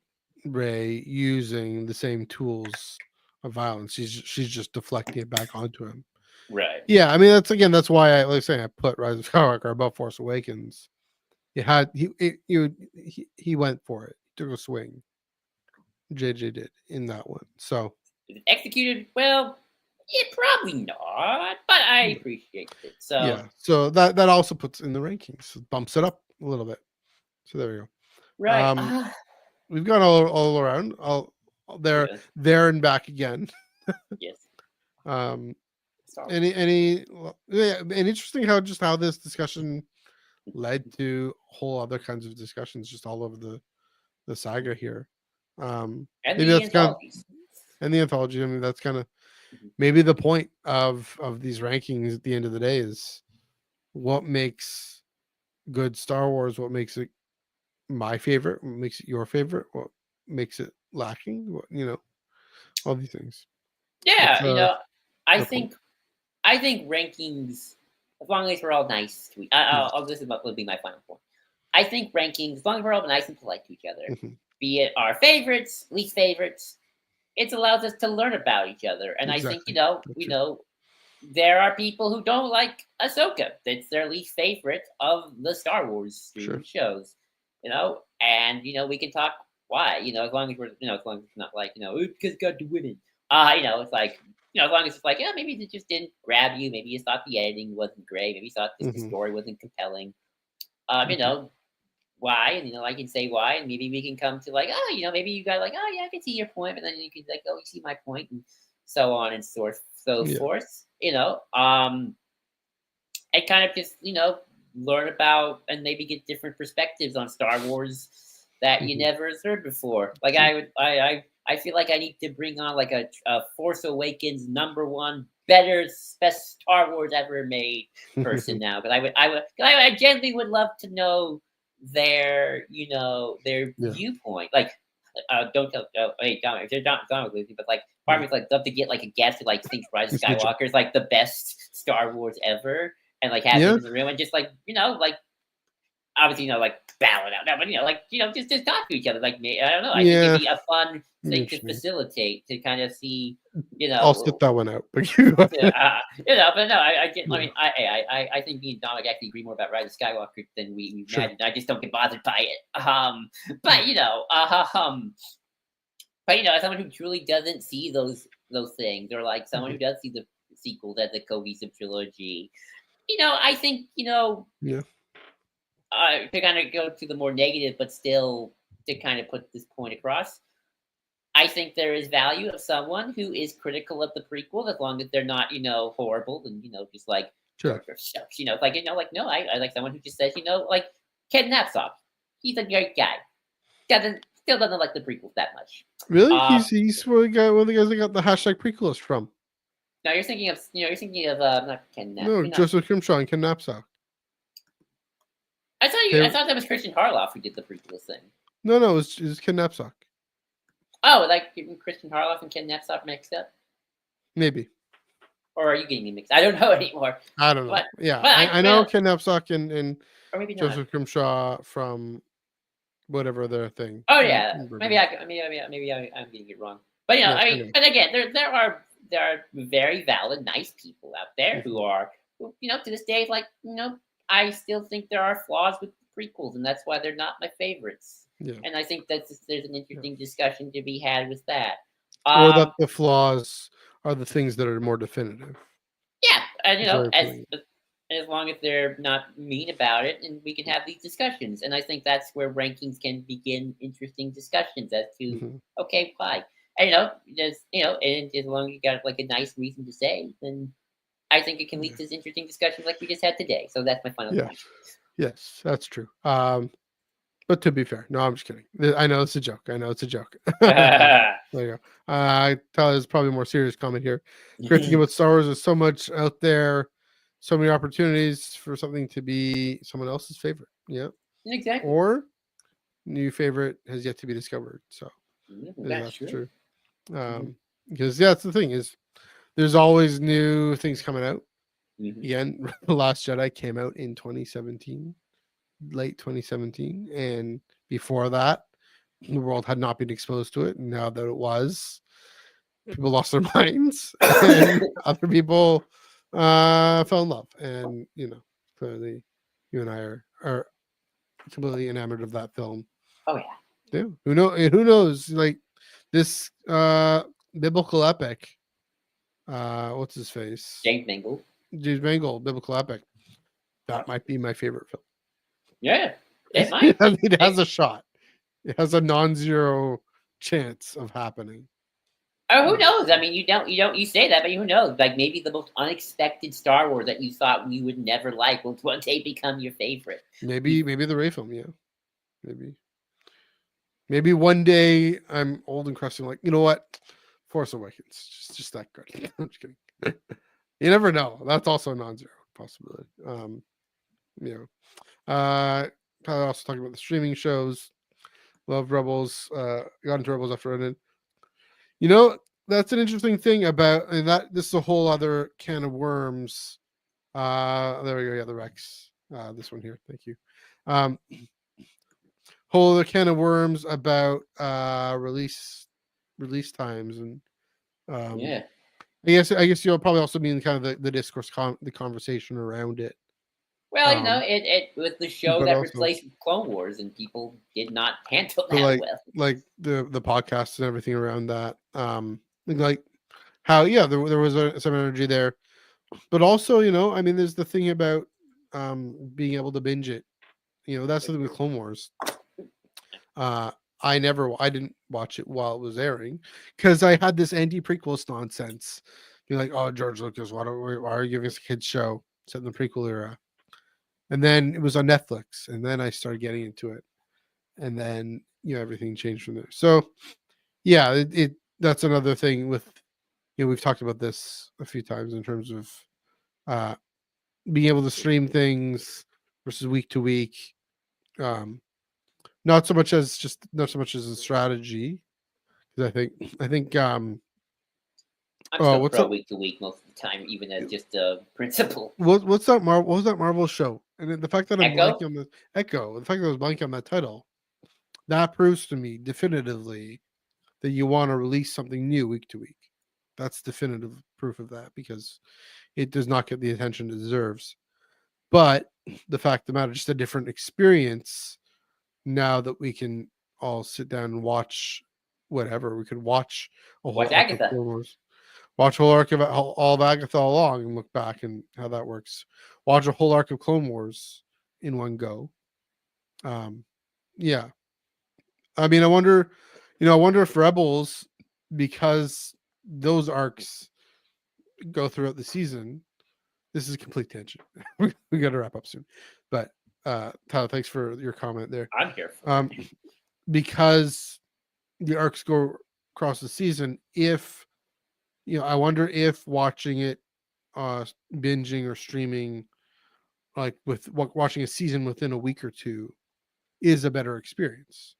Ray using the same tools of violence. She's just deflecting it back onto him. Right. Yeah, I mean that's why I like saying I put Rise of Skywalker above Force Awakens. It had he went for it. He took a swing. JJ did in that one. So Is it executed well? Probably not, but I yeah, appreciate it. So yeah. So that also puts in the rankings, bumps it up a little bit. So there we go. right. We've gone all around, all Yeah. there and back again. Yes. Um, Star Wars. any yeah, and interesting how this discussion led to whole other kinds of discussions just all over the saga here. And Maybe the that's kind of anthologies. and the anthology. I mean, that's kind of Mhm. maybe the point of these rankings at the end of the day is what makes good Star Wars, what makes it my favorite, what makes it your favorite, what makes it lacking, all these things. That's Yeah, I the point. think I think rankings, as long as we're all nice Yes. this is what would be my final point. I think rankings, as long as we're all nice and polite to each other, Mhm. be it our favorites, least favorites, it allows us to learn about each other. And I think, Exactly. That's true. there are people who don't like Ahsoka. It's their least favorite of the Star Wars Sure. streaming shows. And we can talk why. As long as as long as it's not like it's because got to women. It's like as long as it's like maybe it just didn't grab you. Maybe you thought the editing wasn't great. Maybe you thought the Hmm. story wasn't compelling. You Hmm. know why, and I can say why, and maybe we can come to like maybe you got like yeah, I can see your point, but then you can like you see my point, and so on and so Yeah. forth. And kind of just learn about and maybe get different perspectives on Star Wars that you Hmm. never heard before. Like Sure. I feel like I need to bring on like a Force Awakens #1 best Star Wars ever made person now, because I genuinely would love to know their Yeah. viewpoint. Like don't tell hey Dominic, if they're not Dominic with you, but like part of Yeah. me's like love to get like a guest who like thinks Rise of It's a good joke. Skywalker is like the best Star Wars ever, and like have Yeah. him in the room and just like like obviously like battle it out. No, but like just talk to each other. Like me, I don't know. I think it'd Yeah. be a fun thing to Interesting. facilitate to kind of see I'll sit that one out. But you. but no, I get. I Yeah. mean, I think me and Dominic actually agree more about Rise of Skywalker than we Sure. imagined. I just don't get bothered by it. But as someone who truly doesn't see those things, or like someone Mhm. who does see the sequels as a cohesive trilogy, I think Yeah. to kind of go to the more negative, but still to kind of put this point across. I think there is value of someone who is critical of the prequel, as long as they're not, horrible and just like Sure. George shucks, like no, I like someone who just says, like Ken Napsok. He's a great guy. Still doesn't like the prequels that much. Really? Um, He's one of the guys that got the hashtag prequels from. Now you're thinking of not Ken Nap. No, You're not. Joseph Crimshaw and Ken Knapsack. I They thought that was Christian Harloff who did the prequel thing. no, it was Ken Knapsack. Oh, like Christian Harloff and Ken Napsok mixed up, Maybe. or are you getting me mixed? I don't know anymore. I don't know. But Yeah, but I know Ken Knapsack and or maybe not. Joseph Crimshaw from whatever their thing. Oh Yeah, yeah, maybe I'm getting it wrong. But yeah, I I mean, know. but again, there are very valid, nice people out there who are to this day like I still think there are flaws with the prequels, and that's why they're not my favorites. Yeah. And I think there's an Yeah. interesting discussion to be had with that. Or that Um, the flaws are the things that are more definitive. yeah, and That's how you're putting it. as long as they're not mean about it, and we can have these discussions. And I think that's where rankings can begin interesting discussions as to Hmm. okay, why. And just and as long as you got like a nice reason to say, then I think it can lead Yeah. to interesting discussions like we just had today. So that's my final Yes. point. Yes, that's true. But to be fair, no, I'm just kidding. I know it's a joke. I know it's a joke. There you go. I tell there's probably a more serious comment here. Great thing about Star Wars is so much out there, so many opportunities for something to be someone else's favorite. Yeah. Exactly. Or new favorite has yet to be discovered. So That's that's true. true. Because that's the thing is there's always new things coming out. Again, The Last Jedi came out in 2017, late 2017, and before that, the world had not been exposed to it. And now that it was, people lost their minds, and other people fell in love. And clearly, you and I are completely enamored of that film. Oh yeah. Yeah. Who knows? Like this biblical epic. What's his face? James Mangold. James Mangold, biblical epic. That might be my favorite film. Yeah, it might. I mean, it has a shot. It has a non-zero chance of happening. Oh, who knows? I mean, you say that, but who knows? Like maybe the most unexpected Star Wars that you thought you would never like will one day become your favorite. Maybe the Rey film, yeah. Maybe one day I'm old and crusty. Like, you know what? Force Awakens, just that good. I'm just kidding. You never know. That's also a non-zero possibility. Probably also talking about the streaming shows. Love Rebels. Got into Rebels after I did. That's an interesting thing about and that. This is a whole other can of worms. There we go. Yeah, the Rex. This one here. Thank you. whole other can of worms about release times and um Yeah. I guess you'll probably also mean kind of the discourse the conversation around it. Well, Um it was the show but that also replaced Clone Wars, and people did not handle but that like well. the podcasts and everything around that. Like how there was some energy there. But also, I mean there's the thing about being able to binge it. That's the thing with Clone Wars. Uh, I didn't watch it while it was airing because I had this anti prequels nonsense. You're like, oh, George Lucas, why are you giving us a kids show set in the prequel era? And then it was on Netflix, and then I started getting into it, and then everything changed from there. So yeah, it that's another thing with we've talked about this a few times in terms of uh being able to stream things versus week to week. Um, not so much as a strategy. 'Cause I think I'm oh still what's pro up week to week most of the time, even as just a principle. what's that what was that Marvel show? And then the fact that I'm Echo. blanking on the Echo, the fact that I was blanking on that title, that proves to me definitively that you want to release something new week to week. That's definitive proof of that because it does not get the attention it deserves. But the fact of the matter, just a different experience now that we can all sit down and watch whatever. We could watch a whole Watch arc of Agatha. Clone Wars. Watch a whole arc of all of Agatha all along and look back and how that works. Watch a whole arc of Clone Wars in one go. Um, yeah. I mean, I wonder if Rebels, because those arcs go throughout the season. This is a complete tangent. We got to wrap up soon. But Tyler, thanks for your comment there. I'm here for Um, it. because the arcs go across the season, if I wonder if watching it binging or streaming like with watching a season within a week or two is a better experience.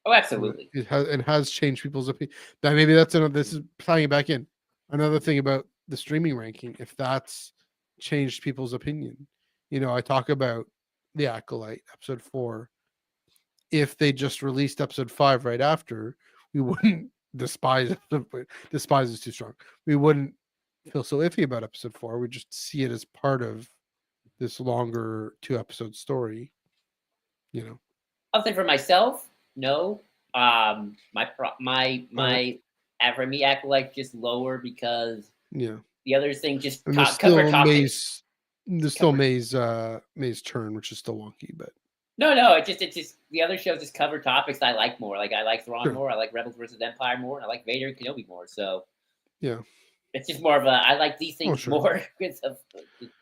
Oh, absolutely. It has changed people's opinion. That maybe that's another. This is tying it back in. Another thing about the streaming ranking, if that's changed people's opinion. I talk about the Acolyte episode 4. If they just released episode 5 right after, we wouldn't despise despise is too strong. We wouldn't feel so iffy about episode 4. We just see it as part of this longer 2 episode story. Other than for myself, no. Uh, My for me acolyte just lower because yeah, the other thing just and there's cover still topics. Cover. Maze turn, which is still wonky, but No. It's just the other shows just cover topics I like more. Like I like Thrawn sure, more. I like Rebels versus Empire more. And I like Vader and Kenobi more. So yeah, it's just more of a I like these oh things sure. more because of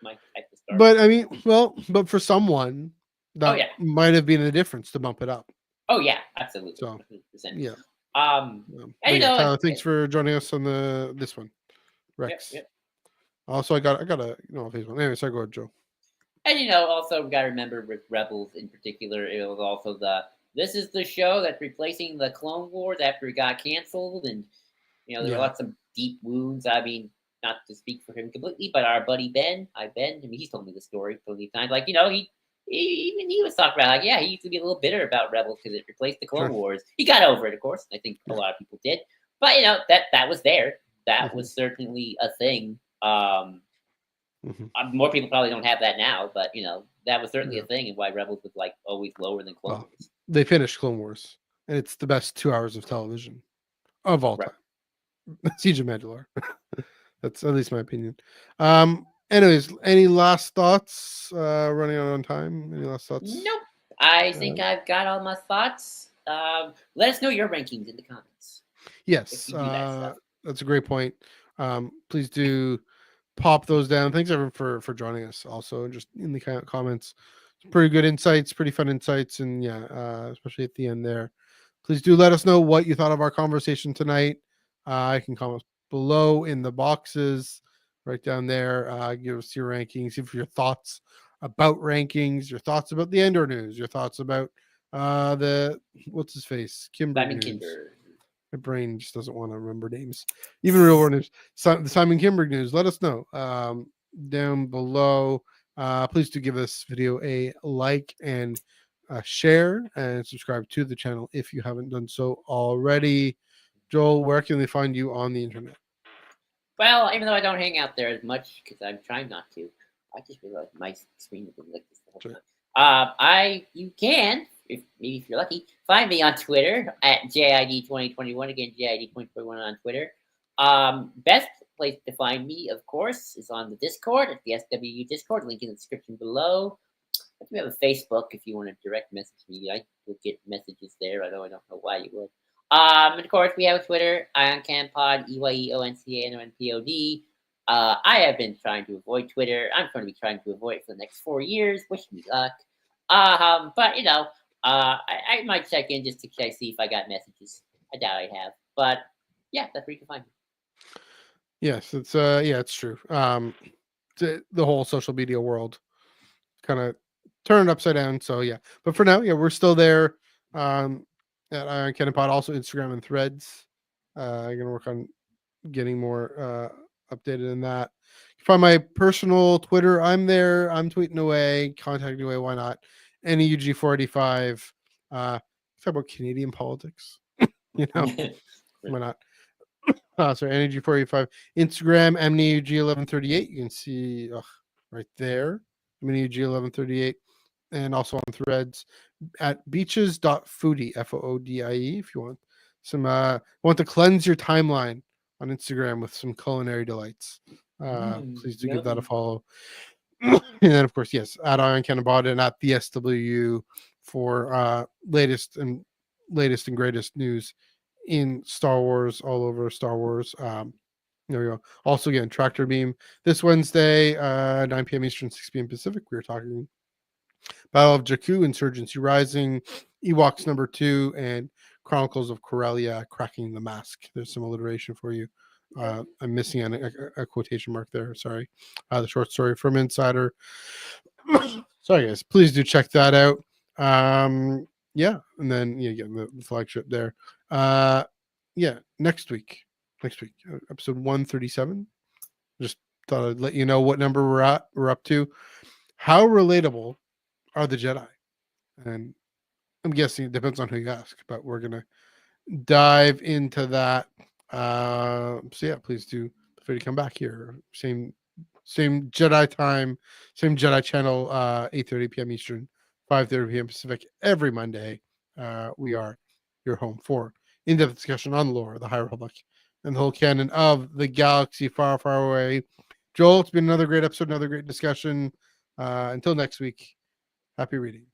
my type of Star But Wars. I mean, but for someone Oh that yeah. might have been the difference to bump it up. Oh yeah. Absolutely. So 100%. yeah, And but you yeah, know, Tyler, thanks for joining us on this one, yep, Rex. yep. Yeah. Also, I got a face one. Anyway, sorry, go ahead, Joe. And also we gotta remember with Rebels in particular, it was also this is the show that's replacing the Clone Wars after it got canceled, and there were Yeah, lots of deep wounds. I mean, not to speak for him completely, but our buddy Ben, I mean, he's told me the story plenty of times. Like even he was talking about like he used to be a little bitter about Rebels because it replaced the Clone sure. Wars. He got over it, of course. I think a Yeah. lot of people did, but that was there. That Hmm. was certainly a thing. Hmm. More people probably don't have that now, but that was certainly a Yeah. thing, and why Rebels was like always lower than Clone Well, Wars. they finished Clone Wars, and it's the best 2 hours of television of all Right. time. Siege of Mandalore. That's at least my opinion. Anyways, any last thoughts? Running out on time. Any last thoughts? Nope. I think Uh, I've got all my thoughts. Let us know your rankings in the comments if yes, you do that stuff. that's a great point. Please do pop those down. Thanks everyone for joining us. Also, just in the comments, pretty good insights, pretty fun insights, and yeah, especially at the end there. Please do let us know what you thought of our conversation tonight. You can comment below in the boxes right down there. Give us your rankings, give your thoughts about rankings, your thoughts about the Endor news, your thoughts about the what's his face Kimberg Simon news. Kinder. My brain just doesn't want to remember names, even real world names. The Simon Kimberg news. Let us know down below. Please do give this video a like and share and subscribe to the channel if you haven't done so already. Joel, where can they find you on the internet? Well, even though I don't hang out there as much because I'm trying not to, I just realized my screen has been like this the whole Sure. time. You can, if you're lucky, find me on Twitter at JID2021. Again, JID2021 on Twitter. Best place to find me, of course, is on the Discord at the SWU Discord. Link in the description below. But we have a Facebook if you want to direct message me. I will get messages there, although I don't know why you would. And of course, we have a Twitter, IonCanPod, EYEONCANONPOD. I have been trying to avoid Twitter. I'm going to be trying to avoid it for the next 4 years. Wish me luck. But, I might check in just to see if I got messages. I doubt I have. But, yeah, that's where you can find me. Yes, it's true. The whole social media world kind of turned upside down. So yeah, but for now, yeah, we're still there. At Ion Cannon Pod, also Instagram and Threads. I'm gonna work on getting more updated in that. Find my personal Twitter. I'm there. I'm tweeting away, contacting away. Why not? NEUG485. Talk about Canadian politics. Why not? Sorry, NEUG485. Instagram, MNEUG1138. You can see right there. MNEUG1138. And also on Threads at beaches.foodie, Foodie, if you want want to cleanse your timeline on Instagram with some culinary delights. Please do give that a follow. And then, of course, yes, at Ion Cannonball and at the SWU for latest and greatest news in Star Wars, all over Star Wars. There we go. Also, again, Tractor Beam this Wednesday, 9 p.m. Eastern, 6 p.m. Pacific. We are talking Battle of Jakku, Insurgency Rising, Ewoks number 2, and Chronicles of Corellia, Cracking the Mask. There's some alliteration for you. I'm missing a quotation mark there. Sorry. The short story from Insider. Sorry, guys. Please do check that out. Yeah, and then get the flagship there. Next week, episode 137. Just thought I'd let you know what number we're up to. How relatable are the Jedi? And I'm guessing it depends on who you ask, but we're gonna dive into that. So yeah, please do feel free to come back here. Same Jedi time, same Jedi channel, 8:30 p.m. Eastern, 5:30 p.m. Pacific every Monday. We are your home for in-depth discussion on lore, the High Republic, and the whole canon of the galaxy far, far away. Joel, it's been another great episode, another great discussion. Until next week, happy reading.